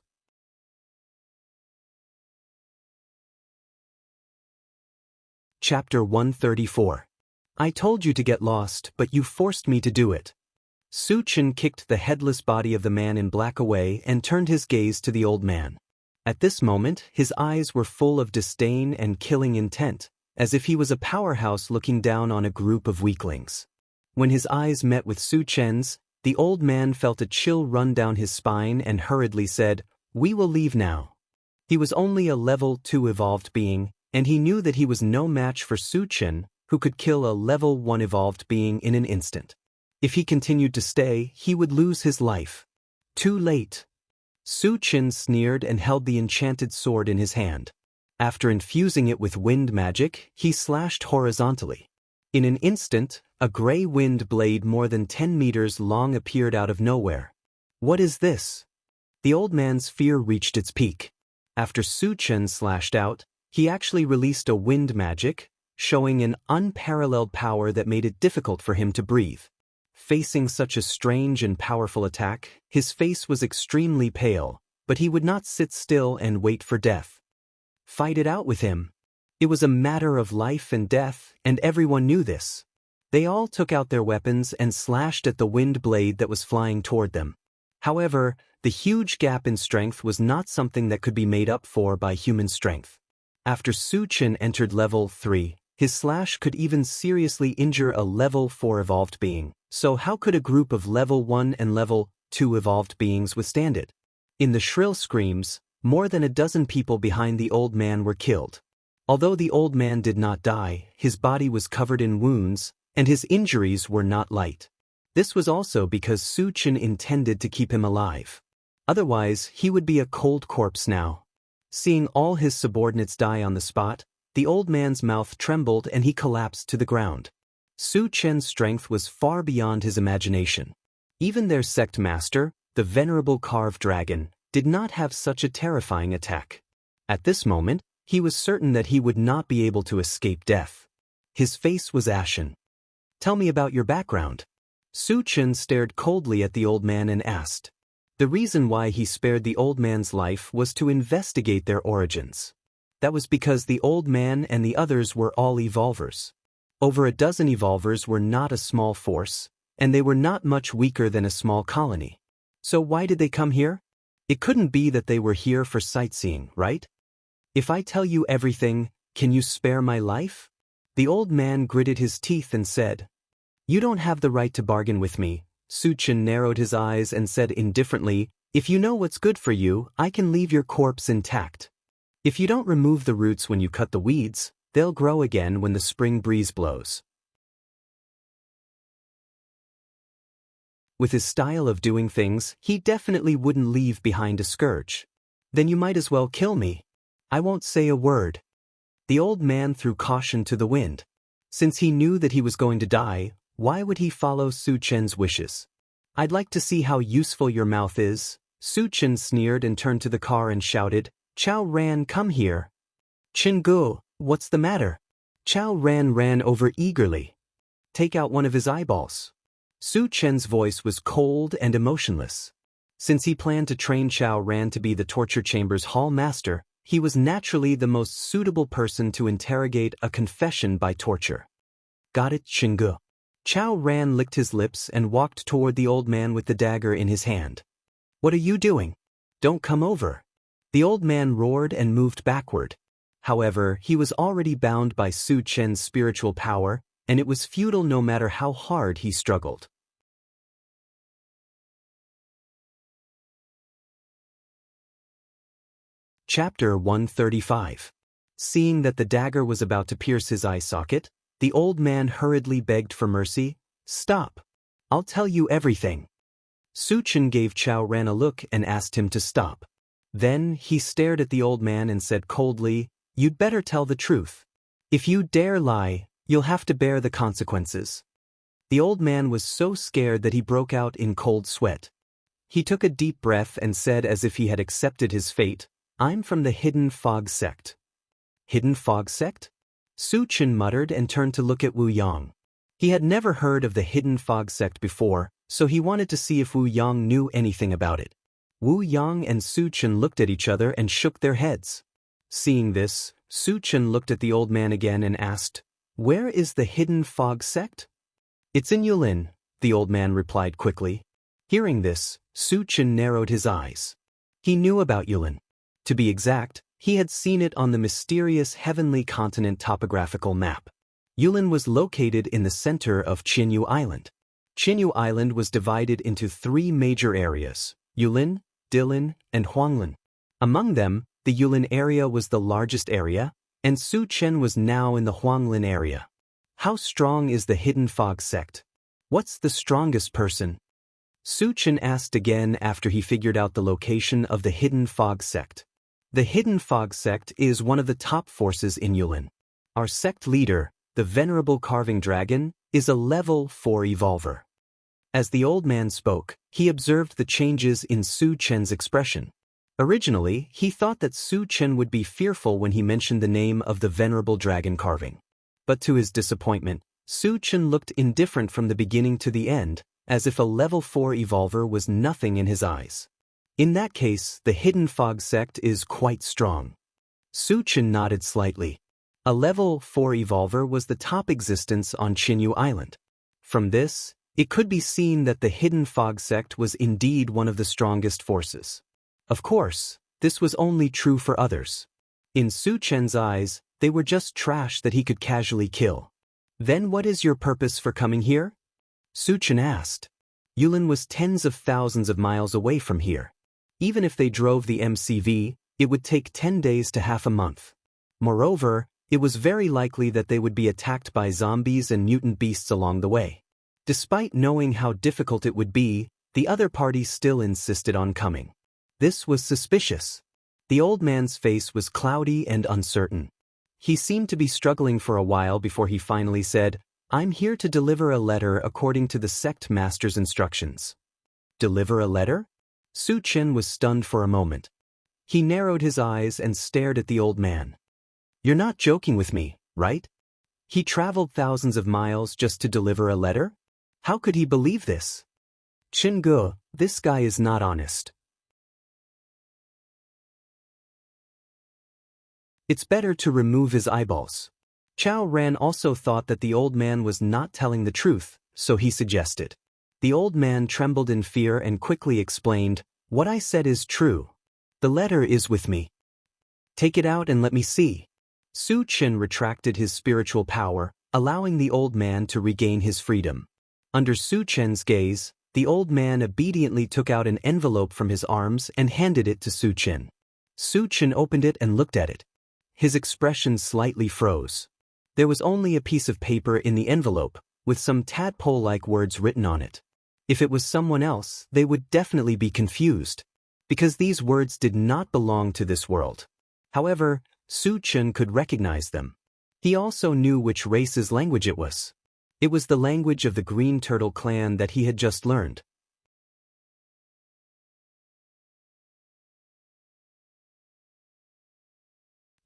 Chapter 134. I told you to get lost, but you forced me to do it. Suchin kicked the headless body of the man in black away and turned his gaze to the old man. At this moment, his eyes were full of disdain and killing intent, as if he was a powerhouse looking down on a group of weaklings. When his eyes met with Suchin's, the old man felt a chill run down his spine and hurriedly said, "We will leave now." He was only a level 2 evolved being, and he knew that he was no match for Suchin, who could kill a level 1 evolved being in an instant. If he continued to stay, he would lose his life. Too late. Suchin sneered and held the enchanted sword in his hand. After infusing it with wind magic, he slashed horizontally. In an instant, a gray wind blade more than 10 meters long appeared out of nowhere. What is this? The old man's fear reached its peak. After Suchin slashed out, he actually released a wind magic, showing an unparalleled power that made it difficult for him to breathe. Facing such a strange and powerful attack, his face was extremely pale, but he would not sit still and wait for death. Fight it out with him. It was a matter of life and death, and everyone knew this. They all took out their weapons and slashed at the wind blade that was flying toward them. However, the huge gap in strength was not something that could be made up for by human strength. After Suchin entered level 3, his slash could even seriously injure a level 4 evolved being, so how could a group of level 1 and level 2 evolved beings withstand it? In the shrill screams, more than a dozen people behind the old man were killed. Although the old man did not die, his body was covered in wounds, and his injuries were not light. This was also because Suchin intended to keep him alive. Otherwise, he would be a cold corpse now. Seeing all his subordinates die on the spot, the old man's mouth trembled and he collapsed to the ground. Suchin's strength was far beyond his imagination. Even their sect master, the venerable carved dragon, did not have such a terrifying attack. At this moment, he was certain that he would not be able to escape death. His face was ashen. "Tell me about your background." Suchin stared coldly at the old man and asked. The reason why he spared the old man's life was to investigate their origins. That was because the old man and the others were all evolvers. Over a dozen evolvers were not a small force, and they were not much weaker than a small colony. So why did they come here? It couldn't be that they were here for sightseeing, right? If I tell you everything, can you spare my life? The old man gritted his teeth and said, "You don't have the right to bargain with me." Suchin narrowed his eyes and said indifferently, "If you know what's good for you, I can leave your corpse intact. If you don't remove the roots when you cut the weeds, they'll grow again when the spring breeze blows." With his style of doing things, he definitely wouldn't leave behind a scourge. Then you might as well kill me. I won't say a word. The old man threw caution to the wind. Since he knew that he was going to die, why would he follow Su Chen's wishes? I'd like to see how useful your mouth is. Su Chen sneered and turned to the car and shouted, Chao Ran, come here. Chingu, what's the matter? Chao Ran ran over eagerly. Take out one of his eyeballs. Su Chen's voice was cold and emotionless. Since he planned to train Chao Ran to be the torture chamber's hall master, he was naturally the most suitable person to interrogate a confession by torture. Got it, Chingu. Chao Ran licked his lips and walked toward the old man with the dagger in his hand. What are you doing? Don't come over. The old man roared and moved backward. However, he was already bound by Su Chen's spiritual power, and it was futile no matter how hard he struggled. Chapter 135. Seeing that the dagger was about to pierce his eye socket, the old man hurriedly begged for mercy. Stop. I'll tell you everything. Su Chen gave Chao Ran a look and asked him to stop. Then he stared at the old man and said coldly, You'd better tell the truth. If you dare lie, you'll have to bear the consequences. The old man was so scared that he broke out in cold sweat. He took a deep breath and said as if he had accepted his fate, I'm from the Hidden Fog Sect. Hidden Fog Sect? Su Chen muttered and turned to look at Wu Yang. He had never heard of the Hidden Fog Sect before, so he wanted to see if Wu Yang knew anything about it. Wu Yang and Su Chen looked at each other and shook their heads. Seeing this, Su Chen looked at the old man again and asked, Where is the Hidden Fog Sect? It's in Yulin, the old man replied quickly. Hearing this, Su Chen narrowed his eyes. He knew about Yulin. To be exact, he had seen it on the mysterious heavenly continent topographical map. Yulin was located in the center of Qinyu Island. Qinyu Island was divided into 3 major areas, Yulin, Dilin, and Huanglin. Among them, the Yulin area was the largest area, and Su Chen was now in the Huanglin area. How strong is the Hidden Fog Sect? What's the strongest person? Su Chen asked again after he figured out the location of the Hidden Fog Sect. The Hidden Fog Sect is one of the top forces in Yulin. Our sect leader, the Venerable Carving Dragon, is a level 4 evolver. As the old man spoke, he observed the changes in Su Chen's expression. Originally, he thought that Su Chen would be fearful when he mentioned the name of the Venerable Dragon Carving. But to his disappointment, Su Chen looked indifferent from the beginning to the end, as if a level 4 evolver was nothing in his eyes. In that case, the Hidden Fog Sect is quite strong. Su Chen nodded slightly. A level 4 evolver was the top existence on Qinyu Island. From this, it could be seen that the Hidden Fog Sect was indeed one of the strongest forces. Of course, this was only true for others. In Su Chen's eyes, they were just trash that he could casually kill. Then what is your purpose for coming here? Su Chen asked. Yulin was tens of thousands of miles away from here. Even if they drove the MCV, it would take 10 days to half a month. Moreover, it was very likely that they would be attacked by zombies and mutant beasts along the way. Despite knowing how difficult it would be, the other party still insisted on coming. This was suspicious. The old man's face was cloudy and uncertain. He seemed to be struggling for a while before he finally said, I'm here to deliver a letter according to the sect master's instructions. Deliver a letter? Su Chen was stunned for a moment. He narrowed his eyes and stared at the old man. You're not joking with me, right? He traveled thousands of miles just to deliver a letter? How could he believe this? Chingu, this guy is not honest. It's better to remove his eyeballs. Chao Ran also thought that the old man was not telling the truth, so he suggested. The old man trembled in fear and quickly explained, What I said is true. The letter is with me. Take it out and let me see. Su Chen retracted his spiritual power, allowing the old man to regain his freedom. Under Su Chen's gaze, the old man obediently took out an envelope from his arms and handed it to Su Chen. Su Chen opened it and looked at it. His expression slightly froze. There was only a piece of paper in the envelope, with some tadpole-like words written on it. If it was someone else, they would definitely be confused, because these words did not belong to this world. However, Su Chen could recognize them. He also knew which race's language it was. It was the language of the Green Turtle clan that he had just learned.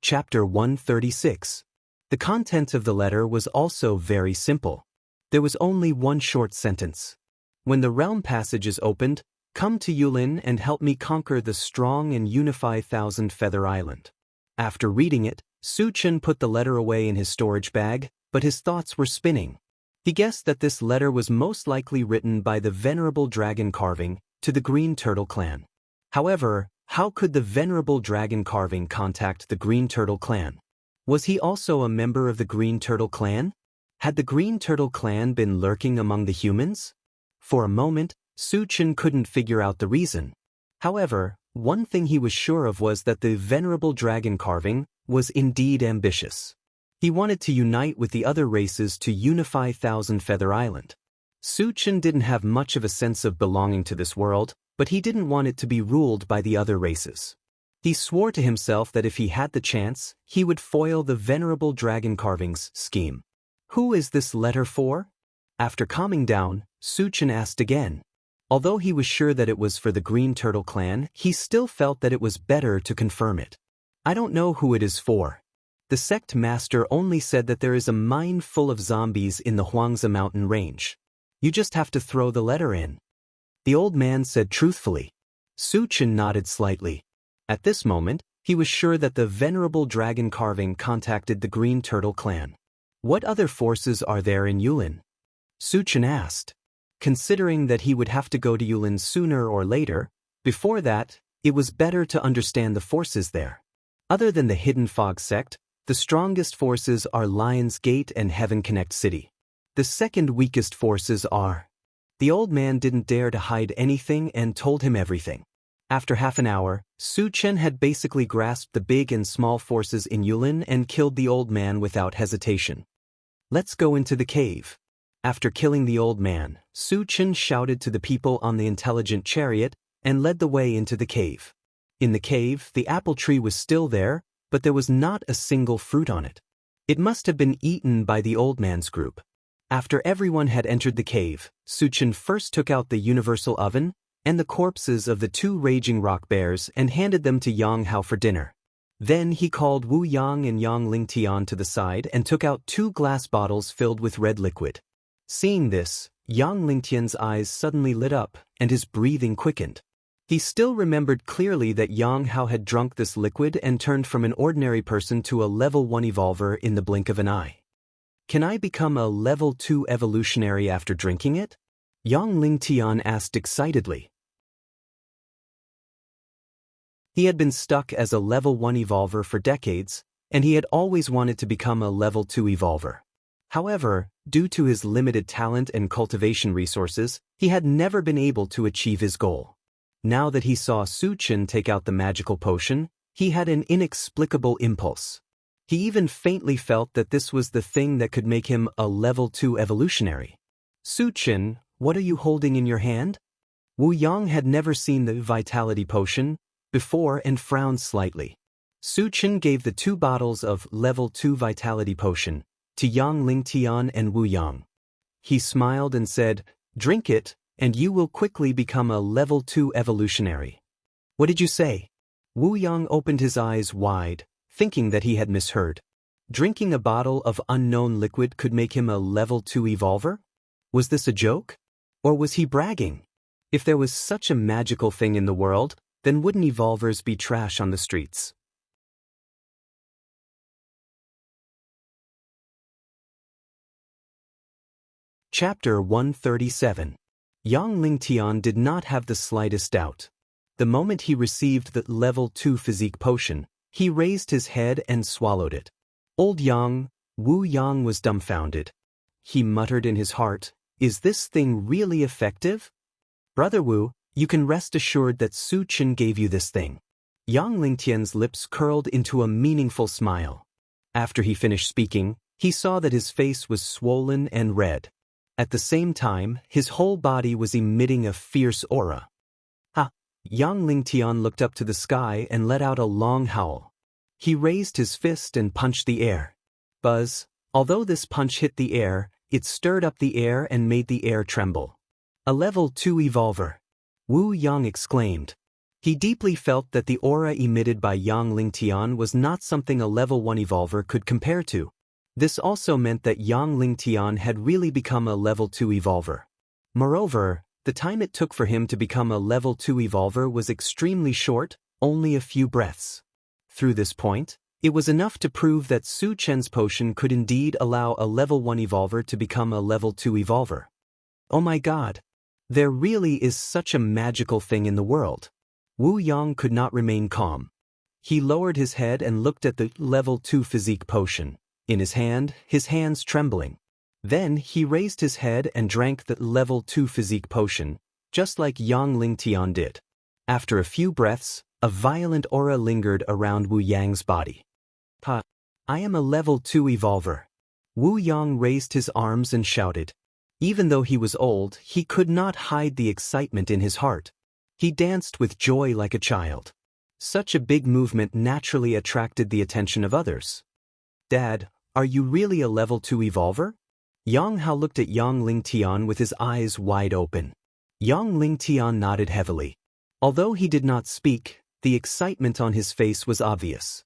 Chapter 136. The content of the letter was also very simple. There was only one short sentence. When the realm passage is opened, come to Yulin and help me conquer the strong and unify Thousand Feather Island. After reading it, Su Chen put the letter away in his storage bag, but his thoughts were spinning. He guessed that this letter was most likely written by the Venerable Dragon Carving to the Green Turtle clan. However, how could the Venerable Dragon Carving contact the Green Turtle clan? Was he also a member of the Green Turtle clan? Had the Green Turtle clan been lurking among the humans? For a moment, Su Chen couldn't figure out the reason. However, one thing he was sure of was that the Venerable Dragon Carving was indeed ambitious. He wanted to unite with the other races to unify Thousand Feather Island. Su Chen didn't have much of a sense of belonging to this world, but he didn't want it to be ruled by the other races. He swore to himself that if he had the chance, he would foil the Venerable Dragon Carving's scheme. Who is this letter for? After calming down, Su Chen asked again. Although he was sure that it was for the Green Turtle clan, he still felt that it was better to confirm it. I don't know who it is for. The sect master only said that there is a mine full of zombies in the Huangzi mountain range. You just have to throw the letter in. The old man said truthfully. Su Chen nodded slightly. At this moment, he was sure that the Venerable Dragon Carving contacted the Green Turtle clan. What other forces are there in Yulin? Su Chen asked. Considering that he would have to go to Yulin sooner or later, before that, it was better to understand the forces there. Other than the Hidden Fog sect, the strongest forces are Lion's Gate and Heaven Connect City. The second weakest forces are. The old man didn't dare to hide anything and told him everything. After half an hour, Su Chen had basically grasped the big and small forces in Yulin and killed the old man without hesitation. Let's go into the cave. After killing the old man, Su Chen shouted to the people on the intelligent chariot and led the way into the cave. In the cave, the apple tree was still there, but there was not a single fruit on it. It must have been eaten by the old man's group. After everyone had entered the cave, Su Chen first took out the universal oven and the corpses of the two raging rock bears and handed them to Yang Hao for dinner. Then he called Wu Yang and Yang Lingtian to the side and took out 2 glass bottles filled with red liquid. Seeing this, Yang Lingtian's eyes suddenly lit up and his breathing quickened. He still remembered clearly that Yang Hao had drunk this liquid and turned from an ordinary person to a level 1 evolver in the blink of an eye. Can I become a level 2 evolutionary after drinking it? Yang Lingtian asked excitedly. He had been stuck as a level 1 evolver for decades, and he had always wanted to become a level 2 evolver. However, due to his limited talent and cultivation resources, he had never been able to achieve his goal. Now that he saw Su Chen take out the magical potion, he had an inexplicable impulse. He even faintly felt that this was the thing that could make him a level 2 evolutionary. Su Chen, what are you holding in your hand? Wu Yang had never seen the vitality potion before and frowned slightly. Su Chen gave the 2 bottles of level 2 vitality potion to Yang Lingtian and Wu Yang. He smiled and said, "Drink it, and you will quickly become a level 2 evolutionary." What did you say? Wu Yang opened his eyes wide, thinking that he had misheard. Drinking a bottle of unknown liquid could make him a level 2 evolver? Was this a joke? Or was he bragging? If there was such a magical thing in the world, then wouldn't evolvers be trash on the streets? Chapter 137. Yang Lingtian did not have the slightest doubt. The moment he received the level 2 physique potion, he raised his head and swallowed it. Old Yang, Wu Yang was dumbfounded. He muttered in his heart, "Is this thing really effective? Brother Wu, you can rest assured that Su Chen gave you this thing." Yang Lingtian's lips curled into a meaningful smile. After he finished speaking, he saw that his face was swollen and red. At the same time, his whole body was emitting a fierce aura. Ha! Yang Lingtian looked up to the sky and let out a long howl. He raised his fist and punched the air. Buzz! Although this punch hit the air, it stirred up the air and made the air tremble. A level 2 evolver! Wu Yang exclaimed. He deeply felt that the aura emitted by Yang Lingtian was not something a level 1 evolver could compare to. This also meant that Yang Lingtian had really become a level 2 evolver. Moreover, the time it took for him to become a level 2 evolver was extremely short, only a few breaths. Through this point, it was enough to prove that Su Chen's potion could indeed allow a level 1 evolver to become a level 2 evolver. Oh my god! There really is such a magical thing in the world. Wu Yang could not remain calm. He lowered his head and looked at the level 2 physique potion in his hands trembling. Then he raised his head and drank the level 2 physique potion, just like Yang Lingtian did. After a few breaths, a violent aura lingered around Wu Yang's body. Ha! I am a level 2 evolver. Wu Yang raised his arms and shouted. Even though he was old, he could not hide the excitement in his heart. He danced with joy like a child. Such a big movement naturally attracted the attention of others. Dad, are you really a level 2 evolver? Yang Hao looked at Yang Lingtian with his eyes wide open. Yang Lingtian nodded heavily. Although he did not speak, the excitement on his face was obvious.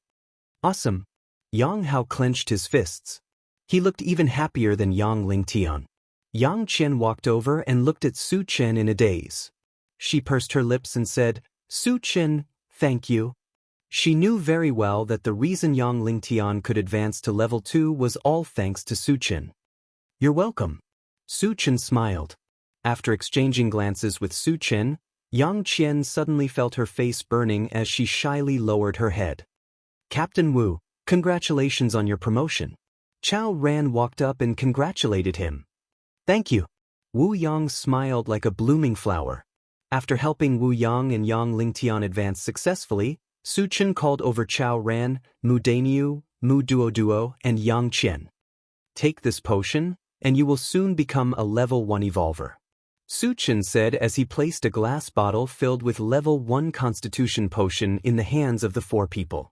Awesome! Yang Hao clenched his fists. He looked even happier than Yang Lingtian. Yang Qian walked over and looked at Su Chen in a daze. She pursed her lips and said, Su Chen, thank you. She knew very well that the reason Yang Lingtian could advance to level 2 was all thanks to Su Chen. You're welcome. Su Chen smiled. After exchanging glances with Su Chen, Yang Qian suddenly felt her face burning as she shyly lowered her head. Captain Wu, congratulations on your promotion. Chao Ran walked up and congratulated him. Thank you. Wu Yang smiled like a blooming flower. After helping Wu Yang and Yang Lingtian advance successfully, Su Chen called over Chao Ran, Mu Dainiu, Mu Duo, and Yang Qian. Take this potion, and you will soon become a level 1 evolver. Su Chen said as he placed a glass bottle filled with level 1 constitution potion in the hands of the 4 people.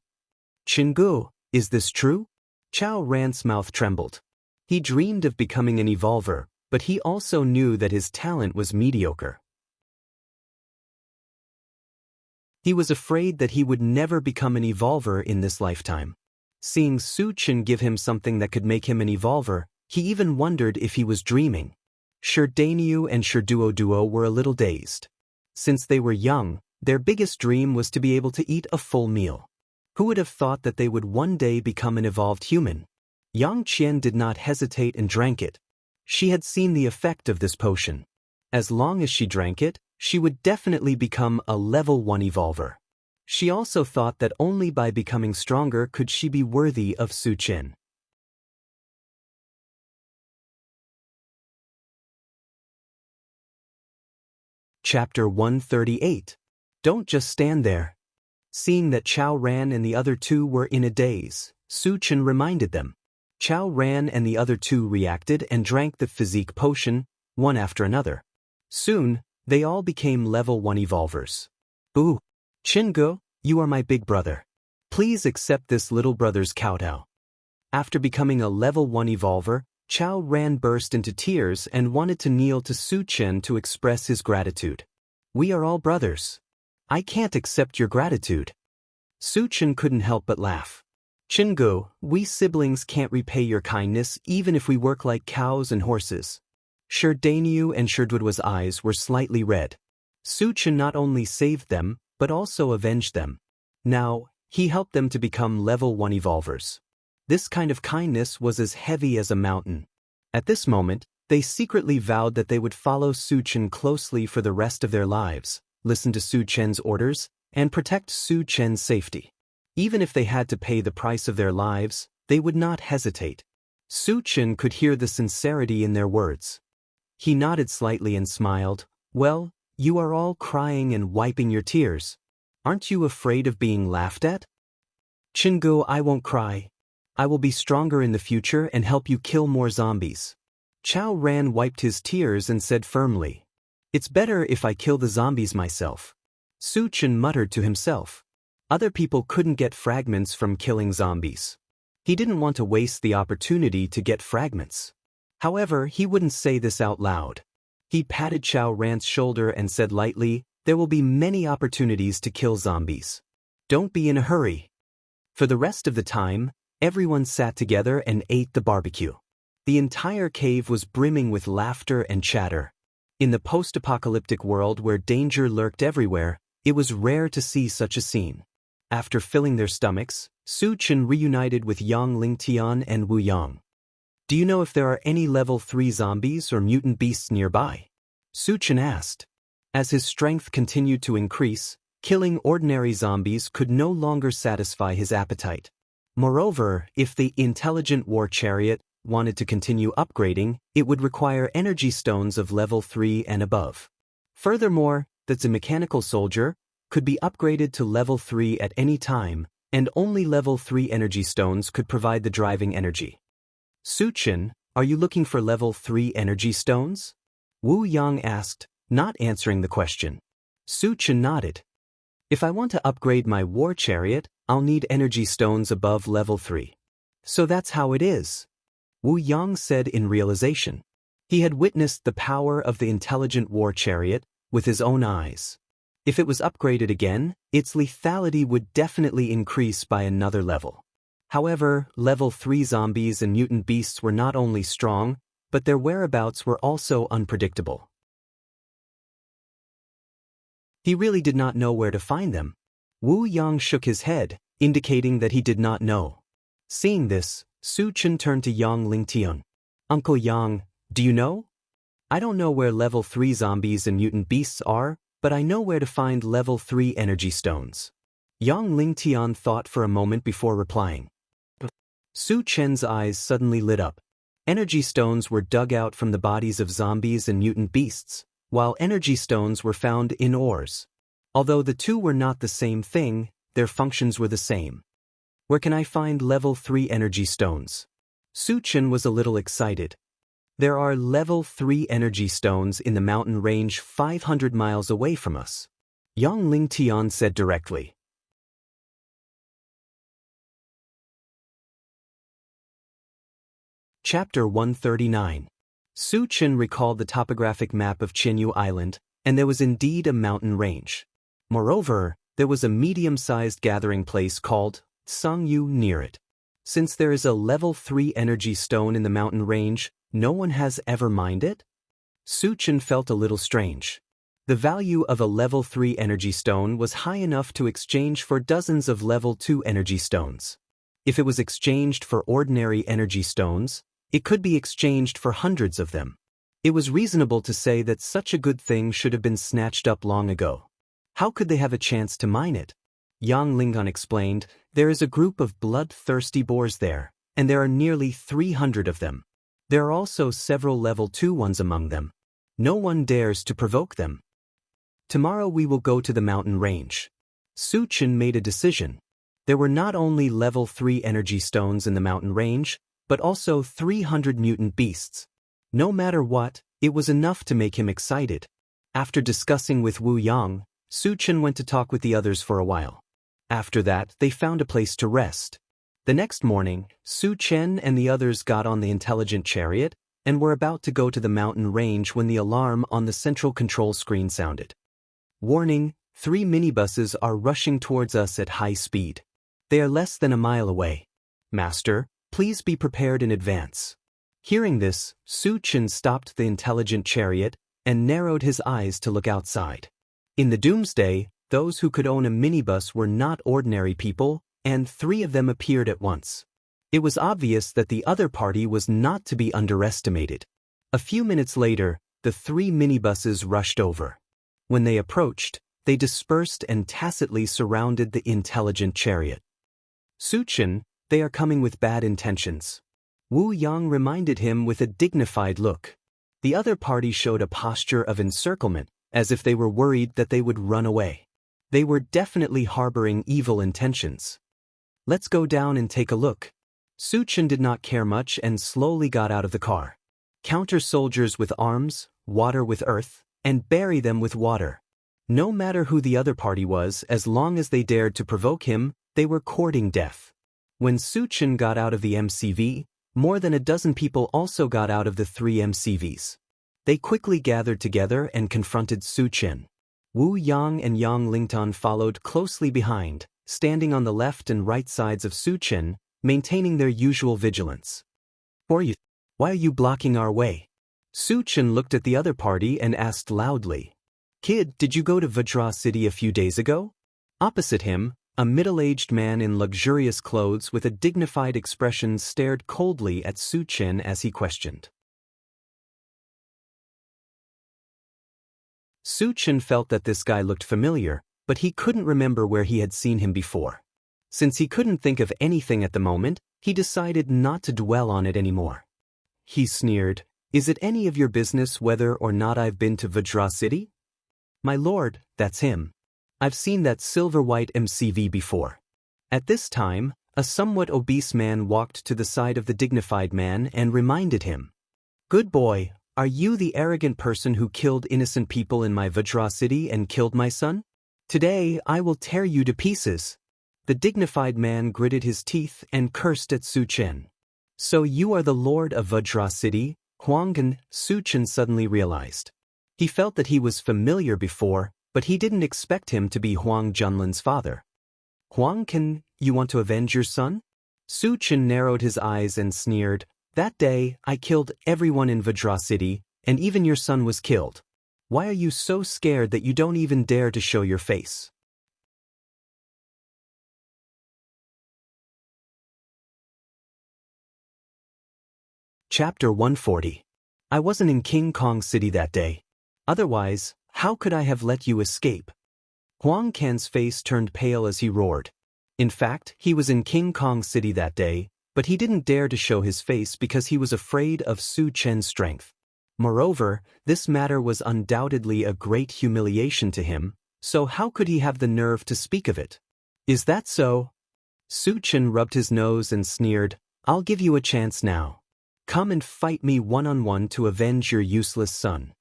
Qinggu, is this true? Chao Ran's mouth trembled. He dreamed of becoming an evolver, but he also knew that his talent was mediocre. He was afraid that he would never become an evolver in this lifetime. Seeing Su Chen give him something that could make him an evolver, he even wondered if he was dreaming. Dainiu and Duo were a little dazed. Since they were young, their biggest dream was to be able to eat a full meal. Who would have thought that they would one day become an evolved human? Yang Qian did not hesitate and drank it. She had seen the effect of this potion. As long as she drank it, she would definitely become a level 1 evolver. She also thought that only by becoming stronger could she be worthy of Su Chen. Chapter 138. Don't just stand there. Seeing that Chao Ran and the other 2 were in a daze, Su Chen reminded them. Chao Ran and the other 2 reacted and drank the physique potion, one after another. Soon, they all became level 1 evolvers. Ooh, Qinggu, you are my big brother. Please accept this little brother's kowtow. After becoming a level 1 evolver, Chao Ran burst into tears and wanted to kneel to Su Chen to express his gratitude. We are all brothers. I can't accept your gratitude. Su Chen couldn't help but laugh. Qinggu, we siblings can't repay your kindness even if we work like cows and horses. Dainiu and Duo's eyes were slightly red. Su Chen not only saved them, but also avenged them. Now, he helped them to become level 1 evolvers. This kind of kindness was as heavy as a mountain. At this moment, they secretly vowed that they would follow Su Chen closely for the rest of their lives, listen to Su Chen's orders, and protect Su Chen's safety. Even if they had to pay the price of their lives, they would not hesitate. Su Chen could hear the sincerity in their words. He nodded slightly and smiled. Well, you are all crying and wiping your tears. Aren't you afraid of being laughed at? Qinggu, I won't cry. I will be stronger in the future and help you kill more zombies. Chao Ran wiped his tears and said firmly, "It's better if I kill the zombies myself." Su Chen muttered to himself. Other people couldn't get fragments from killing zombies. He didn't want to waste the opportunity to get fragments. However, he wouldn't say this out loud. He patted Chao Ran's shoulder and said lightly, "There will be many opportunities to kill zombies. Don't be in a hurry." For the rest of the time, everyone sat together and ate the barbecue. The entire cave was brimming with laughter and chatter. In the post-apocalyptic world where danger lurked everywhere, it was rare to see such a scene. After filling their stomachs, Su Chen reunited with Yang Lingtian and Wu Yang. "Do you know if there are any level 3 zombies or mutant beasts nearby?" Su Chen asked. As his strength continued to increase, killing ordinary zombies could no longer satisfy his appetite. Moreover, if the intelligent war chariot wanted to continue upgrading, it would require energy stones of level 3 and above. Furthermore, the mechanical soldier could be upgraded to level 3 at any time, and only level 3 energy stones could provide the driving energy. "Su Chen, are you looking for level 3 energy stones?" Wu Yang asked, not answering the question. Su Chen nodded. "If I want to upgrade my war chariot, I'll need energy stones above level 3. "So that's how it is," Wu Yang said in realization. He had witnessed the power of the intelligent war chariot with his own eyes. If it was upgraded again, its lethality would definitely increase by another level. However, level 3 zombies and mutant beasts were not only strong, but their whereabouts were also unpredictable. He really did not know where to find them. Wu Yang shook his head, indicating that he did not know. Seeing this, Su Chen turned to Yang Lingtian. "Uncle Yang, do you know?" "I don't know where level 3 zombies and mutant beasts are, but I know where to find level 3 energy stones." Yang Lingtian thought for a moment before replying. Su Chen's eyes suddenly lit up. Energy stones were dug out from the bodies of zombies and mutant beasts, while energy stones were found in ores. Although the two were not the same thing, their functions were the same. "Where can I find level 3 energy stones?" Su Chen was a little excited. "There are level 3 energy stones in the mountain range 500 miles away from us," Yang Lingtian said directly. Chapter 139. Su Chen recalled the topographic map of Qinyu Island, and there was indeed a mountain range. Moreover, there was a medium-sized gathering place called Sangyu near it. Since there is a level 3 energy stone in the mountain range, no one has ever mined it? Su Chen felt a little strange. The value of a level 3 energy stone was high enough to exchange for dozens of level 2 energy stones. If it was exchanged for ordinary energy stones, it could be exchanged for hundreds of them. It was reasonable to say that such a good thing should have been snatched up long ago. How could they have a chance to mine it? Yang Lingon explained, "There is a group of bloodthirsty boars there, and there are nearly 300 of them. There are also several level 2 ones among them. No one dares to provoke them. Tomorrow we will go to the mountain range." Su Chen made a decision. There were not only level 3 energy stones in the mountain range, but also 300 mutant beasts. No matter what, it was enough to make him excited. After discussing with Wu Yang, Su Chen went to talk with the others for a while. After that, they found a place to rest. The next morning, Su Chen and the others got on the intelligent chariot and were about to go to the mountain range when the alarm on the central control screen sounded. "Warning, 3 minibuses are rushing towards us at high speed. They are less than a mile away. Master, please be prepared in advance." Hearing this, Su Chen stopped the intelligent chariot and narrowed his eyes to look outside. In the doomsday, those who could own a minibus were not ordinary people, and 3 of them appeared at once. It was obvious that the other party was not to be underestimated. A few minutes later, the 3 minibuses rushed over. When they approached, they dispersed and tacitly surrounded the intelligent chariot. "Su Chen, they are coming with bad intentions," Wu Yang reminded him with a dignified look. The other party showed a posture of encirclement, as if they were worried that they would run away. They were definitely harboring evil intentions. "Let's go down and take a look." Su Chen did not care much and slowly got out of the car. Counter soldiers with arms, water with earth, and bury them with water. No matter who the other party was, as long as they dared to provoke him, they were courting death. When Su Chen got out of the MCV, more than a dozen people also got out of the 3 MCVs. They quickly gathered together and confronted Su Chen. Wu Yang and Yang Lingtan followed closely behind, standing on the left and right sides of Su Chen, maintaining their usual vigilance. Why are you blocking our way? Su Chen looked at the other party and asked loudly. Kid, did you go to Vajra City a few days ago? Opposite him, a middle-aged man in luxurious clothes with a dignified expression stared coldly at Su Chen as he questioned. Su Chen felt that this guy looked familiar, but he couldn't remember where he had seen him before. Since he couldn't think of anything at the moment, he decided not to dwell on it anymore. He sneered, Is it any of your business whether or not I've been to Vajra City? My lord, that's him. I've seen that silver-white MCV before. At this time, a somewhat obese man walked to the side of the dignified man and reminded him. Good boy, are you the arrogant person who killed innocent people in my Vajra City and killed my son? Today I will tear you to pieces. The dignified man gritted his teeth and cursed at Su Chen. So you are the lord of Vajra City, Huanggan, Su Chen suddenly realized. He felt that he was familiar before, but he didn't expect him to be Huang Junlin's father. Huanggan, you want to avenge your son? Su Chen narrowed his eyes and sneered, That day, I killed everyone in Vajra City, and even your son was killed. Why are you so scared that you don't even dare to show your face? Chapter 140. I wasn't in King Kong City that day. Otherwise, how could I have let you escape? Huang Can's face turned pale as he roared. In fact, he was in King Kong City that day, but he didn't dare to show his face because he was afraid of Su Chen's strength. Moreover, this matter was undoubtedly a great humiliation to him, so how could he have the nerve to speak of it? Is that so? Su Chen rubbed his nose and sneered, I'll give you a chance now. Come and fight me one-on-one to avenge your useless son.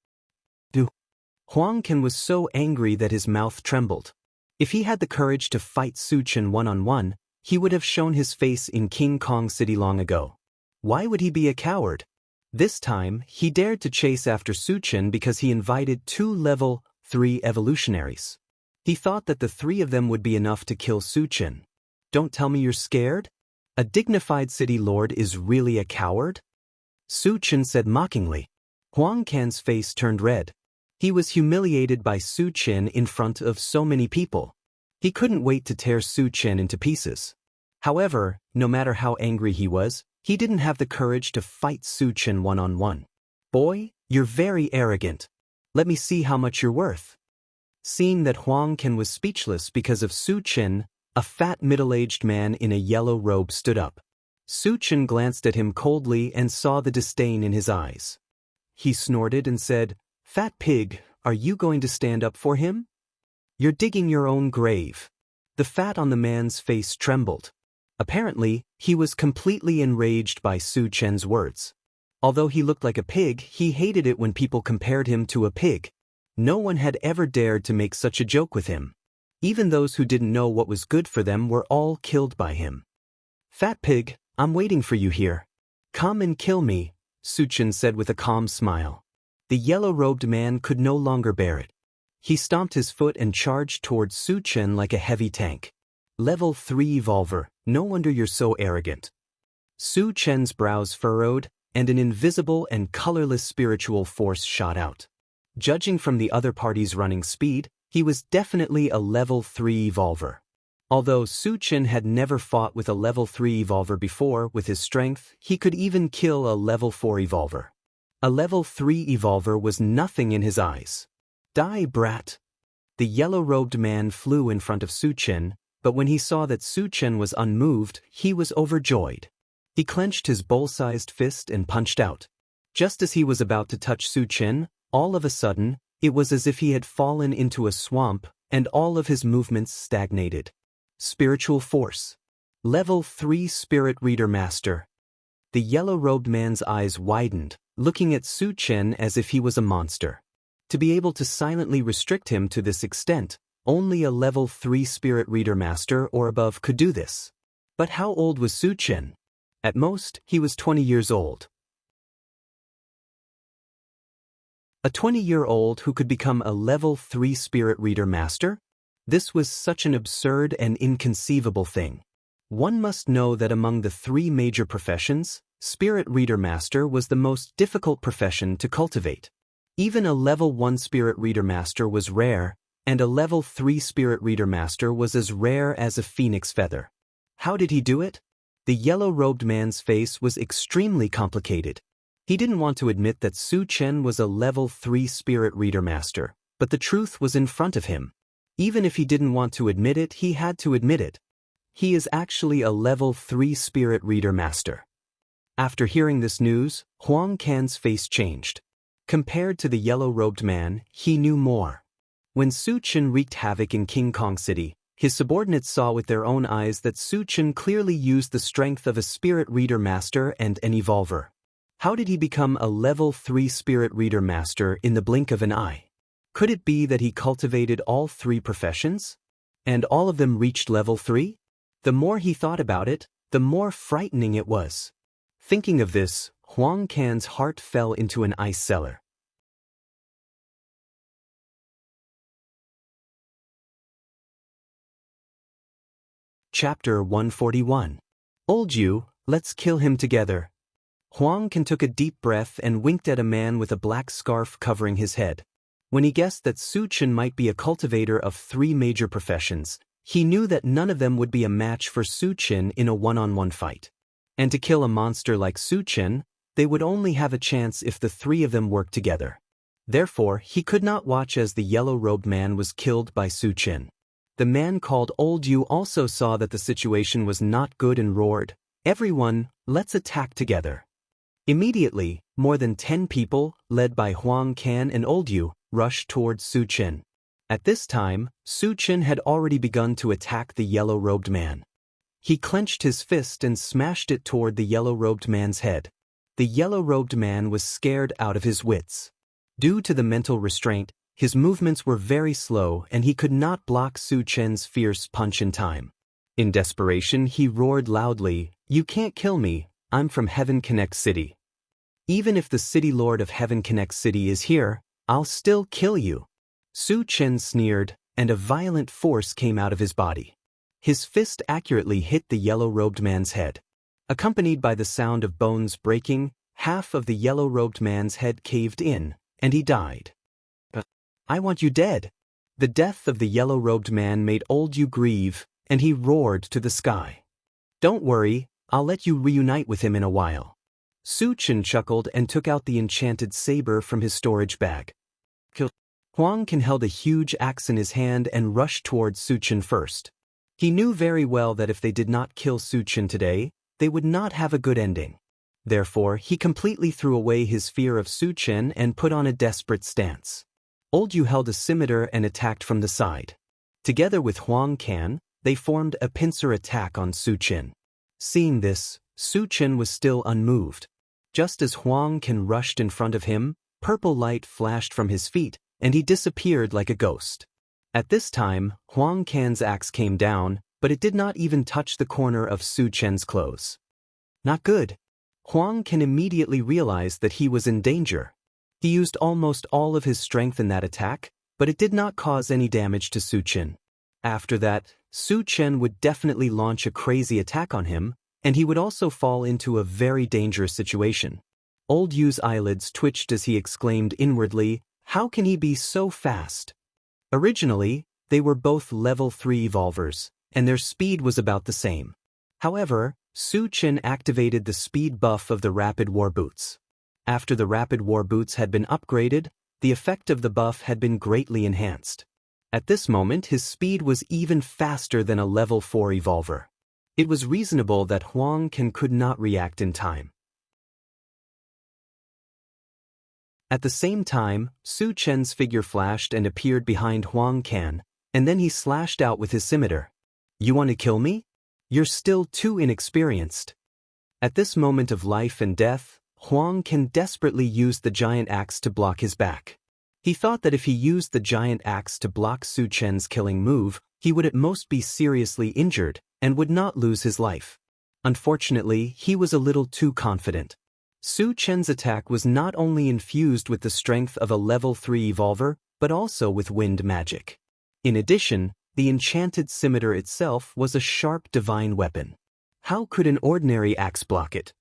Huang Can was so angry that his mouth trembled. If he had the courage to fight Su Chen one-on-one, he would have shown his face in King Kong City long ago. Why would he be a coward? This time, he dared to chase after Su Chen because he invited 2 level 3 evolutionaries. He thought that the 3 of them would be enough to kill Su Chen. Don't tell me you're scared? A dignified city lord is really a coward? Su Chen said mockingly. Huang Can's face turned red. He was humiliated by Su Chen in front of so many people. He couldn't wait to tear Su Chen into pieces. However, no matter how angry he was, he didn't have the courage to fight Su Chen one-on-one. Boy, you're very arrogant. Let me see how much you're worth. Seeing that Huang Can was speechless because of Su Chen, a fat middle-aged man in a yellow robe stood up. Su Chen glanced at him coldly and saw the disdain in his eyes. He snorted and said, Fat pig, are you going to stand up for him? You're digging your own grave. The fat on the man's face trembled. Apparently, he was completely enraged by Su Chen's words. Although he looked like a pig, he hated it when people compared him to a pig. No one had ever dared to make such a joke with him. Even those who didn't know what was good for them were all killed by him. Fat pig, I'm waiting for you here. Come and kill me, Su Chen said with a calm smile. The yellow-robed man could no longer bear it. He stomped his foot and charged towards Su Chen like a heavy tank. Level 3 Evolver, no wonder you're so arrogant. Su Chen's brows furrowed, and an invisible and colorless spiritual force shot out. Judging from the other party's running speed, he was definitely a Level 3 Evolver. Although Su Chen had never fought with a Level 3 Evolver before, with his strength, he could even kill a Level 4 Evolver. A Level 3 Evolver was nothing in his eyes. Die, brat! The yellow-robed man flew in front of Su Chen, but when he saw that Su Chen was unmoved, he was overjoyed. He clenched his bowl-sized fist and punched out. Just as he was about to touch Su Chen, all of a sudden, it was as if he had fallen into a swamp, and all of his movements stagnated. Spiritual Force. Level 3 Spirit Reader Master. The yellow-robed man's eyes widened, looking at Su Chen as if he was a monster. To be able to silently restrict him to this extent, only a level 3 spirit reader master or above could do this. But how old was Su Chen? At most, he was 20 years old. A 20-year-old who could become a level 3 spirit reader master? This was such an absurd and inconceivable thing. One must know that among the 3 major professions, spirit reader master was the most difficult profession to cultivate. Even a level 1 spirit reader master was rare, and a level 3 spirit reader master was as rare as a phoenix feather. How did he do it? The yellow-robed man's face was extremely complicated. He didn't want to admit that Su Chen was a level 3 spirit reader master, but the truth was in front of him. Even if he didn't want to admit it, he had to admit it. He is actually a level 3 spirit reader master. After hearing this news, Huang Can's face changed. Compared to the yellow-robed man, he knew more. When Su Chen wreaked havoc in King Kong City, his subordinates saw with their own eyes that Su Chen clearly used the strength of a spirit reader master and an evolver. How did he become a level 3 spirit reader master in the blink of an eye? Could it be that he cultivated all 3 professions? And all of them reached level 3? The more he thought about it, the more frightening it was. Thinking of this, Huang Can's heart fell into an ice cellar. Chapter 141. Old you, let's kill him together. Huang Can took a deep breath and winked at a man with a black scarf covering his head. When he guessed that Su Chen might be a cultivator of 3 major professions, he knew that none of them would be a match for Su Chen in a one-on-one fight. And to kill a monster like Su Chen, they would only have a chance if the 3 of them worked together. Therefore, he could not watch as the yellow-robed man was killed by Su Chen. The man called Old You also saw that the situation was not good and roared, "Everyone, let's attack together." Immediately, more than 10 people, led by Huang Can and Old You, rushed towards Su Chen. At this time, Su Chen had already begun to attack the yellow-robed man. He clenched his fist and smashed it toward the yellow-robed man's head. The yellow-robed man was scared out of his wits. Due to the mental restraint, his movements were very slow and he could not block Su Chen's fierce punch in time. In desperation, he roared loudly, "You can't kill me, I'm from Heaven Connect City. Even if the City Lord of Heaven Connect City is here, I'll still kill you." Su Chen sneered, and a violent force came out of his body. His fist accurately hit the yellow-robed man's head. Accompanied by the sound of bones breaking, half of the yellow-robed man's head caved in, and he died. "I want you dead." The death of the yellow-robed man made Old You grieve, and he roared to the sky. "Don't worry, I'll let you reunite with him in a while." Su Chen chuckled and took out the enchanted saber from his storage bag. Huang Can held a huge axe in his hand and rushed towards Su Chen first. He knew very well that if they did not kill Su Chen today, they would not have a good ending. Therefore, he completely threw away his fear of Su Chen and put on a desperate stance. Old You held a scimitar and attacked from the side. Together with Huang Can, they formed a pincer attack on Su Chen. Seeing this, Su Chen was still unmoved. Just as Huang Can rushed in front of him, purple light flashed from his feet, and he disappeared like a ghost. At this time, Huang Can's axe came down, but it did not even touch the corner of Su Chen's clothes. Not good. Huang Can immediately realized that he was in danger. He used almost all of his strength in that attack, but it did not cause any damage to Su Chen. After that, Su Chen would definitely launch a crazy attack on him, and he would also fall into a very dangerous situation. Old Yu's eyelids twitched as he exclaimed inwardly, "How can he be so fast?" Originally, they were both level 3 evolvers, and their speed was about the same. However, Su Chen activated the speed buff of the Rapid War Boots. After the Rapid War Boots had been upgraded, the effect of the buff had been greatly enhanced. At this moment, his speed was even faster than a level 4 evolver. It was reasonable that Huang Can could not react in time. At the same time, Su Chen's figure flashed and appeared behind Huang Can, and then he slashed out with his scimitar. "You want to kill me? You're still too inexperienced." At this moment of life and death, Huang Can desperately used the giant axe to block his back. He thought that if he used the giant axe to block Su Chen's killing move, he would at most be seriously injured and would not lose his life. Unfortunately, he was a little too confident. Su Chen's attack was not only infused with the strength of a level 3 evolver, but also with wind magic. In addition, the enchanted scimitar itself was a sharp divine weapon. How could an ordinary axe block it?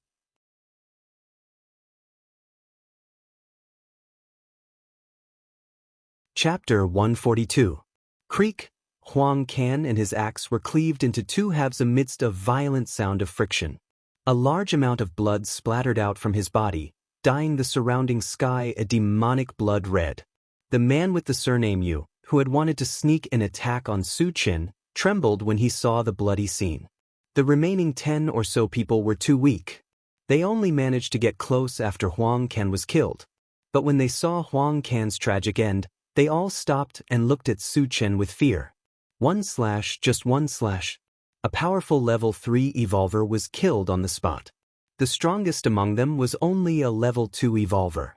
Chapter 142. Creak. Huang Can and his axe were cleaved into two halves amidst a violent sound of friction. A large amount of blood splattered out from his body, dyeing the surrounding sky a demonic blood red. The man with the surname Yu, who had wanted to sneak an attack on Su Chen, trembled when he saw the bloody scene. The remaining 10 or so people were too weak. They only managed to get close after Huang Can was killed. But when they saw Huang Can's tragic end, they all stopped and looked at Su Chen with fear. Just one slash. A powerful level 3 evolver was killed on the spot. The strongest among them was only a level 2 evolver.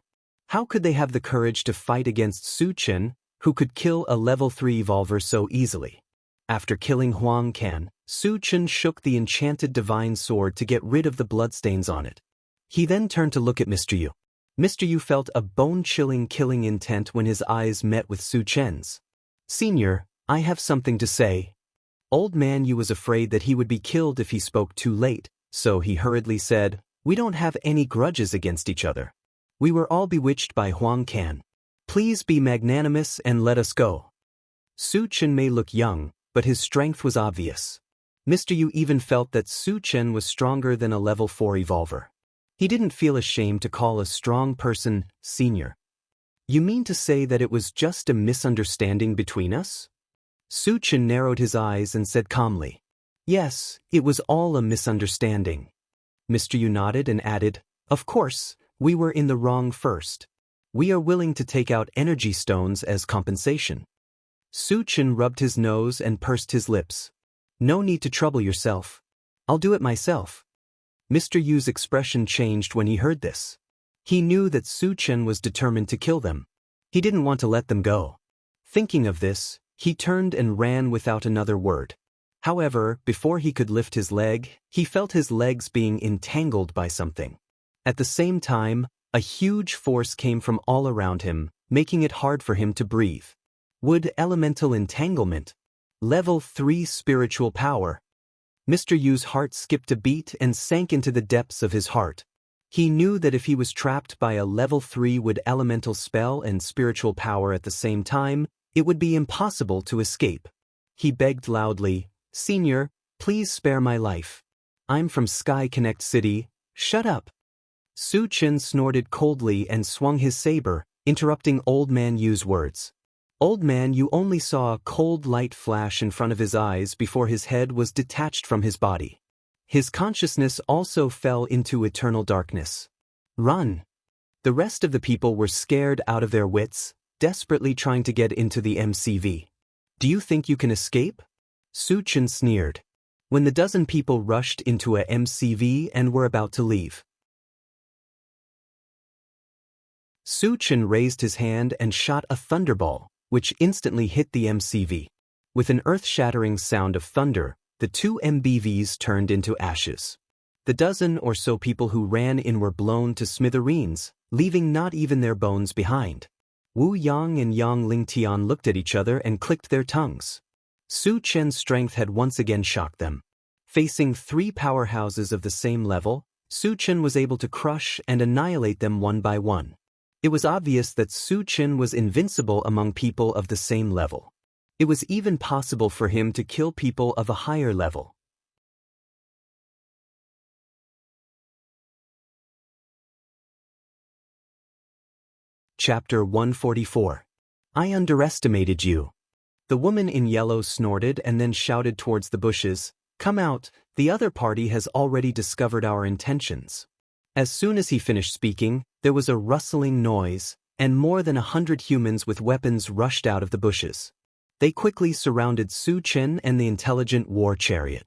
How could they have the courage to fight against Su Chen, who could kill a level 3 evolver so easily? After killing Huang Can, Su Chen shook the enchanted divine sword to get rid of the bloodstains on it. He then turned to look at Mr. Yu. Mr. Yu felt a bone-chilling killing intent when his eyes met with Su Chen's. "Senior, I have something to say." Old man Yu was afraid that he would be killed if he spoke too late, so he hurriedly said, "We don't have any grudges against each other. We were all bewitched by Huang Can. Please be magnanimous and let us go." Su Chen may look young, but his strength was obvious. Mr. Yu even felt that Su Chen was stronger than a level 4 evolver. He didn't feel ashamed to call a strong person senior. "You mean to say that it was just a misunderstanding between us?" Su Chen narrowed his eyes and said calmly, "Yes, it was all a misunderstanding." Mr. Yu nodded and added, "Of course, we were in the wrong first. We are willing to take out energy stones as compensation." Su Chen rubbed his nose and pursed his lips. "No need to trouble yourself. I'll do it myself." Mr. Yu's expression changed when he heard this. He knew that Su Chen was determined to kill them. He didn't want to let them go. Thinking of this, he turned and ran without another word. However, before he could lift his leg, he felt his legs being entangled by something. At the same time, a huge force came from all around him, making it hard for him to breathe. Wood elemental entanglement. Level 3 spiritual power. Mr. Yu's heart skipped a beat and sank into the depths of his heart. He knew that if he was trapped by a level 3 wood elemental spell and spiritual power at the same time, it would be impossible to escape. He begged loudly, "Senior, please spare my life. I'm from Sky Connect City, shut up." Su Chen snorted coldly and swung his saber, interrupting Old Man Yu's words. Old Man Yu only saw a cold light flash in front of his eyes before his head was detached from his body. His consciousness also fell into eternal darkness. "Run!" The rest of the people were scared out of their wits, desperately trying to get into the MCV. "Do you think you can escape?" Su Chen sneered. When the dozen people rushed into a MCV and were about to leave, Su Chen raised his hand and shot a thunderball, which instantly hit the MCV. With an earth-shattering sound of thunder, the two MBVs turned into ashes. The dozen or so people who ran in were blown to smithereens, leaving not even their bones behind. Wu Yang and Yang Lingtian looked at each other and clicked their tongues. Su Chen's strength had once again shocked them. Facing 3 powerhouses of the same level, Su Chen was able to crush and annihilate them one by one. It was obvious that Su Chen was invincible among people of the same level. It was even possible for him to kill people of a higher level. Chapter 144. I underestimated you. The woman in yellow snorted and then shouted towards the bushes, "Come out, the other party has already discovered our intentions." As soon as he finished speaking, there was a rustling noise, and more than 100 humans with weapons rushed out of the bushes. They quickly surrounded Su Chen and the intelligent war chariot.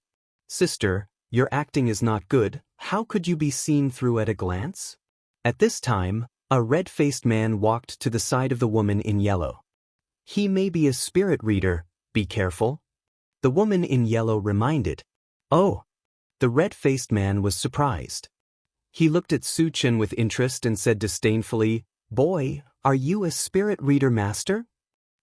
"Sister, your acting is not good. How could you be seen through at a glance?" At this time, a red-faced man walked to the side of the woman in yellow. He may be a spirit reader, be careful. The woman in yellow reminded. Oh. The red-faced man was surprised. He looked at Su Chen with interest and said disdainfully, "Boy, are you a spirit reader master?"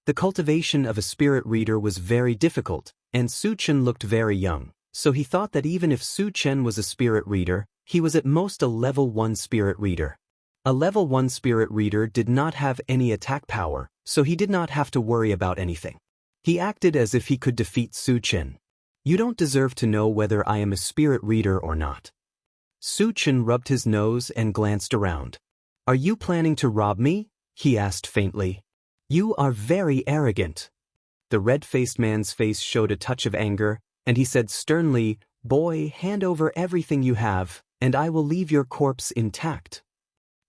The cultivation of a spirit reader was very difficult, and Su Chen looked very young, so he thought that even if Su Chen was a spirit reader, he was at most a level 1 spirit reader. A level 1 spirit reader did not have any attack power, so he did not have to worry about anything. He acted as if he could defeat Su Chen. "You don't deserve to know whether I am a spirit reader or not." Su Chen rubbed his nose and glanced around. "Are you planning to rob me?" he asked faintly. "You are very arrogant." The red-faced man's face showed a touch of anger, and he said sternly, "Boy, hand over everything you have, and I will leave your corpse intact."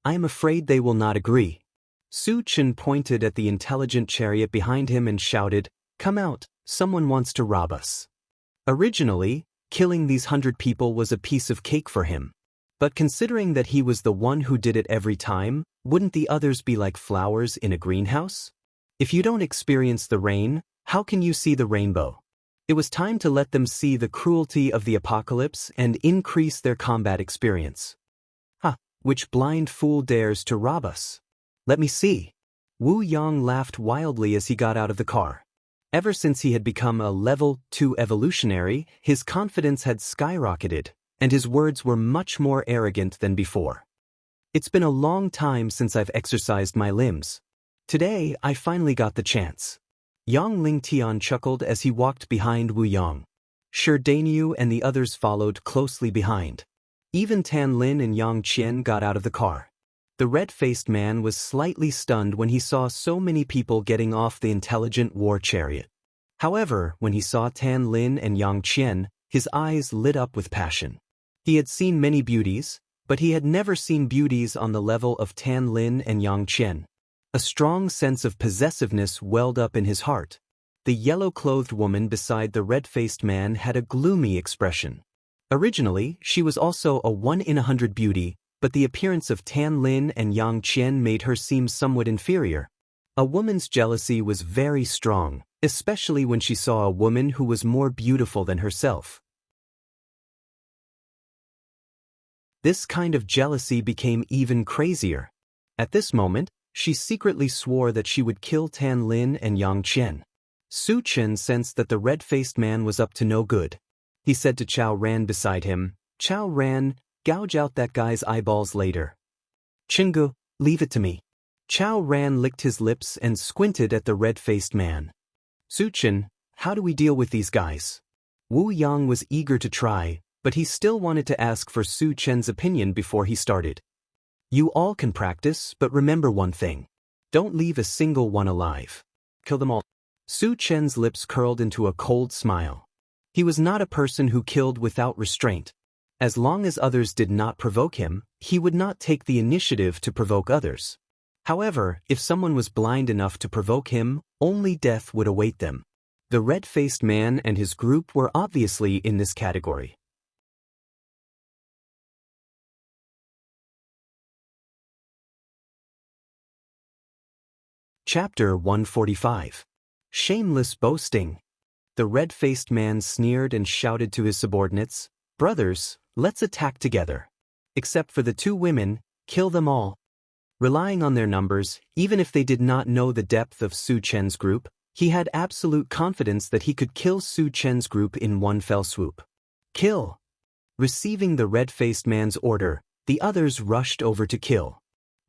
"I am afraid they will not agree." Su Chen pointed at the intelligent chariot behind him and shouted, "Come out, someone wants to rob us." Originally, killing these 100 people was a piece of cake for him. But considering that he was the one who did it every time, wouldn't the others be like flowers in a greenhouse? If you don't experience the rain, how can you see the rainbow? It was time to let them see the cruelty of the apocalypse and increase their combat experience. Which blind fool dares to rob us? Let me see. Wu Yang laughed wildly as he got out of the car. Ever since he had become a level 2 evolutionary, his confidence had skyrocketed, and his words were much more arrogant than before. "It's been a long time since I've exercised my limbs. Today, I finally got the chance." Yang Lingtian chuckled as he walked behind Wu Yang. Shi Dainyu and the others followed closely behind. Even Tan Lin and Yang Qian got out of the car. The red-faced man was slightly stunned when he saw so many people getting off the intelligent war chariot. However, when he saw Tan Lin and Yang Qian, his eyes lit up with passion. He had seen many beauties, but he had never seen beauties on the level of Tan Lin and Yang Qian. A strong sense of possessiveness welled up in his heart. The yellow-clothed woman beside the red-faced man had a gloomy expression. Originally, she was also a 1 in 100 beauty, but the appearance of Tan Lin and Yang Qian made her seem somewhat inferior. A woman's jealousy was very strong, especially when she saw a woman who was more beautiful than herself. This kind of jealousy became even crazier. At this moment, she secretly swore that she would kill Tan Lin and Yang Qian. Su Chen sensed that the red-faced man was up to no good. He said to Chao Ran beside him, "Chao Ran, gouge out that guy's eyeballs later." "Chingu, leave it to me." Chao Ran licked his lips and squinted at the red-faced man. "Su Chen, how do we deal with these guys?" Wu Yang was eager to try, but he still wanted to ask for Su Chen's opinion before he started. "You all can practice, but remember one thing. Don't leave a single one alive. Kill them all." Su Chen's lips curled into a cold smile. He was not a person who killed without restraint. As long as others did not provoke him, he would not take the initiative to provoke others. However, if someone was blind enough to provoke him, only death would await them. The red-faced man and his group were obviously in this category. Chapter 145. Shameless Boasting. The red-faced man sneered and shouted to his subordinates, "Brothers, let's attack together. Except for the 2 women, kill them all." Relying on their numbers, even if they did not know the depth of Su Chen's group, he had absolute confidence that he could kill Su Chen's group in one fell swoop. "Kill!" Receiving the red-faced man's order, the others rushed over to kill.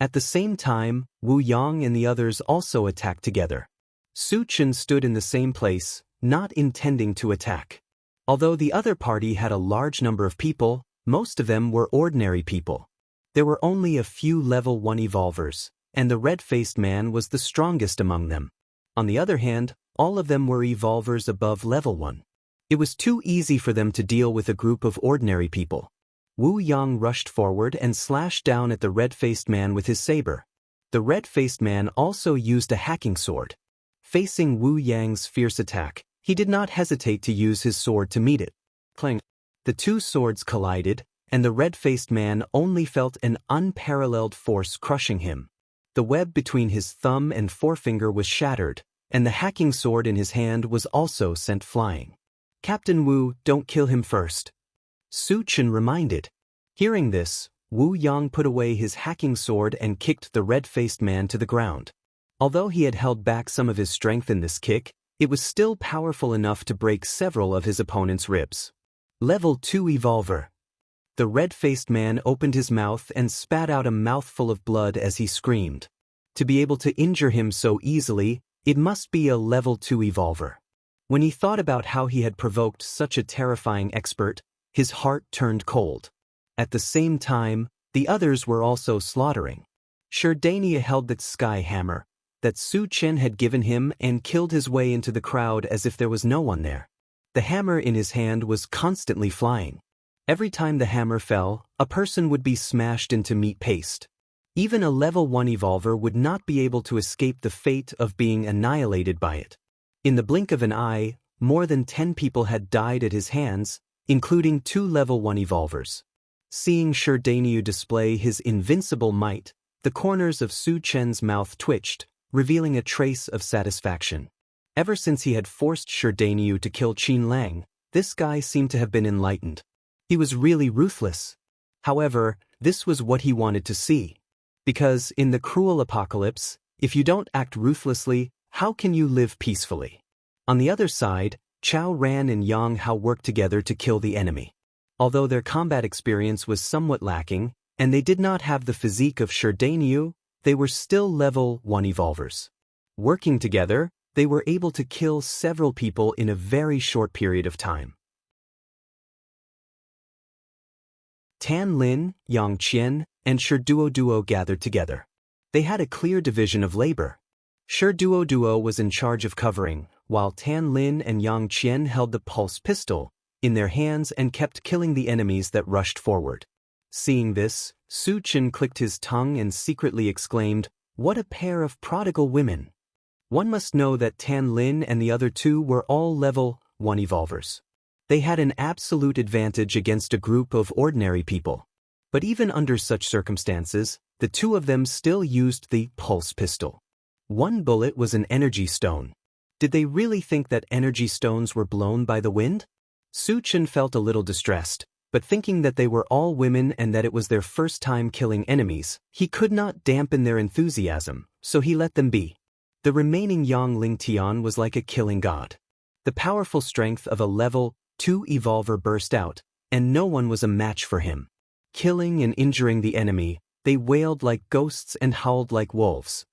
At the same time, Wu Yang and the others also attacked together. Su Chen stood in the same place, not intending to attack. Although the other party had a large number of people, most of them were ordinary people. There were only a few level 1 evolvers, and the red-faced man was the strongest among them. On the other hand, all of them were evolvers above level 1. It was too easy for them to deal with a group of ordinary people. Wu Yang rushed forward and slashed down at the red-faced man with his saber. The red-faced man also used a hacking sword. Facing Wu Yang's fierce attack, he did not hesitate to use his sword to meet it. Clang! The 2 swords collided, and the red-faced man only felt an unparalleled force crushing him. The web between his thumb and forefinger was shattered, and the hacking sword in his hand was also sent flying. "Captain Wu, don't kill him first," Su Chen reminded. Hearing this, Wu Yang put away his hacking sword and kicked the red-faced man to the ground. Although he had held back some of his strength in this kick, it was still powerful enough to break several of his opponent's ribs. Level 2 Evolver. The red-faced man opened his mouth and spat out a mouthful of blood as he screamed. To be able to injure him so easily, it must be a Level 2 Evolver. When he thought about how he had provoked such a terrifying expert, his heart turned cold. At the same time, the others were also slaughtering. Sherdania held the sky hammer that Su Chen had given him and killed his way into the crowd as if there was no one there. The hammer in his hand was constantly flying. Every time the hammer fell, a person would be smashed into meat paste. Even a Level 1 Evolver would not be able to escape the fate of being annihilated by it. In the blink of an eye, more than 10 people had died at his hands, including 2 Level 1 Evolvers. Seeing Sherdaniu display his invincible might, the corners of Su Chen's mouth twitched, revealing a trace of satisfaction. Ever since he had forced Sherdaniu to kill Qin Lang, this guy seemed to have been enlightened. He was really ruthless. However, this was what he wanted to see. Because in the cruel apocalypse, if you don't act ruthlessly, how can you live peacefully? On the other side, Chao Ran and Yang Hao worked together to kill the enemy. Although their combat experience was somewhat lacking, and they did not have the physique of Sherdaniu, they were still Level 1 Evolvers. Working together, they were able to kill several people in a very short period of time. Tan Lin, Yang Qian, and Shirduo gathered together. They had a clear division of labor. Shirduo was in charge of covering, while Tan Lin and Yang Qian held the pulse pistol in their hands and kept killing the enemies that rushed forward. Seeing this, Su Chen clicked his tongue and secretly exclaimed, "What a pair of prodigal women!" One must know that Tan Lin and the other two were all Level 1 Evolvers. They had an absolute advantage against a group of ordinary people. But even under such circumstances, the two of them still used the pulse pistol. One bullet was an energy stone. Did they really think that energy stones were blown by the wind? Su Chen felt a little distressed, but thinking that they were all women and that it was their first time killing enemies, he could not dampen their enthusiasm, so he let them be. The remaining Yang Lingtian was like a killing god. The powerful strength of a Level 2 Evolver burst out, and no one was a match for him. Killing and injuring the enemy, they wailed like ghosts and howled like wolves.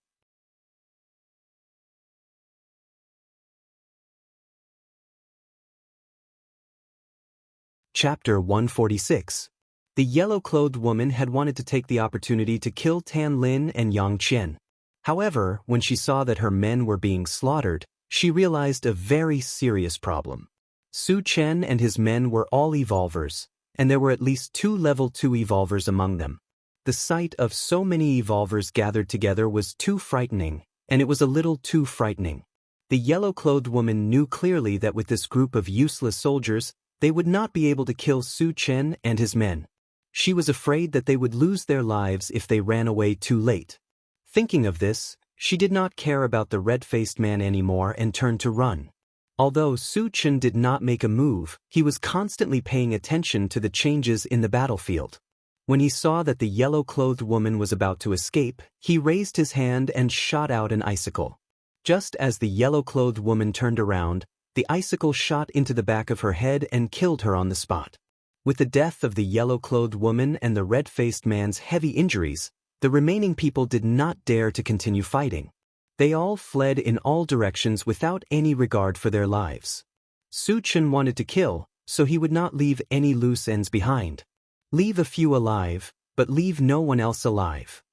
Chapter 146. The yellow-clothed woman had wanted to take the opportunity to kill Tan Lin and Yang Qian. However, when she saw that her men were being slaughtered, she realized a very serious problem. Su Chen and his men were all Evolvers, and there were at least 2 Level 2 Evolvers among them. The sight of so many Evolvers gathered together was too frightening, and it was a little too frightening. The yellow-clothed woman knew clearly that with this group of useless soldiers, they would not be able to kill Su Chen and his men. She was afraid that they would lose their lives if they ran away too late. Thinking of this, she did not care about the red-faced man anymore and turned to run. Although Su Chen did not make a move, he was constantly paying attention to the changes in the battlefield. When he saw that the yellow-clothed woman was about to escape, he raised his hand and shot out an icicle. Just as the yellow-clothed woman turned around, the icicle shot into the back of her head and killed her on the spot. With the death of the yellow-clothed woman and the red-faced man's heavy injuries, the remaining people did not dare to continue fighting. They all fled in all directions without any regard for their lives. Su Chen wanted to kill, so he would not leave any loose ends behind. Leave a few alive, but leave no one else alive.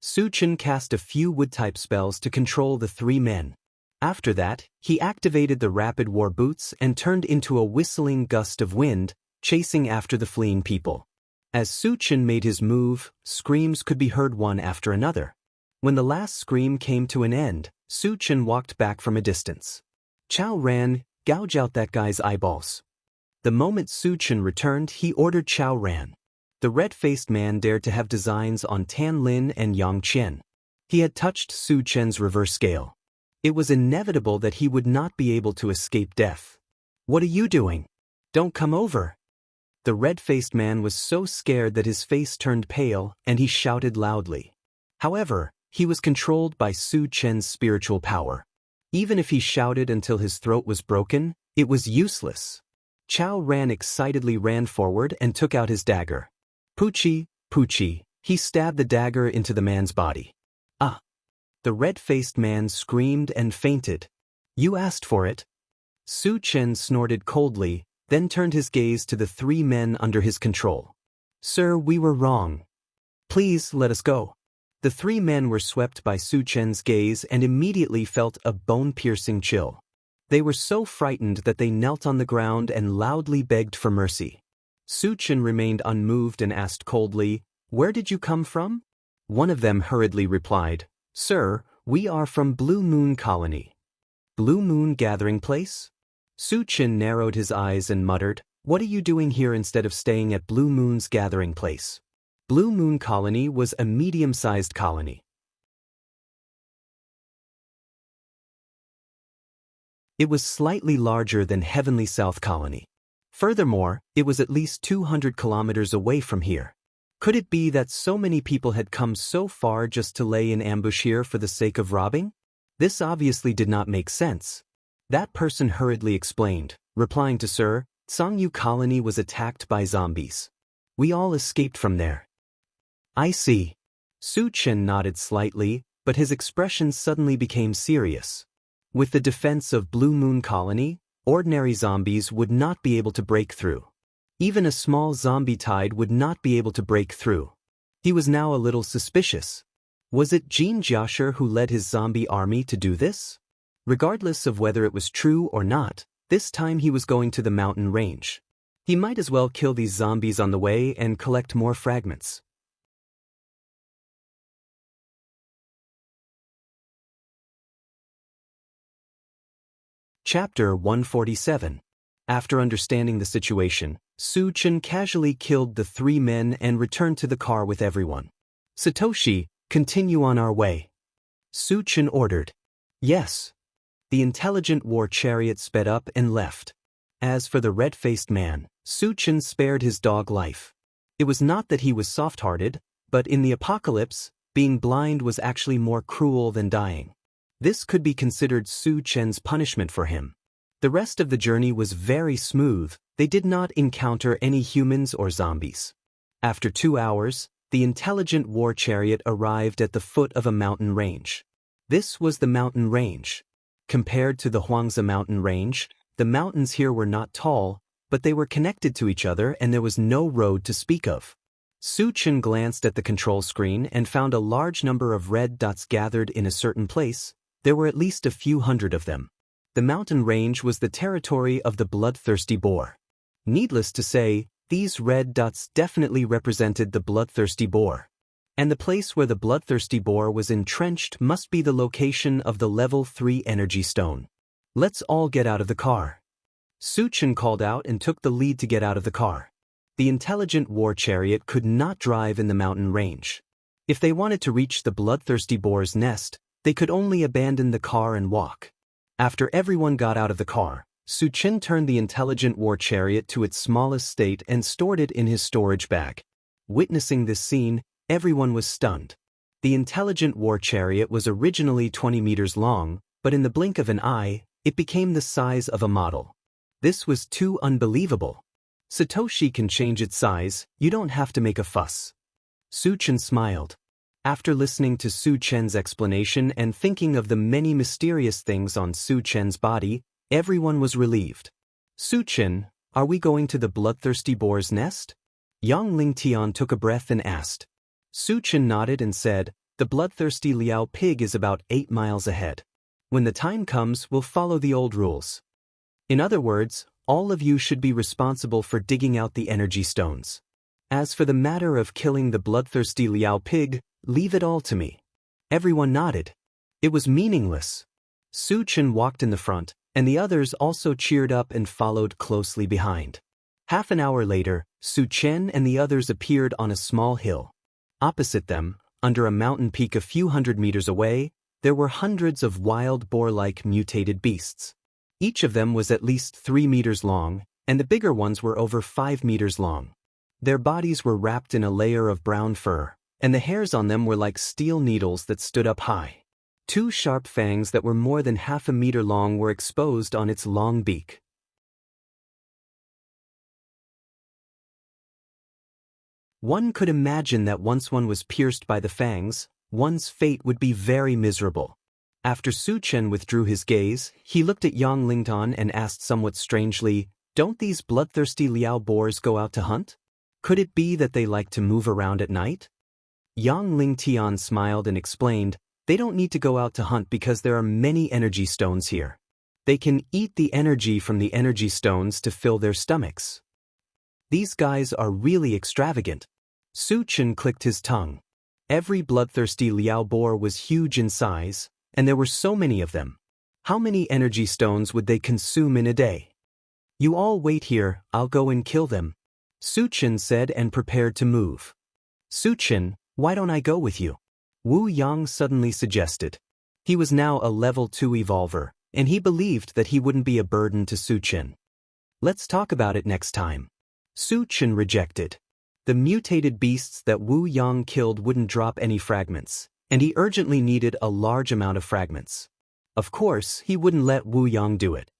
Su Chen cast a few wood-type spells to control the 3 men. After that, he activated the rapid war boots and turned into a whistling gust of wind, chasing after the fleeing people. As Su Chen made his move, screams could be heard one after another. When the last scream came to an end, Su Chen walked back from a distance. Chao Ran, gouge out that guy's eyeballs. The moment Su Chen returned, he ordered Chao Ran. The red-faced man dared to have designs on Tan Lin and Yang Qian. He had touched Su Chen's reverse scale. It was inevitable that he would not be able to escape death. "What are you doing? Don't come over." The red-faced man was so scared that his face turned pale and he shouted loudly. However, he was controlled by Su Chen's spiritual power. Even if he shouted until his throat was broken, it was useless. Chao excitedly ran forward and took out his dagger. Puchi, Puchi, he stabbed the dagger into the man's body. "Ah!" The red-faced man screamed and fainted. "You asked for it." Su Chen snorted coldly, then turned his gaze to the three men under his control. "Sir, we were wrong. Please let us go." The three men were swept by Su Chen's gaze and immediately felt a bone-piercing chill. They were so frightened that they knelt on the ground and loudly begged for mercy. Su Chen remained unmoved and asked coldly, "Where did you come from?" One of them hurriedly replied, "Sir, we are from Blue Moon Colony." "Blue Moon Gathering Place?" Su Chen narrowed his eyes and muttered, "What are you doing here instead of staying at Blue Moon's Gathering Place?" Blue Moon Colony was a medium-sized colony. It was slightly larger than Heavenly South Colony. Furthermore, it was at least 200 kilometers away from here. Could it be that so many people had come so far just to lay in ambush here for the sake of robbing? This obviously did not make sense. That person hurriedly explained, replying to Sir, Sangyu Colony was attacked by zombies. We all escaped from there. I see. Su Chen nodded slightly, but his expression suddenly became serious. With the defense of Blue Moon Colony, ordinary zombies would not be able to break through. Even a small zombie tide would not be able to break through. He was now a little suspicious. Was it Jean Jiasher who led his zombie army to do this? Regardless of whether it was true or not, this time he was going to the mountain range. He might as well kill these zombies on the way and collect more fragments. Chapter 147. After understanding the situation, Su Chen casually killed the three men and returned to the car with everyone. Satoshi, continue on our way. Su Chen ordered. Yes. The intelligent war chariot sped up and left. As for the red-faced man, Su Chen spared his dog life. It was not that he was soft-hearted, but in the apocalypse, being blind was actually more cruel than dying. This could be considered Su Chen's punishment for him. The rest of the journey was very smooth. They did not encounter any humans or zombies. After 2 hours, the intelligent war chariot arrived at the foot of a mountain range. This was the mountain range. Compared to the Huangzi mountain range, the mountains here were not tall, but they were connected to each other and there was no road to speak of. Su Chen glanced at the control screen and found a large number of red dots gathered in a certain place. There were at least a few hundred of them. The mountain range was the territory of the bloodthirsty boar. Needless to say, these red dots definitely represented the bloodthirsty boar. And the place where the bloodthirsty boar was entrenched must be the location of the level 3 energy stone. Let's all get out of the car. Su Chen called out and took the lead to get out of the car. The intelligent war chariot could not drive in the mountain range. If they wanted to reach the bloodthirsty boar's nest, they could only abandon the car and walk. After everyone got out of the car, Su Chen turned the intelligent war chariot to its smallest state and stored it in his storage bag. Witnessing this scene, everyone was stunned. The intelligent war chariot was originally 20 meters long, but in the blink of an eye, it became the size of a model. This was too unbelievable. Satoshi can change its size, you don't have to make a fuss. Su Chen smiled. After listening to Su Chen's explanation and thinking of the many mysterious things on Su Chen's body, everyone was relieved. Su Chen, are we going to the bloodthirsty boar's nest? Yang Lingtian took a breath and asked. Su Chen nodded and said, the bloodthirsty Liao pig is about 8 miles ahead. When the time comes, we'll follow the old rules. In other words, all of you should be responsible for digging out the energy stones. As for the matter of killing the bloodthirsty Liao pig, leave it all to me. Everyone nodded. It was meaningless. Su Chen walked in the front, and the others also cheered up and followed closely behind. Half an hour later, Su Chen and the others appeared on a small hill. Opposite them, under a mountain peak a few hundred meters away, there were hundreds of wild boar-like mutated beasts. Each of them was at least 3 meters long, and the bigger ones were over 5 meters long. Their bodies were wrapped in a layer of brown fur, and the hairs on them were like steel needles that stood up high. 2 sharp fangs that were more than half a meter long were exposed on its long beak. One could imagine that once one was pierced by the fangs, one's fate would be very miserable. After Su Chen withdrew his gaze, he looked at Yang Lingtan and asked somewhat strangely, "Don't these bloodthirsty Liao boars go out to hunt? Could it be that they like to move around at night?" Yang Lingtian smiled and explained, "They don't need to go out to hunt because there are many energy stones here. They can eat the energy from the energy stones to fill their stomachs. These guys are really extravagant." Su Chen clicked his tongue. Every bloodthirsty Liao boar was huge in size, and there were so many of them. How many energy stones would they consume in a day? "You all wait here, I'll go and kill them," Su Chen said and prepared to move. "Su Chen, why don't I go with you?" Wu Yang suddenly suggested. He was now a level 2 evolver, and he believed that he wouldn't be a burden to Su Chen. "Let's talk about it next time." Su Chen rejected. The mutated beasts that Wu Yang killed wouldn't drop any fragments, and he urgently needed a large amount of fragments. Of course, he wouldn't let Wu Yang do it.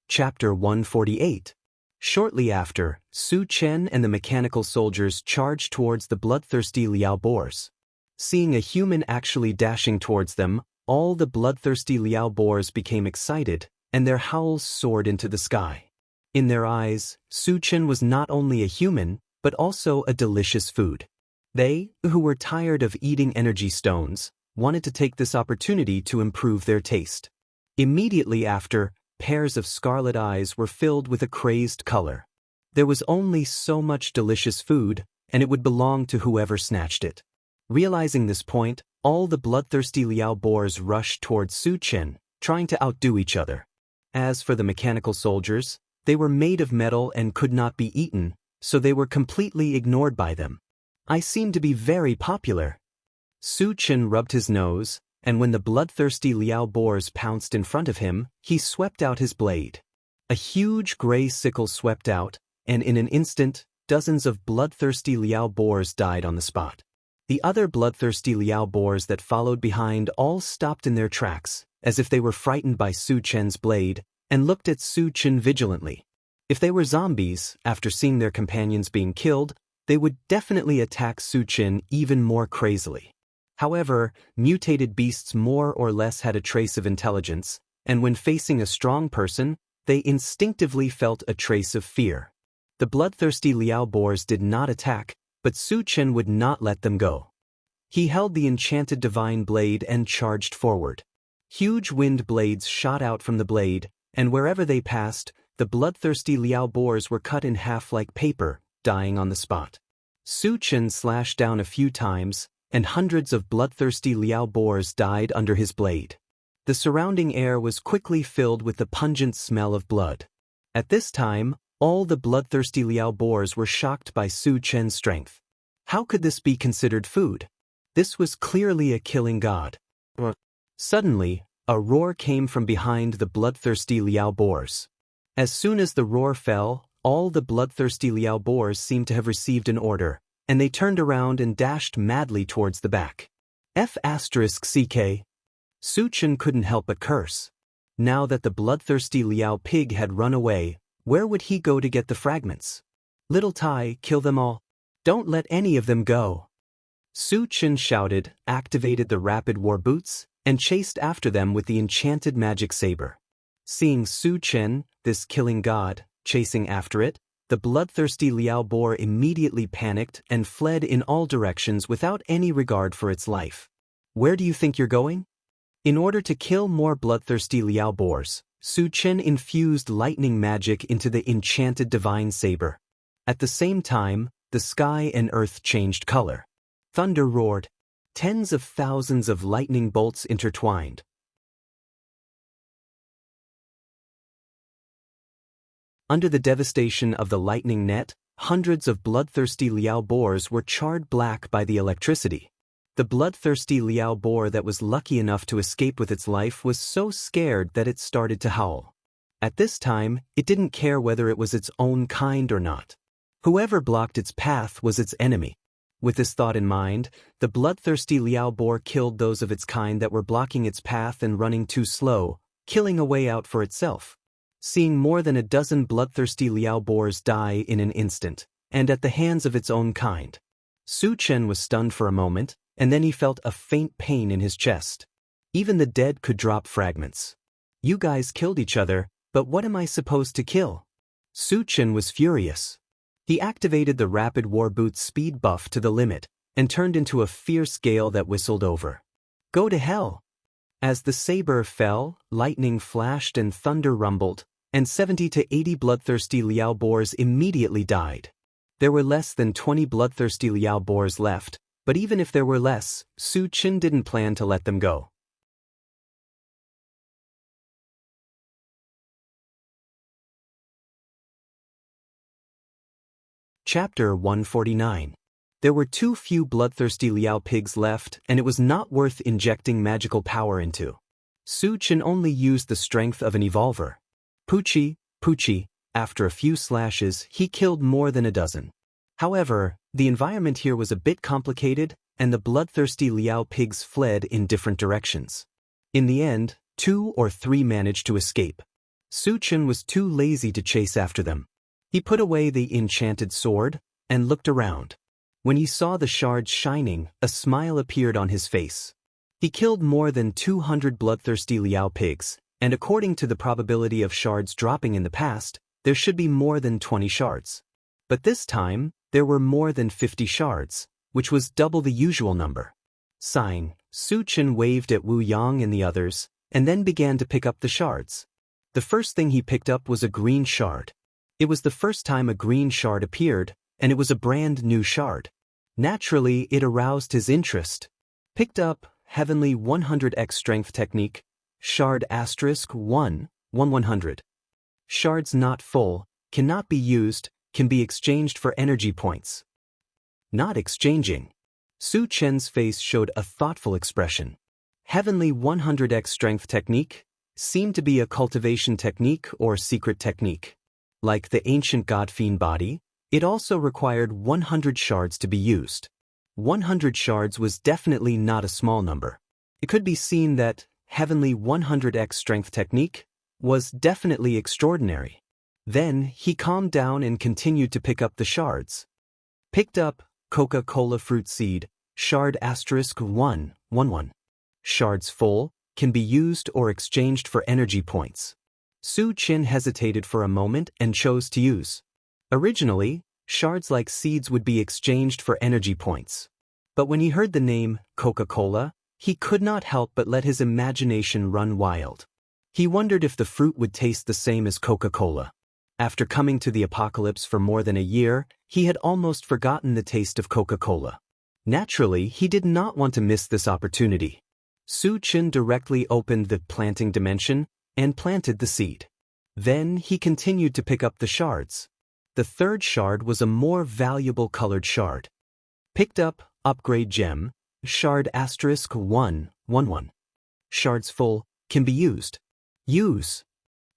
Chapter 148. Shortly after, Su Chen and the mechanical soldiers charged towards the bloodthirsty Liao boars. Seeing a human actually dashing towards them, all the bloodthirsty Liao boars became excited, and their howls soared into the sky. In their eyes, Su Chen was not only a human, but also a delicious food. They, who were tired of eating energy stones, wanted to take this opportunity to improve their taste. Immediately after, pairs of scarlet eyes were filled with a crazed color. There was only so much delicious food, and it would belong to whoever snatched it. Realizing this point, all the bloodthirsty Liao boars rushed towards Su Chen, trying to outdo each other. As for the mechanical soldiers, they were made of metal and could not be eaten, so they were completely ignored by them. "I seem to be very popular." Su Chen rubbed his nose, and when the bloodthirsty Liao boars pounced in front of him, he swept out his blade. A huge gray sickle swept out, and in an instant, dozens of bloodthirsty Liao boars died on the spot. The other bloodthirsty Liao boars that followed behind all stopped in their tracks, as if they were frightened by Su Chen's blade, and looked at Su Chen vigilantly. If they were zombies, after seeing their companions being killed, they would definitely attack Su Chen even more crazily. However, mutated beasts more or less had a trace of intelligence, and when facing a strong person, they instinctively felt a trace of fear. The bloodthirsty Liao boars did not attack, but Su Chen would not let them go. He held the enchanted divine blade and charged forward. Huge wind blades shot out from the blade, and wherever they passed, the bloodthirsty Liao boars were cut in half like paper, dying on the spot. Su Chen slashed down a few times, and hundreds of bloodthirsty Liao boars died under his blade. The surrounding air was quickly filled with the pungent smell of blood. At this time, all the bloodthirsty Liao boars were shocked by Su Chen's strength. How could this be considered food? This was clearly a killing god. Suddenly, a roar came from behind the bloodthirsty Liao boars. As soon as the roar fell, all the bloodthirsty Liao boars seemed to have received an order, and they turned around and dashed madly towards the back. F***CK. Su Chen couldn't help but curse. Now that the bloodthirsty Liao pig had run away, where would he go to get the fragments? "Little Tai, kill them all. Don't let any of them go." Su Chen shouted, activated the rapid war boots, and chased after them with the enchanted magic saber. Seeing Su Chen, this killing god, chasing after it, the bloodthirsty Liao boar immediately panicked and fled in all directions without any regard for its life. Where do you think you're going? In order to kill more bloodthirsty Liao boars, Su Chen infused lightning magic into the enchanted divine saber. At the same time, the sky and earth changed color. Thunder roared. Tens of thousands of lightning bolts intertwined. Under the devastation of the lightning net, hundreds of bloodthirsty Liao boars were charred black by the electricity. The bloodthirsty Liao boar that was lucky enough to escape with its life was so scared that it started to howl. At this time, it didn't care whether it was its own kind or not. Whoever blocked its path was its enemy. With this thought in mind, the bloodthirsty Liao boar killed those of its kind that were blocking its path and running too slow, killing a way out for itself. Seeing more than a dozen bloodthirsty Liao boars die in an instant, and at the hands of its own kind, Su Chen was stunned for a moment, and then he felt a faint pain in his chest. Even the dead could drop fragments. You guys killed each other, but what am I supposed to kill? Su Chen was furious. He activated the Rapid War Boots speed buff to the limit, and turned into a fierce gale that whistled over. Go to hell! As the saber fell, lightning flashed and thunder rumbled, and 70 to 80 bloodthirsty Liao boars immediately died. There were less than 20 bloodthirsty Liao boars left, but even if there were less, Su Chen didn't plan to let them go. Chapter 149. There were too few bloodthirsty Liao pigs left, and it was not worth injecting magical power into. Su Chen only used the strength of an evolver. Poochie, Poochie, after a few slashes, he killed more than a dozen. However, the environment here was a bit complicated, and the bloodthirsty Liao pigs fled in different directions. In the end, 2 or 3 managed to escape. Su Chen was too lazy to chase after them. He put away the enchanted sword, and looked around. When he saw the shards shining, a smile appeared on his face. He killed more than 200 bloodthirsty Liao pigs, and according to the probability of shards dropping in the past, there should be more than 20 shards. But this time, there were more than 50 shards, which was double the usual number. Sighing, Su Chen waved at Wu Yang and the others, and then began to pick up the shards. The first thing he picked up was a green shard. It was the first time a green shard appeared, and it was a brand new shard. Naturally, it aroused his interest. Picked up Heavenly 100x Strength Technique, Shard *1, 100. Shards not full, cannot be used, can be exchanged for energy points. Not exchanging. Su Chen's face showed a thoughtful expression. Heavenly 100x Strength Technique seemed to be a cultivation technique or secret technique. Like the ancient god fiend body, it also required 100 shards to be used. 100 shards was definitely not a small number. It could be seen that Heavenly 100x Strength Technique was definitely extraordinary. Then he calmed down and continued to pick up the shards. Picked up Coca-Cola Fruit Seed, Shard *1, 1. Shards full, can be used or exchanged for energy points. Su Chen hesitated for a moment and chose to use. Originally, shards like seeds would be exchanged for energy points. But when he heard the name Coca-Cola, he could not help but let his imagination run wild. He wondered if the fruit would taste the same as Coca-Cola. After coming to the apocalypse for more than a year, he had almost forgotten the taste of Coca-Cola. Naturally, he did not want to miss this opportunity. Su Chen directly opened the planting dimension and planted the seed. Then he continued to pick up the shards. The third shard was a more valuable colored shard. Picked up Upgrade Gem, Shard *1, 1. Shards full, can be used. Use.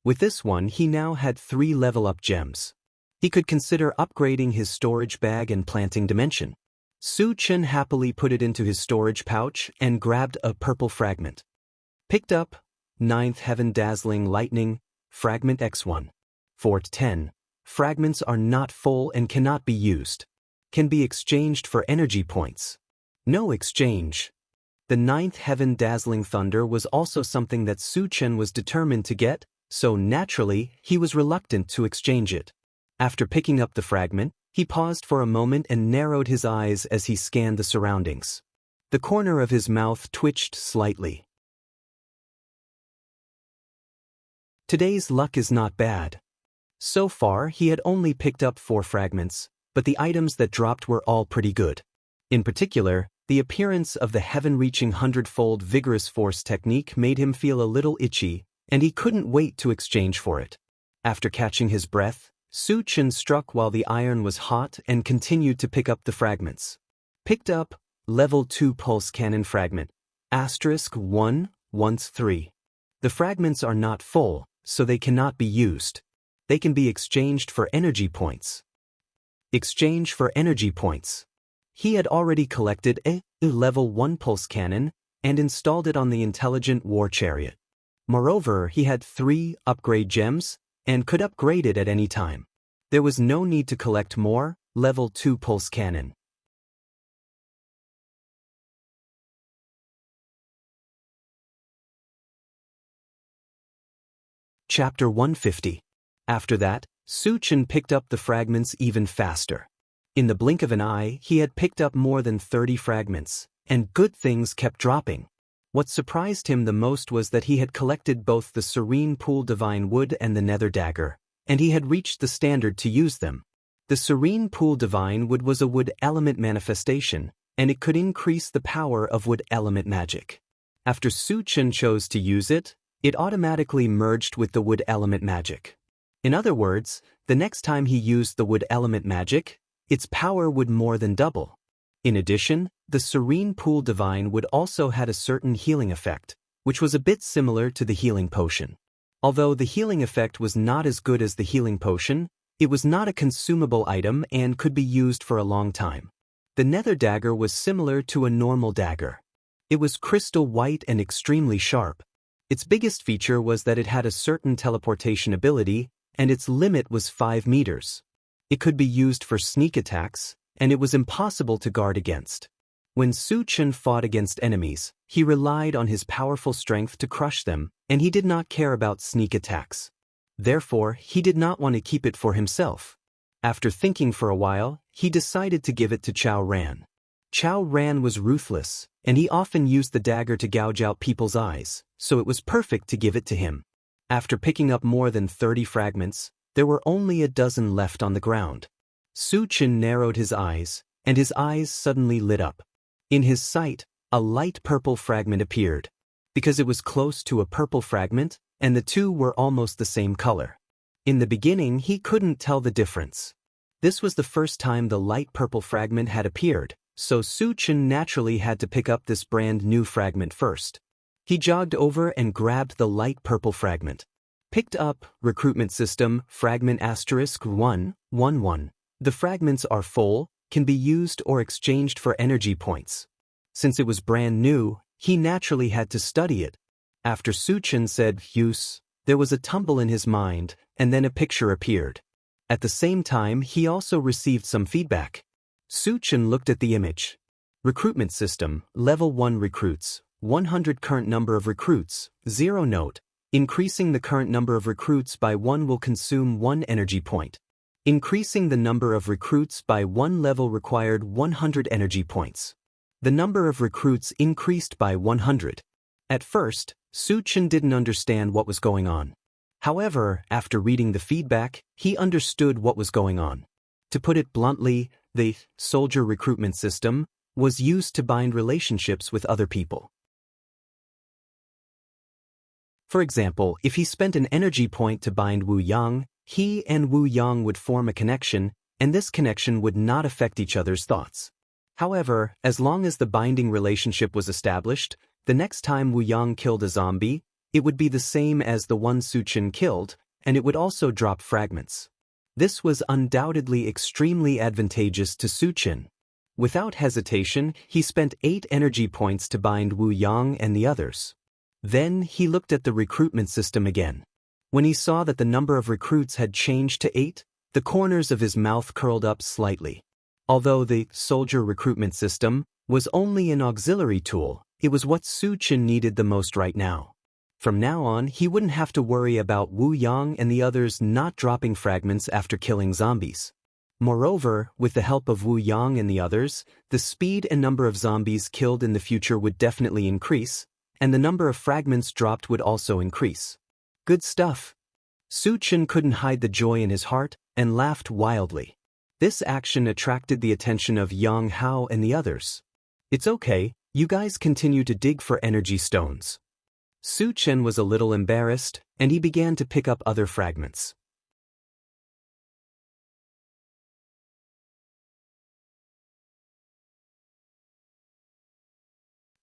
With this one he now had 3 level-up gems. He could consider upgrading his storage bag and planting dimension. Su Chen happily put it into his storage pouch and grabbed a purple fragment. Picked up 9th Heaven Dazzling Lightning, Fragment X1. Fort 10. Fragments are not full and cannot be used. Can be exchanged for energy points. No exchange. The 9th Heaven Dazzling Thunder was also something that Su Chen was determined to get, so naturally, he was reluctant to exchange it. After picking up the fragment, he paused for a moment and narrowed his eyes as he scanned the surroundings. The corner of his mouth twitched slightly. Today's luck is not bad. So far, he had only picked up 4 fragments, but the items that dropped were all pretty good. In particular, the appearance of the heaven-reaching 100-fold vigorous force technique made him feel a little itchy, and he couldn't wait to exchange for it. After catching his breath, Su Chen struck while the iron was hot and continued to pick up the fragments. Picked up, level 2 pulse cannon fragment, *1, once 3. The fragments are not full, so they cannot be used. They can be exchanged for energy points. Exchange for energy points. He had already collected a level 1 pulse cannon and installed it on the intelligent war chariot. Moreover, he had 3 upgrade gems and could upgrade it at any time. There was no need to collect more level 2 pulse cannon. Chapter 150. After that, Su Chen picked up the fragments even faster. In the blink of an eye, he had picked up more than 30 fragments, and good things kept dropping. What surprised him the most was that he had collected both the Serene Pool Divine Wood and the Nether Dagger, and he had reached the standard to use them. The Serene Pool Divine Wood was a wood element manifestation, and it could increase the power of wood element magic. After Su Chen chose to use it, it automatically merged with the wood element magic. In other words, the next time he used the wood element magic, its power would more than double. In addition, the Serene Pool Divine Wood also had a certain healing effect, which was a bit similar to the healing potion. Although the healing effect was not as good as the healing potion, it was not a consumable item and could be used for a long time. The Nether Dagger was similar to a normal dagger. It was crystal white and extremely sharp. Its biggest feature was that it had a certain teleportation ability, and its limit was 5 meters. It could be used for sneak attacks, and it was impossible to guard against. When Su Chen fought against enemies, he relied on his powerful strength to crush them, and he did not care about sneak attacks. Therefore, he did not want to keep it for himself. After thinking for a while, he decided to give it to Chao Ran. Chao Ran was ruthless, and he often used the dagger to gouge out people's eyes, so it was perfect to give it to him. After picking up more than 30 fragments, there were only a dozen left on the ground. Su Chen narrowed his eyes, and his eyes suddenly lit up. In his sight, a light purple fragment appeared. Because it was close to a purple fragment, and the two were almost the same color. In the beginning, he couldn't tell the difference. This was the first time the light purple fragment had appeared, so Su Chen naturally had to pick up this brand new fragment first. He jogged over and grabbed the light purple fragment. Picked up, recruitment system, fragment *111. The fragments are full, can be used or exchanged for energy points. Since it was brand new, he naturally had to study it. After Su Chen said use, there was a tumble in his mind, and then a picture appeared. At the same time, he also received some feedback. Su Chen looked at the image. Recruitment system, level 1 recruits, 100 current number of recruits, 0 note. Increasing the current number of recruits by 1 will consume 1 energy point. Increasing the number of recruits by 1 level required 100 energy points. The number of recruits increased by 100. At first, Su Chen didn't understand what was going on. However, after reading the feedback, he understood what was going on. To put it bluntly, the soldier recruitment system was used to bind relationships with other people. For example, if he spent an energy point to bind Wu Yang, he and Wu Yang would form a connection, and this connection would not affect each other's thoughts. However, as long as the binding relationship was established, the next time Wu Yang killed a zombie, it would be the same as the one Su Chen killed, and it would also drop fragments. This was undoubtedly extremely advantageous to Su Chen. Without hesitation, he spent 8 energy points to bind Wu Yang and the others. Then he looked at the recruitment system again. When he saw that the number of recruits had changed to 8, the corners of his mouth curled up slightly. Although the soldier recruitment system was only an auxiliary tool, it was what Su Chen needed the most right now. From now on, he wouldn't have to worry about Wu Yang and the others not dropping fragments after killing zombies. Moreover, with the help of Wu Yang and the others, the speed and number of zombies killed in the future would definitely increase, and the number of fragments dropped would also increase. Good stuff. Su Chen couldn't hide the joy in his heart and laughed wildly. This action attracted the attention of Yang Hao and the others. It's okay, you guys continue to dig for energy stones. Su Chen was a little embarrassed, and he began to pick up other fragments.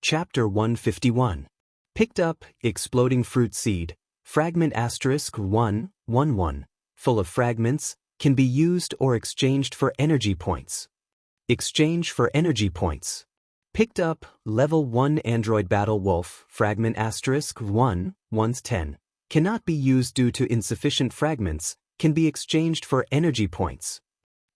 Chapter 151. Picked up, exploding fruit seed, fragment *111, full of fragments, can be used or exchanged for energy points. Exchange for energy points. Picked up, level 1 android battle wolf, fragment *110, cannot be used due to insufficient fragments, can be exchanged for energy points.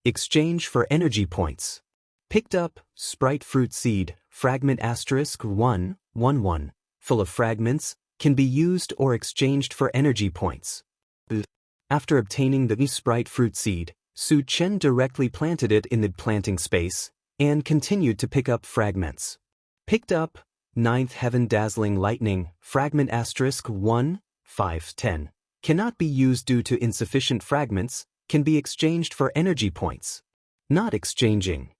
Exchange for energy points. Picked up, sprite fruit seed, fragment *111, full of fragments, can be used or exchanged for energy points. After obtaining the sprite fruit seed, Su Chen directly planted it in the planting space, and continued to pick up fragments. Picked up, 9th Heaven Dazzling Lightning, fragment *1510, cannot be used due to insufficient fragments, can be exchanged for energy points. Not exchanging.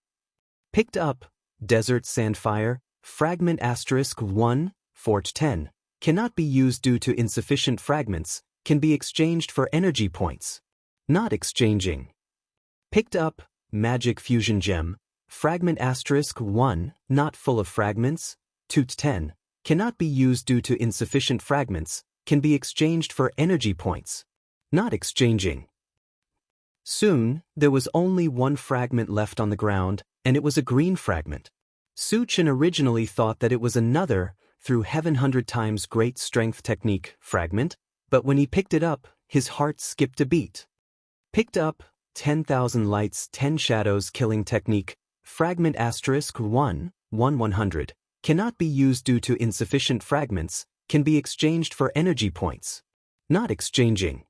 Picked up, Desert Sandfire, fragment *110, cannot be used due to insufficient fragments, can be exchanged for energy points. Not exchanging. Picked up, Magic Fusion Gem, fragment *1, not full of fragments, 210, cannot be used due to insufficient fragments, can be exchanged for energy points. Not exchanging. Soon, there was only one fragment left on the ground, and it was a green fragment. Su Chen originally thought that it was another, through Heaven 100 times great strength technique, fragment, but when he picked it up, his heart skipped a beat. Picked up, 10,000 lights 10 shadows killing technique, fragment *11100, cannot be used due to insufficient fragments, can be exchanged for energy points. Not exchanging.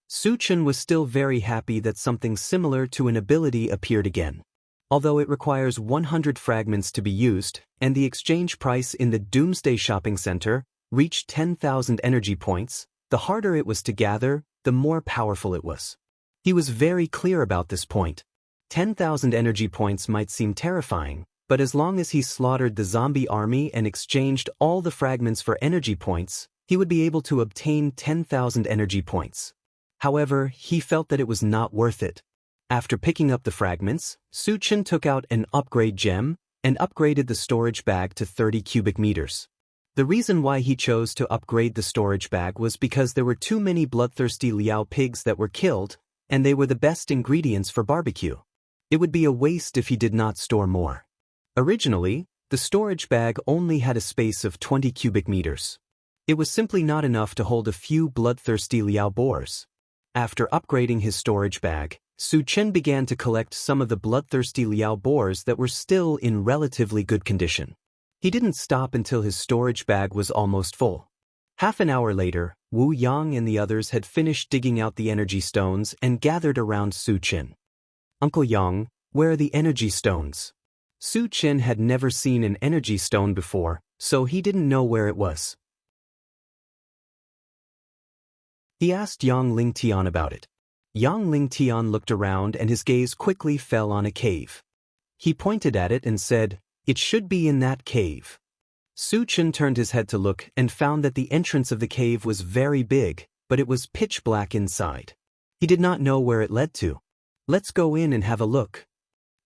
Su Chen was still very happy that something similar to an ability appeared again. Although it requires 100 fragments to be used, and the exchange price in the Doomsday Shopping Center reached 10,000 energy points, the harder it was to gather, the more powerful it was. He was very clear about this point. 10,000 energy points might seem terrifying, but as long as he slaughtered the zombie army and exchanged all the fragments for energy points, he would be able to obtain 10,000 energy points. However, he felt that it was not worth it. After picking up the fragments, Su Chen took out an upgrade gem and upgraded the storage bag to 30 cubic meters. The reason why he chose to upgrade the storage bag was because there were too many bloodthirsty Liao pigs that were killed, and they were the best ingredients for barbecue. It would be a waste if he did not store more. Originally, the storage bag only had a space of 20 cubic meters. It was simply not enough to hold a few bloodthirsty Liao boars. After upgrading his storage bag, Su Chen began to collect some of the bloodthirsty Liao boars that were still in relatively good condition. He didn't stop until his storage bag was almost full. Half an hour later, Wu Yang and the others had finished digging out the energy stones and gathered around Su Chen. "Uncle Yang, where are the energy stones?" Su Chen had never seen an energy stone before, so he didn't know where it was. He asked Yang Lingtian about it. Yang Lingtian looked around and his gaze quickly fell on a cave. He pointed at it and said, "It should be in that cave." Su Chen turned his head to look and found that the entrance of the cave was very big, but it was pitch black inside. He did not know where it led to. "Let's go in and have a look."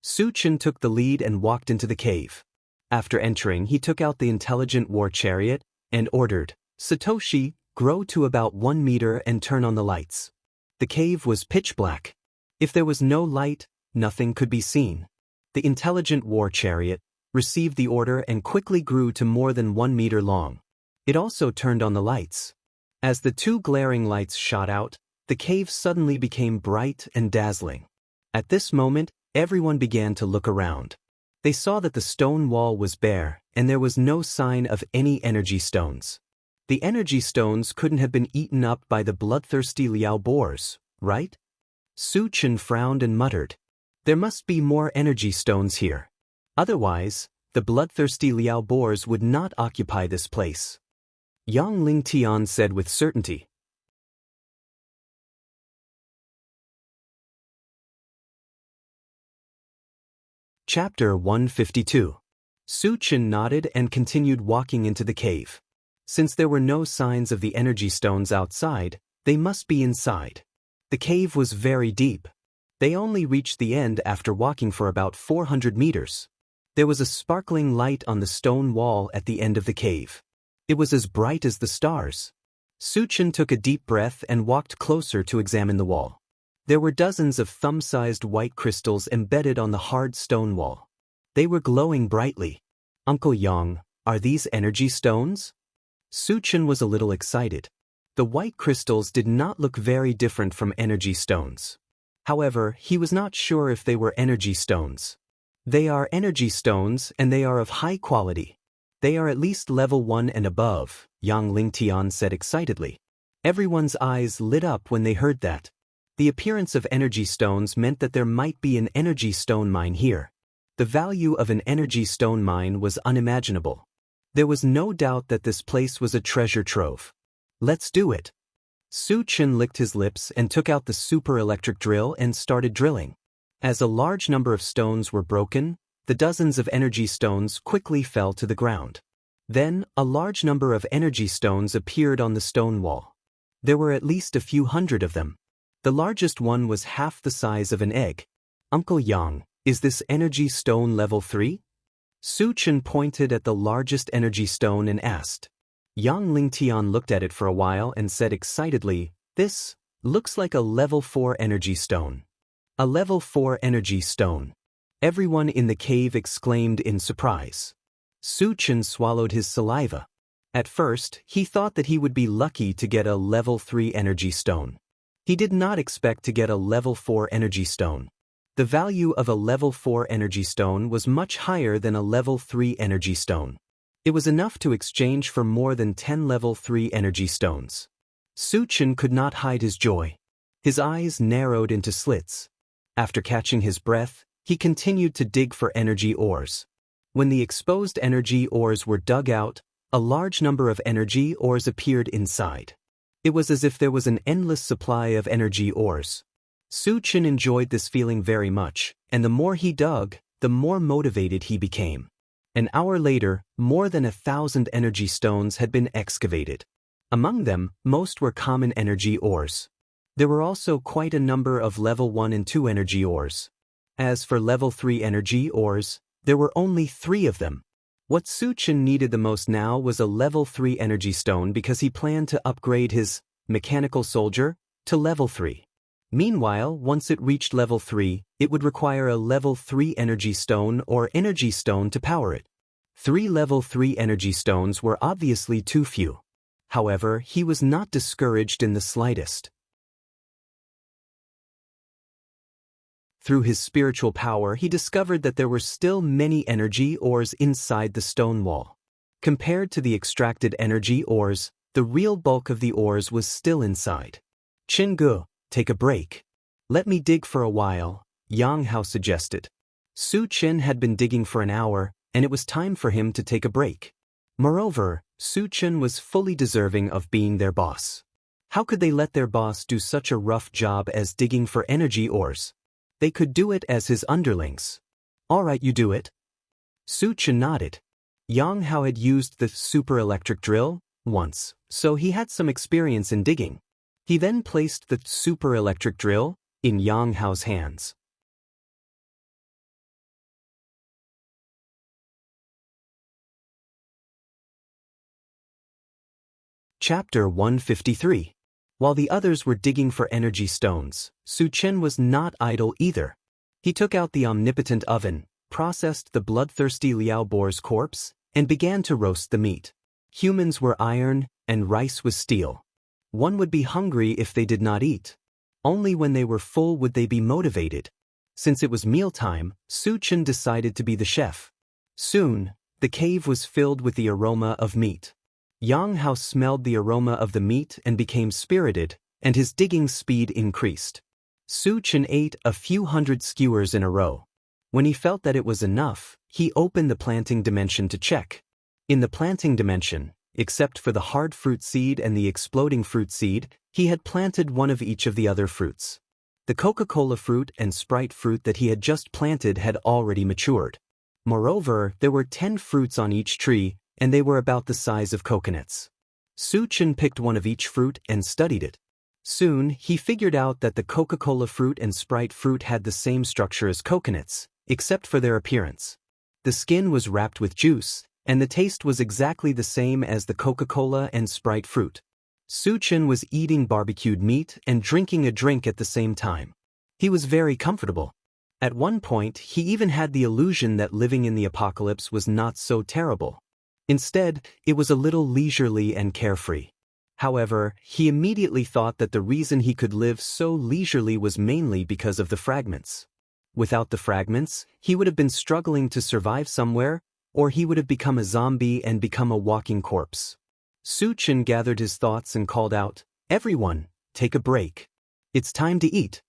Su Chen took the lead and walked into the cave. After entering, he took out the intelligent war chariot and ordered, "Satoshi, grow to about 1 meter and turn on the lights." The cave was pitch black. If there was no light, nothing could be seen. The intelligent war chariot received the order and quickly grew to more than 1 meter long. It also turned on the lights. As the two glaring lights shot out, the cave suddenly became bright and dazzling. At this moment, everyone began to look around. They saw that the stone wall was bare, and there was no sign of any energy stones. The energy stones couldn't have been eaten up by the bloodthirsty Liao boars, right? Su Chen frowned and muttered, "There must be more energy stones here. Otherwise, the bloodthirsty Liao boars would not occupy this place." Yang Lingtian said with certainty. Chapter 152. Su Chen nodded and continued walking into the cave. Since there were no signs of the energy stones outside, they must be inside. The cave was very deep. They only reached the end after walking for about 400 meters. There was a sparkling light on the stone wall at the end of the cave. It was as bright as the stars. Suchin took a deep breath and walked closer to examine the wall. There were dozens of thumb-sized white crystals embedded on the hard stone wall. They were glowing brightly. "Uncle Yang, are these energy stones?" Suchin was a little excited. The white crystals did not look very different from energy stones. However, he was not sure if they were energy stones. "They are energy stones and they are of high quality. They are at least level 1 and above," Yang Lingtian said excitedly. Everyone's eyes lit up when they heard that. The appearance of energy stones meant that there might be an energy stone mine here. The value of an energy stone mine was unimaginable. There was no doubt that this place was a treasure trove. "Let's do it." Suchin licked his lips and took out the super electric drill and started drilling. As a large number of stones were broken, the dozens of energy stones quickly fell to the ground. Then, a large number of energy stones appeared on the stone wall. There were at least a few hundred of them. The largest one was half the size of an egg. "Uncle Yang, is this energy stone level 3? Suchin pointed at the largest energy stone and asked. Yang Lingtian looked at it for a while and said excitedly, "This looks like a level 4 energy stone." "A level 4 energy stone." Everyone in the cave exclaimed in surprise. Suchin swallowed his saliva. At first, he thought that he would be lucky to get a level 3 energy stone. He did not expect to get a level 4 energy stone. The value of a level 4 energy stone was much higher than a level 3 energy stone. It was enough to exchange for more than 10 level 3 energy stones. Suchin could not hide his joy. His eyes narrowed into slits. After catching his breath, he continued to dig for energy ores. When the exposed energy ores were dug out, a large number of energy ores appeared inside. It was as if there was an endless supply of energy ores. Suchin enjoyed this feeling very much, and the more he dug, the more motivated he became. An hour later, more than 1,000 energy stones had been excavated. Among them, most were common energy ores. There were also quite a number of level 1 and 2 energy ores. As for level 3 energy ores, there were only 3 of them. What Suchin needed the most now was a level 3 energy stone because he planned to upgrade his mechanical soldier to level 3. Meanwhile, once it reached level 3, it would require a level 3 energy stone or energy stone to power it. 3 level 3 energy stones were obviously too few. However, he was not discouraged in the slightest. Through his spiritual power, he discovered that there were still many energy ores inside the stone wall. Compared to the extracted energy ores, the real bulk of the ores was still inside. "Chingu, take a break. Let me dig for a while," Yang Hao suggested. Suchin had been digging for an hour, and it was time for him to take a break. Moreover, Suchin was fully deserving of being their boss. How could they let their boss do such a rough job as digging for energy ores? They could do it as his underlings. "All right, you do it." Suchin nodded. Yang Hao had used the super electric drill once, so he had some experience in digging. He then placed the super electric drill in Yang Hao's hands. Chapter 153. While the others were digging for energy stones, Suchin was not idle either. He took out the omnipotent oven, processed the bloodthirsty Liao boar's corpse, and began to roast the meat. Humans were iron, and rice was steel. One would be hungry if they did not eat. Only when they were full would they be motivated. Since it was mealtime, Suchin decided to be the chef. Soon, the cave was filled with the aroma of meat. Yang Hao smelled the aroma of the meat and became spirited, and his digging speed increased. Suchin ate a few hundred skewers in a row. When he felt that it was enough, he opened the planting dimension to check. In the planting dimension, except for the hard fruit seed and the exploding fruit seed, he had planted one of each of the other fruits. The Coca-Cola fruit and Sprite fruit that he had just planted had already matured. Moreover, there were 10 fruits on each tree, and they were about the size of coconuts. Suchin picked one of each fruit and studied it. Soon, he figured out that the Coca-Cola fruit and Sprite fruit had the same structure as coconuts, except for their appearance. The skin was wrapped with juice, and the taste was exactly the same as the Coca-Cola and Sprite fruit. Su-Chen was eating barbecued meat and drinking a drink at the same time. He was very comfortable. At one point, he even had the illusion that living in the apocalypse was not so terrible. Instead, it was a little leisurely and carefree. However, he immediately thought that the reason he could live so leisurely was mainly because of the fragments. Without the fragments, he would have been struggling to survive somewhere, or he would have become a zombie and become a walking corpse. Su-Chen gathered his thoughts and called out, "Everyone, take a break. It's time to eat."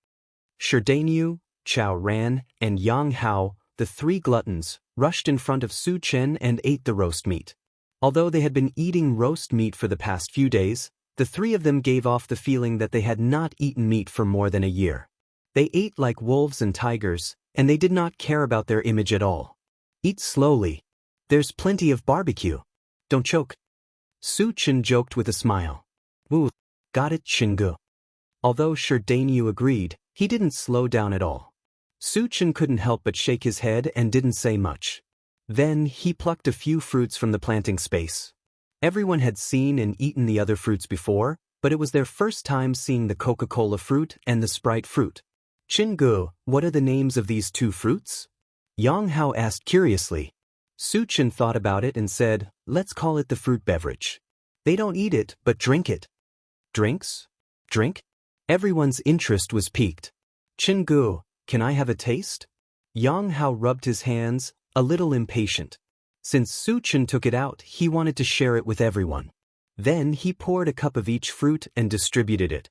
Sherdaniu, Chao Ran, and Yang Hao, the three gluttons, rushed in front of Su-Chen and ate the roast meat. Although they had been eating roast meat for the past few days, the three of them gave off the feeling that they had not eaten meat for more than a year. They ate like wolves and tigers, and they did not care about their image at all. "Eat slowly. There's plenty of barbecue. Don't choke." Su-Chen joked with a smile. "Woo, got it, Chingu." Although Sherdaniu agreed, he didn't slow down at all. Su-Chen couldn't help but shake his head and didn't say much. Then he plucked a few fruits from the planting space. Everyone had seen and eaten the other fruits before, but it was their first time seeing the Coca-Cola fruit and the Sprite fruit. "Chingu, what are the names of these two fruits?" Yang Hao asked curiously. Su-Chen thought about it and said, "Let's call it the fruit beverage. They don't eat it, but drink it." "Drinks? Drink?" Everyone's interest was piqued. "Chingu, can I have a taste?" Yang Hao rubbed his hands, a little impatient. Since Su-Chen took it out, he wanted to share it with everyone. Then he poured a cup of each fruit and distributed it.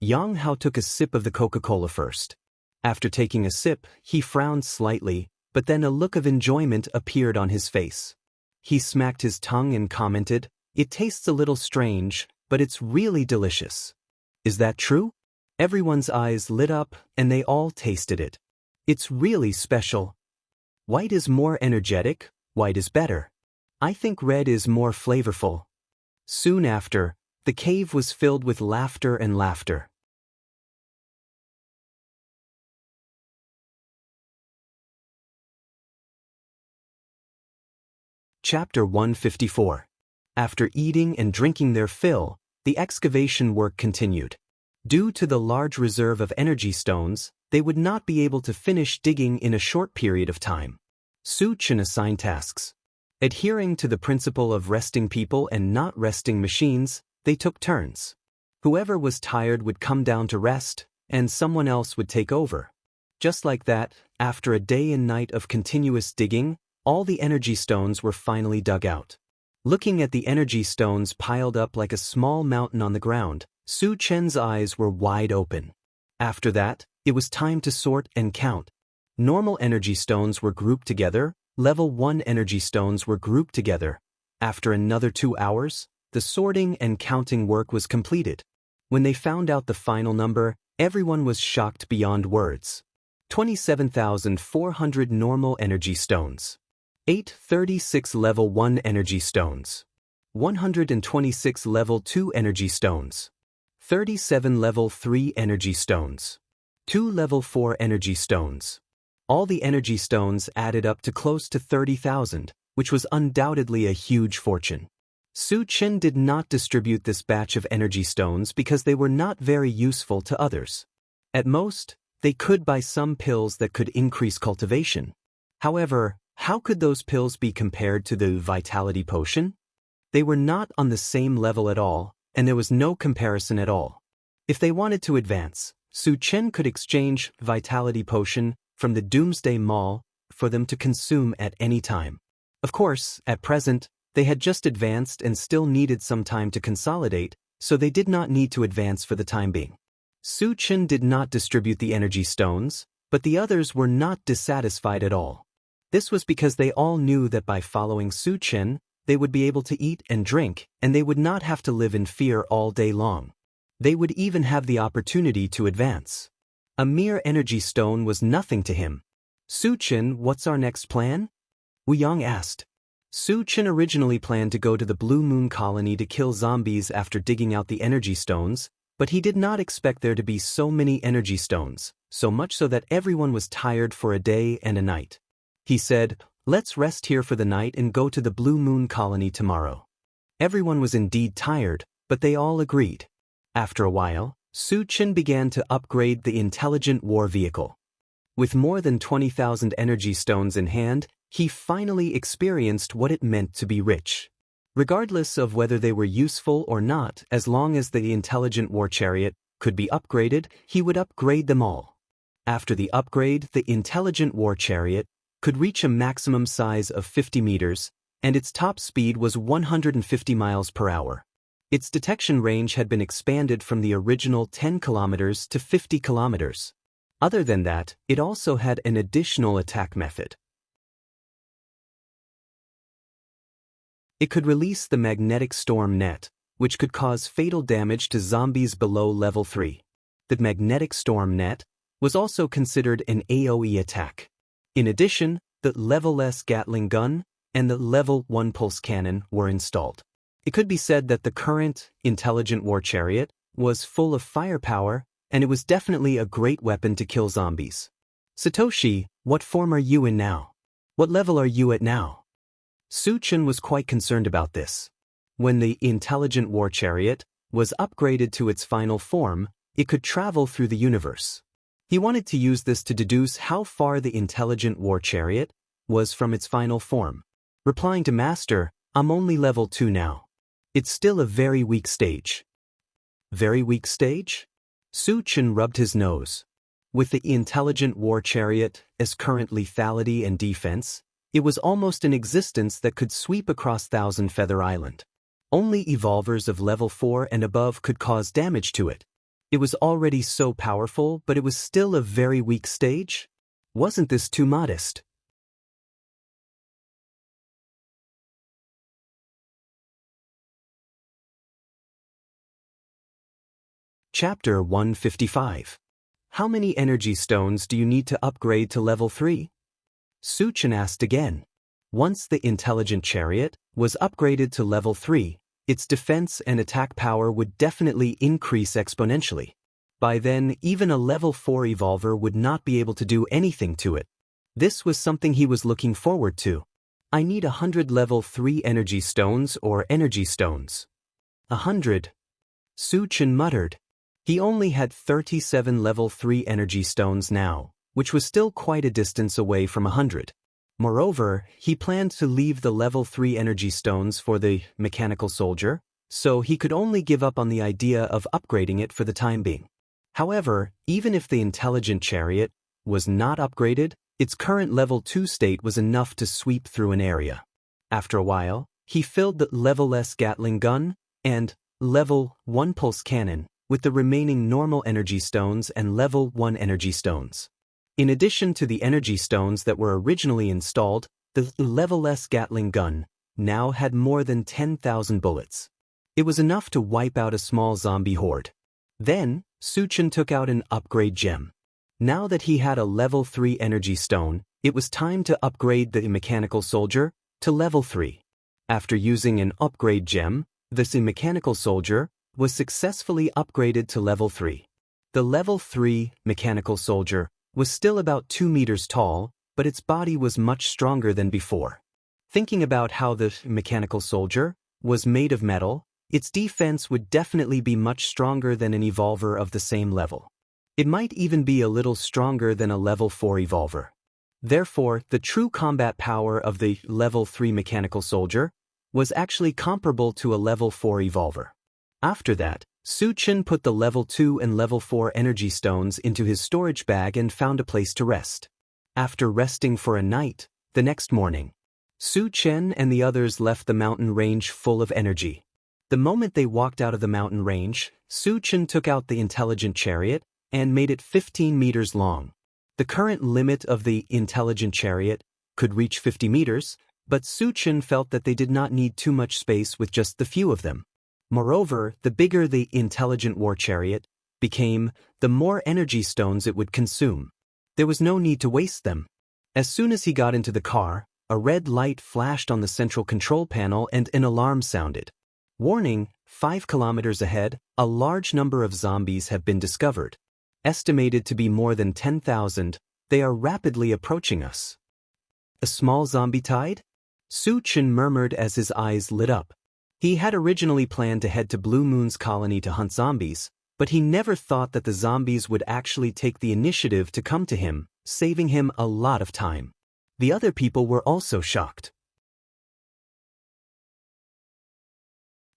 Yang Hao took a sip of the Coca-Cola first. After taking a sip, he frowned slightly, but then a look of enjoyment appeared on his face. He smacked his tongue and commented, "It tastes a little strange, but it's really delicious." "Is that true?" Everyone's eyes lit up, and they all tasted it. "It's really special. White is more energetic, white is better. I think red is more flavorful." Soon after, the cave was filled with laughter and laughter. Chapter 154. After eating and drinking their fill, the excavation work continued. Due to the large reserve of energy stones, they would not be able to finish digging in a short period of time. Su-Chen assigned tasks. Adhering to the principle of resting people and not resting machines, they took turns. Whoever was tired would come down to rest, and someone else would take over. Just like that, after a day and night of continuous digging, all the energy stones were finally dug out. Looking at the energy stones piled up like a small mountain on the ground, Su-Chen's eyes were wide open. After that, it was time to sort and count. Normal energy stones were grouped together, level 1 energy stones were grouped together. After another 2 hours, the sorting and counting work was completed. When they found out the final number, everyone was shocked beyond words. 27,400 normal energy stones. 836 level 1 energy stones. 126 level 2 energy stones. 37 level 3 energy stones. 2 level 4 energy stones. All the energy stones added up to close to 30,000, which was undoubtedly a huge fortune. Su-Chen did not distribute this batch of energy stones because they were not very useful to others. At most, they could buy some pills that could increase cultivation. However, how could those pills be compared to the vitality potion? They were not on the same level at all, and there was no comparison at all. If they wanted to advance, Su-Chen could exchange vitality potion from the Doomsday Mall for them to consume at any time. Of course, at present, they had just advanced and still needed some time to consolidate, so they did not need to advance for the time being. Su-Chen did not distribute the energy stones, but the others were not dissatisfied at all. This was because they all knew that by following Su-Chen, they would be able to eat and drink, and they would not have to live in fear all day long. They would even have the opportunity to advance. A mere energy stone was nothing to him. "Su-Chen, what's our next plan?" Wu Yang asked. Su-Chen originally planned to go to the Blue Moon Colony to kill zombies after digging out the energy stones, but he did not expect there to be so many energy stones, so much so that everyone was tired for a day and a night. He said, "Let's rest here for the night and go to the Blue Moon colony tomorrow." Everyone was indeed tired, but they all agreed. After a while, Su Chen began to upgrade the intelligent war vehicle. With more than 20,000 energy stones in hand, he finally experienced what it meant to be rich. Regardless of whether they were useful or not, as long as the intelligent war chariot could be upgraded, he would upgrade them all. After the upgrade, the intelligent war chariot could reach a maximum size of 50 meters, and its top speed was 150 miles per hour. Its detection range had been expanded from the original 10 kilometers to 50 kilometers. Other than that, it also had an additional attack method. It could release the magnetic storm net, which could cause fatal damage to zombies below level 3. The magnetic storm net was also considered an AoE attack. In addition, the level S Gatling gun and the level 1 pulse cannon were installed. It could be said that the current intelligent war chariot was full of firepower, and it was definitely a great weapon to kill zombies. "Satoshi, what form are you in now? What level are you at now?" Su Chen was quite concerned about this. When the intelligent war chariot was upgraded to its final form, it could travel through the universe. He wanted to use this to deduce how far the intelligent war chariot was from its final form. Replying to Master, "I'm only level 2 now. It's still a very weak stage." Very weak stage? Su Chen rubbed his nose. With the intelligent war chariot as current lethality and defense, it was almost an existence that could sweep across Thousand Feather Island. Only evolvers of level 4 and above could cause damage to it. It was already so powerful, but it was still a very weak stage? Wasn't this too modest? Chapter 155. How many energy stones do you need to upgrade to level 3? Su Chen asked again. Once the intelligent chariot was upgraded to level 3, its defense and attack power would definitely increase exponentially. By then, even a level 4 evolver would not be able to do anything to it. This was something he was looking forward to. "I need 100 level 3 energy stones or energy stones." 100. Su Chen muttered. He only had 37 level 3 energy stones now, which was still quite a distance away from 100. Moreover, he planned to leave the level 3 energy stones for the mechanical soldier, so he could only give up on the idea of upgrading it for the time being. However, even if the intelligent chariot was not upgraded, its current level 2 state was enough to sweep through an area. After a while, he filled the level S Gatling gun and level 1 pulse cannon with the remaining normal energy stones and level 1 energy stones. In addition to the energy stones that were originally installed, the level S Gatling gun now had more than 10,000 bullets. It was enough to wipe out a small zombie horde. Then, Su Chen took out an upgrade gem. Now that he had a level 3 energy stone, it was time to upgrade the mechanical soldier to level 3. After using an upgrade gem, the mechanical soldier was successfully upgraded to level 3. The level 3 mechanical soldier was still about 2 meters tall, but its body was much stronger than before. Thinking about how the mechanical soldier was made of metal, its defense would definitely be much stronger than an evolver of the same level. It might even be a little stronger than a level 4 evolver. Therefore, the true combat power of the level 3 mechanical soldier was actually comparable to a level 4 evolver. After that, Su Chen put the level 2 and level 4 energy stones into his storage bag and found a place to rest. After resting for a night, the next morning, Su Chen and the others left the mountain range full of energy. The moment they walked out of the mountain range, Su Chen took out the intelligent chariot and made it 15 meters long. The current limit of the intelligent chariot could reach 50 meters, but Su Chen felt that they did not need too much space with just the few of them. Moreover, the bigger the intelligent war chariot became, the more energy stones it would consume. There was no need to waste them. As soon as he got into the car, a red light flashed on the central control panel and an alarm sounded. Warning, 5 kilometers ahead, a large number of zombies have been discovered. estimated to be more than 10,000, they are rapidly approaching us. A small zombie tide? Su Chen murmured as his eyes lit up. He had originally planned to head to Blue Moon's colony to hunt zombies, but he never thought that the zombies would actually take the initiative to come to him, saving him a lot of time. The other people were also shocked.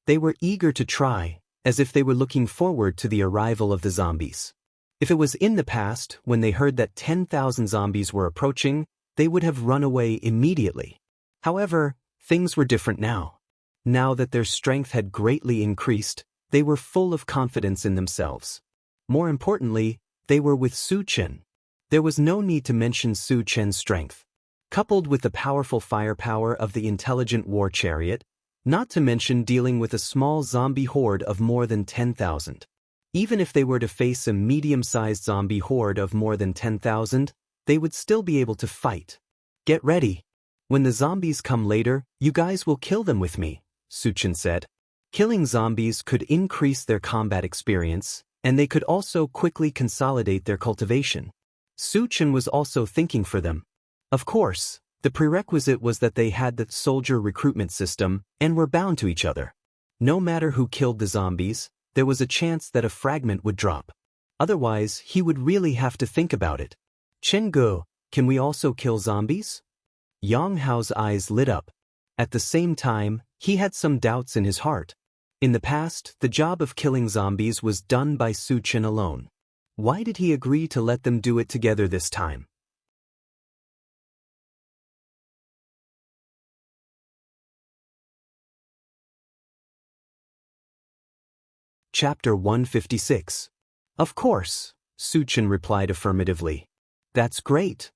They were eager to try, as if they were looking forward to the arrival of the zombies. If it was in the past, when they heard that 10,000 zombies were approaching, they would have run away immediately. However, things were different now. Now that their strength had greatly increased, they were full of confidence in themselves. More importantly, they were with Su Chen. There was no need to mention Su Chen's strength. Coupled with the powerful firepower of the intelligent war chariot, not to mention dealing with a small zombie horde of more than 10,000. Even if they were to face a medium-sized zombie horde of more than 10,000, they would still be able to fight. Get ready. When the zombies come later, you guys will kill them with me, Su Chen said. Killing zombies could increase their combat experience, and they could also quickly consolidate their cultivation. Su Chen was also thinking for them. Of course, the prerequisite was that they had the soldier recruitment system and were bound to each other. No matter who killed the zombies, there was a chance that a fragment would drop. Otherwise, he would really have to think about it. Chen Ge, can we also kill zombies? Yang Hao's eyes lit up. At the same time, he had some doubts in his heart. In the past, the job of killing zombies was done by Su Chen alone. Why did he agree to let them do it together this time? Chapter 156. Of course, Su Chen replied affirmatively. That's great.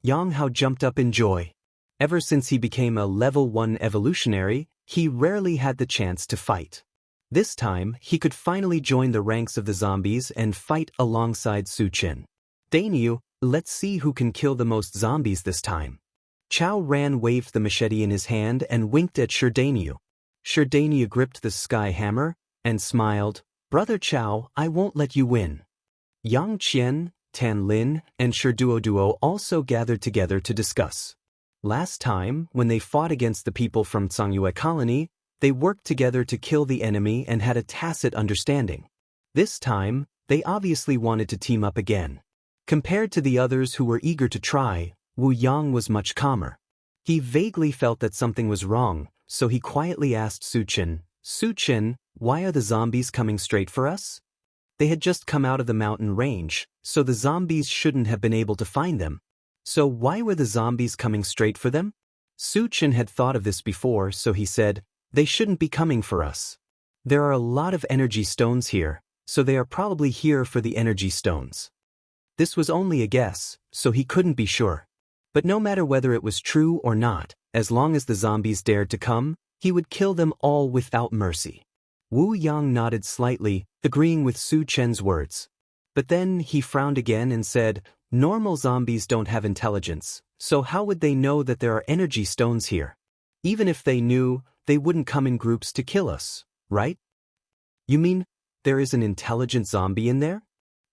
Yang Hao jumped up in joy. Ever since he became a level 1 evolutionary, he rarely had the chance to fight. This time, he could finally join the ranks of the zombies and fight alongside Su Chen. Dainyu, let's see who can kill the most zombies this time. Chao Ran waved the machete in his hand and winked at Dainyu. Dainyu gripped the sky hammer and smiled. Brother Chao, I won't let you win. Yang Qian, Tan Lin, and Duo also gathered together to discuss. Last time, when they fought against the people from Zhongyue Colony, they worked together to kill the enemy and had a tacit understanding. This time, they obviously wanted to team up again. Compared to the others who were eager to try, Wu Yang was much calmer. He vaguely felt that something was wrong, so he quietly asked Su Chen, Su Chen, why are the zombies coming straight for us? They had just come out of the mountain range, so the zombies shouldn't have been able to find them. So why were the zombies coming straight for them? Su Chen had thought of this before, so he said, they shouldn't be coming for us. There are a lot of energy stones here, so they are probably here for the energy stones. This was only a guess, so he couldn't be sure. But no matter whether it was true or not, as long as the zombies dared to come, he would kill them all without mercy. Wu Yang nodded slightly, agreeing with Su Chen's words. But then he frowned again and said, normal zombies don't have intelligence, so how would they know that there are energy stones here? Even if they knew, they wouldn't come in groups to kill us, right? You mean, there is an intelligent zombie in there?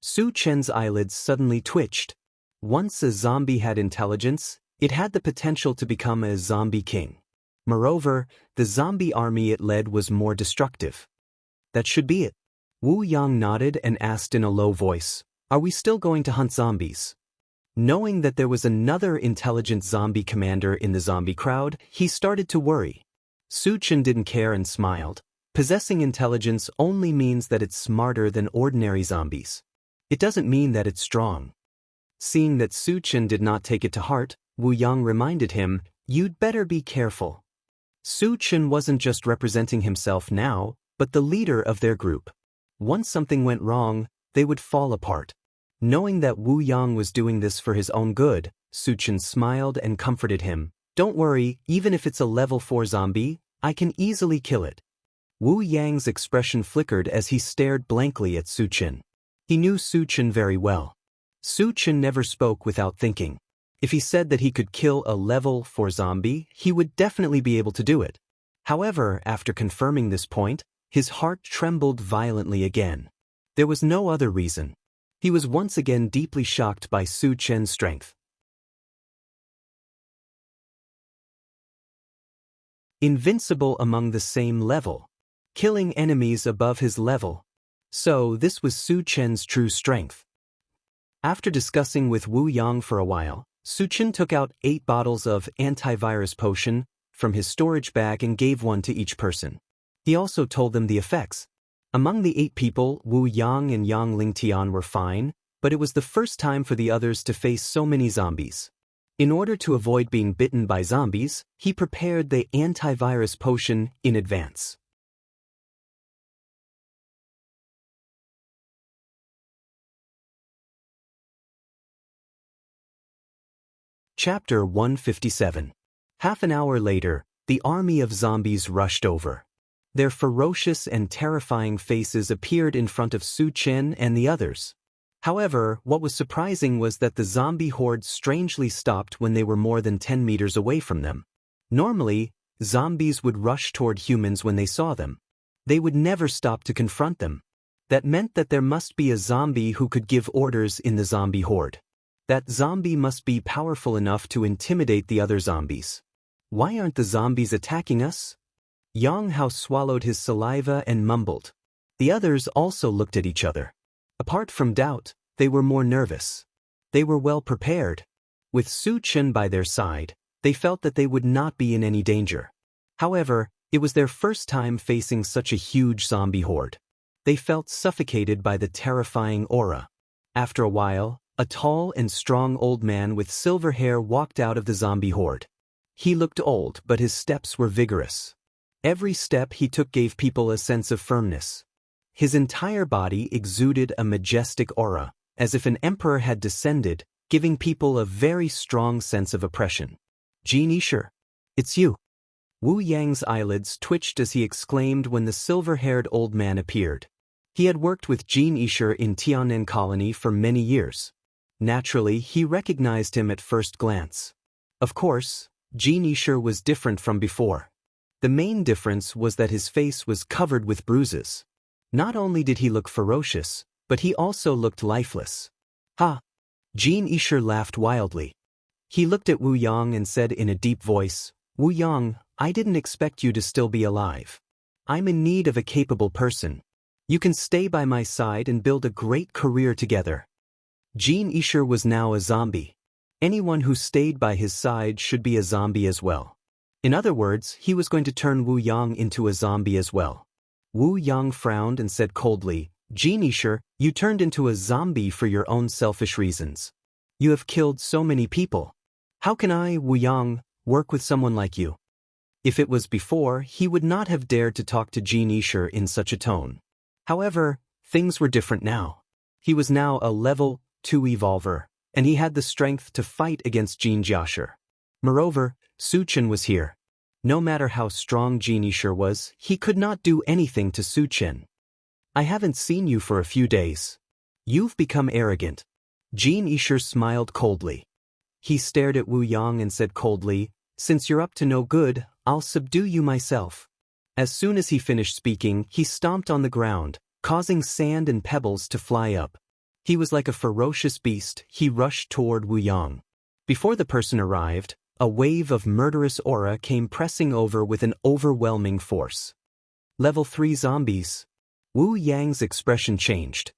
Su Chen's eyelids suddenly twitched. Once a zombie had intelligence, it had the potential to become a zombie king. Moreover, the zombie army it led was more destructive. That should be it. Wu Yang nodded and asked in a low voice, are we still going to hunt zombies? Knowing that there was another intelligent zombie commander in the zombie crowd, he started to worry. Su Chen didn't care and smiled. Possessing intelligence only means that it's smarter than ordinary zombies. It doesn't mean that it's strong. Seeing that Su Chen did not take it to heart, Wu Yang reminded him, you'd better be careful. Su Chen wasn't just representing himself now, but the leader of their group. Once something went wrong, they would fall apart. Knowing that Wu Yang was doing this for his own good, Su Chen smiled and comforted him. Don't worry, even if it's a level 4 zombie, I can easily kill it. Wu Yang's expression flickered as he stared blankly at Su Chen. He knew Su Chen very well. Su Chen never spoke without thinking. If he said that he could kill a level 4 zombie, he would definitely be able to do it. However, after confirming this point, his heart trembled violently again. There was no other reason. He was once again deeply shocked by Su Chen's strength. Invincible among the same level. Killing enemies above his level. So this was Su Chen's true strength. After discussing with Wu Yang for a while, Su Chen took out 8 bottles of antivirus potion from his storage bag and gave one to each person. He also told them the effects. Among the 8 people, Wu Yang and Yang Lingtian were fine, but it was the first time for the others to face so many zombies. In order to avoid being bitten by zombies, he prepared the antivirus potion in advance. Chapter 157. Half an hour later, the army of zombies rushed over. Their ferocious and terrifying faces appeared in front of Su Chen and the others. However, what was surprising was that the zombie horde strangely stopped when they were more than 10 meters away from them. Normally, zombies would rush toward humans when they saw them. They would never stop to confront them. That meant that there must be a zombie who could give orders in the zombie horde. That zombie must be powerful enough to intimidate the other zombies. Why aren't the zombies attacking us? Yang Hao swallowed his saliva and mumbled. The others also looked at each other. Apart from doubt, they were more nervous. They were well prepared. With Su Chen by their side, they felt that they would not be in any danger. However, it was their first time facing such a huge zombie horde. They felt suffocated by the terrifying aura. After a while, a tall and strong old man with silver hair walked out of the zombie horde. He looked old, but his steps were vigorous. Every step he took gave people a sense of firmness. His entire body exuded a majestic aura, as if an emperor had descended, giving people a very strong sense of oppression. Jean Isher, it's you. Wu Yang's eyelids twitched as he exclaimed when the silver-haired old man appeared. He had worked with Jean Isher in Tianan Colony for many years. Naturally, he recognized him at first glance. Of course, Jean Isher was different from before. The main difference was that his face was covered with bruises. Not only did he look ferocious, but he also looked lifeless. Ha! Jean Isher laughed wildly. He looked at Wu Yang and said in a deep voice, Wu Yang, I didn't expect you to still be alive. I'm in need of a capable person. You can stay by my side and build a great career together. Jean Isher was now a zombie. Anyone who stayed by his side should be a zombie as well. In other words, he was going to turn Wu Yang into a zombie as well. Wu Yang frowned and said coldly, Jean Isher, you turned into a zombie for your own selfish reasons. You have killed so many people. How can I, Wu Yang, work with someone like you? If it was before, he would not have dared to talk to Jean Isher in such a tone. However, things were different now. He was now a level 2 evolver, and he had the strength to fight against Jean Jiasher. Moreover, Su Chen was here. No matter how strong Jean Isher was, he could not do anything to Su Chen. I haven't seen you for a few days. You've become arrogant. Jean Isher smiled coldly. He stared at Wu Yang and said coldly, Since you're up to no good, I'll subdue you myself. As soon as he finished speaking, he stomped on the ground, causing sand and pebbles to fly up. He was like a ferocious beast. He rushed toward Wu Yang. Before the person arrived, a wave of murderous aura came pressing over with an overwhelming force. Level 3 zombies. Wu Yang's expression changed.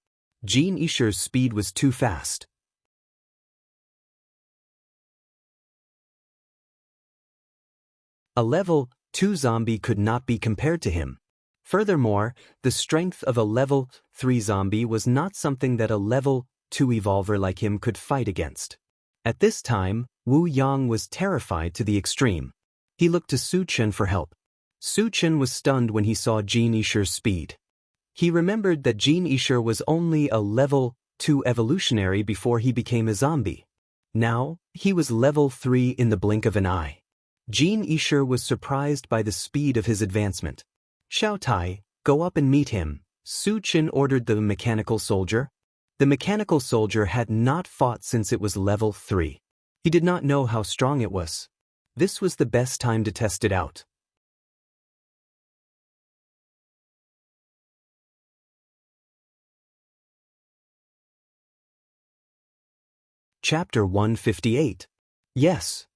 Jean Isher's speed was too fast. A level 2 zombie could not be compared to him. Furthermore, the strength of a level 3 zombie was not something that a level 2 evolver like him could fight against. At this time, Wu Yang was terrified to the extreme. He looked to Su Chen for help. Su Chen was stunned when he saw Jean Isher's speed. He remembered that Jean Isher was only a level 2 evolutionary before he became a zombie. Now, he was level 3 in the blink of an eye. Jean Isher was surprised by the speed of his advancement. Xiao Tai, go up and meet him, Su Chen ordered the mechanical soldier. The mechanical soldier had not fought since it was level 3. He did not know how strong it was. This was the best time to test it out. Chapter 158. Yes.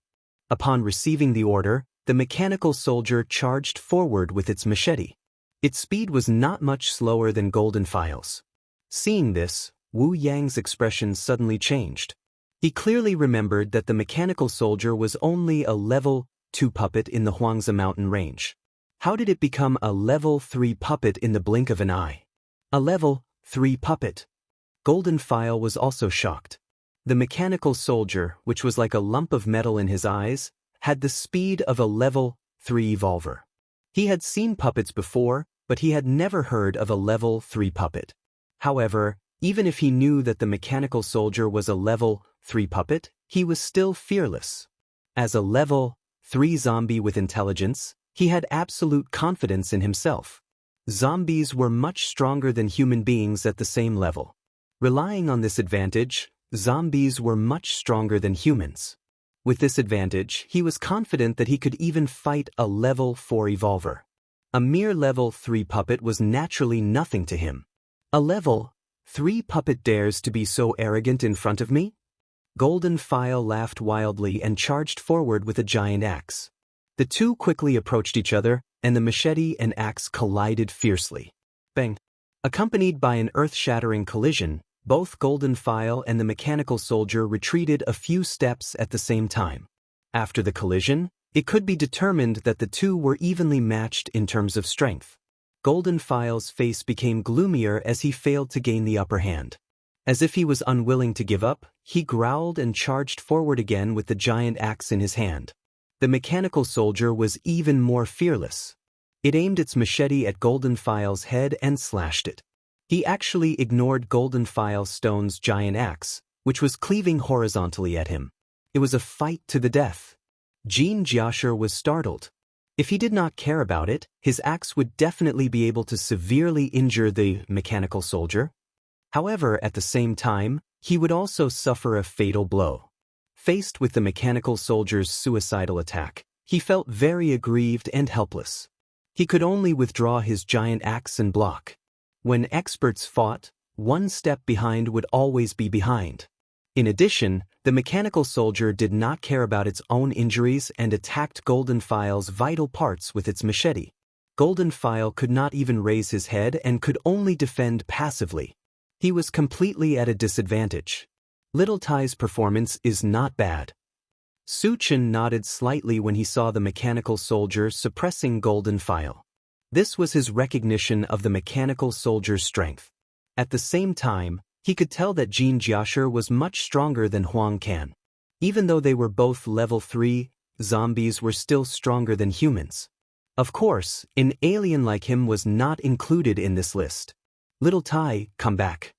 Upon receiving the order, the mechanical soldier charged forward with its machete. Its speed was not much slower than Golden File's. Seeing this, Wu Yang's expression suddenly changed. He clearly remembered that the mechanical soldier was only a level 2 puppet in the Huangzi mountain range. How did it become a level 3 puppet in the blink of an eye? A level 3 puppet. Golden File was also shocked. The mechanical soldier, which was like a lump of metal in his eyes, had the speed of a level 3 evolver. He had seen puppets before, but he had never heard of a level 3 puppet. However, even if he knew that the mechanical soldier was a level 3 puppet, he was still fearless. As a level 3 zombie with intelligence, he had absolute confidence in himself. Zombies were much stronger than human beings at the same level. Relying on this advantage, zombies were much stronger than humans. With this advantage, he was confident that he could even fight a level 4 evolver. A mere level 3 puppet was naturally nothing to him. A level 3 puppet dares to be so arrogant in front of me? Golden File laughed wildly and charged forward with a giant axe. The two quickly approached each other, and the machete and axe collided fiercely. Bang! Accompanied by an earth-shattering collision, both Golden File and the mechanical soldier retreated a few steps at the same time. After the collision, it could be determined that the two were evenly matched in terms of strength. Golden File's face became gloomier as he failed to gain the upper hand. As if he was unwilling to give up, he growled and charged forward again with the giant axe in his hand. The mechanical soldier was even more fearless. It aimed its machete at Golden File's head and slashed it. He actually ignored Golden File Stone's giant axe, which was cleaving horizontally at him. It was a fight to the death. Jean Jiasher was startled. If he did not care about it, his axe would definitely be able to severely injure the mechanical soldier. However, at the same time, he would also suffer a fatal blow. Faced with the mechanical soldier's suicidal attack, he felt very aggrieved and helpless. He could only withdraw his giant axe and block. When experts fought, one step behind would always be behind. In addition, the mechanical soldier did not care about its own injuries and attacked Golden File's vital parts with its machete. Golden File could not even raise his head and could only defend passively. He was completely at a disadvantage. Little Tai's performance is not bad. Su Chen nodded slightly when he saw the mechanical soldier suppressing Golden File. This was his recognition of the mechanical soldier's strength. At the same time, he could tell that Jean Jiasher was much stronger than Huang Can. Even though they were both level 3, zombies were still stronger than humans. Of course, an alien like him was not included in this list. Little Tai, come back.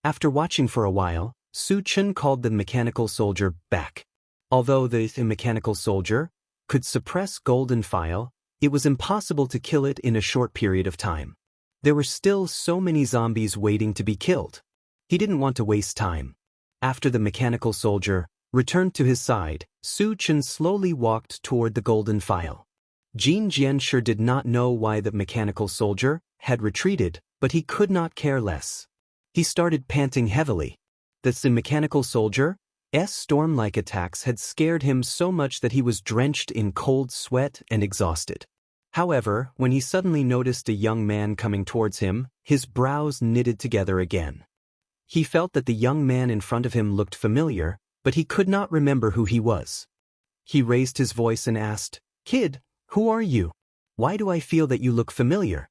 After watching for a while, Su Chen called the mechanical soldier back. Although the mechanical soldier could suppress Golden File, it was impossible to kill it in a short period of time. There were still so many zombies waiting to be killed. He didn't want to waste time. After the mechanical soldier returned to his side, Su Chen slowly walked toward the Golden File. Jean Jiasher did not know why the mechanical soldier had retreated, but he could not care less. He started panting heavily. The mechanical soldier's storm-like attacks had scared him so much that he was drenched in cold sweat and exhausted. However, when he suddenly noticed a young man coming towards him, his brows knitted together again. He felt that the young man in front of him looked familiar, but he could not remember who he was. He raised his voice and asked, "Kid, who are you? Why do I feel that you look familiar?"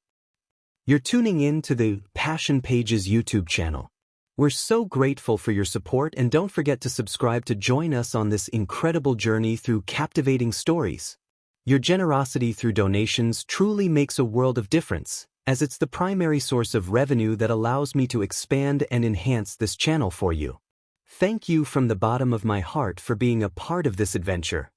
You're tuning in to the Passion Pages YouTube channel. We're so grateful for your support, and don't forget to subscribe to join us on this incredible journey through captivating stories. Your generosity through donations truly makes a world of difference, as it's the primary source of revenue that allows me to expand and enhance this channel for you. Thank you from the bottom of my heart for being a part of this adventure.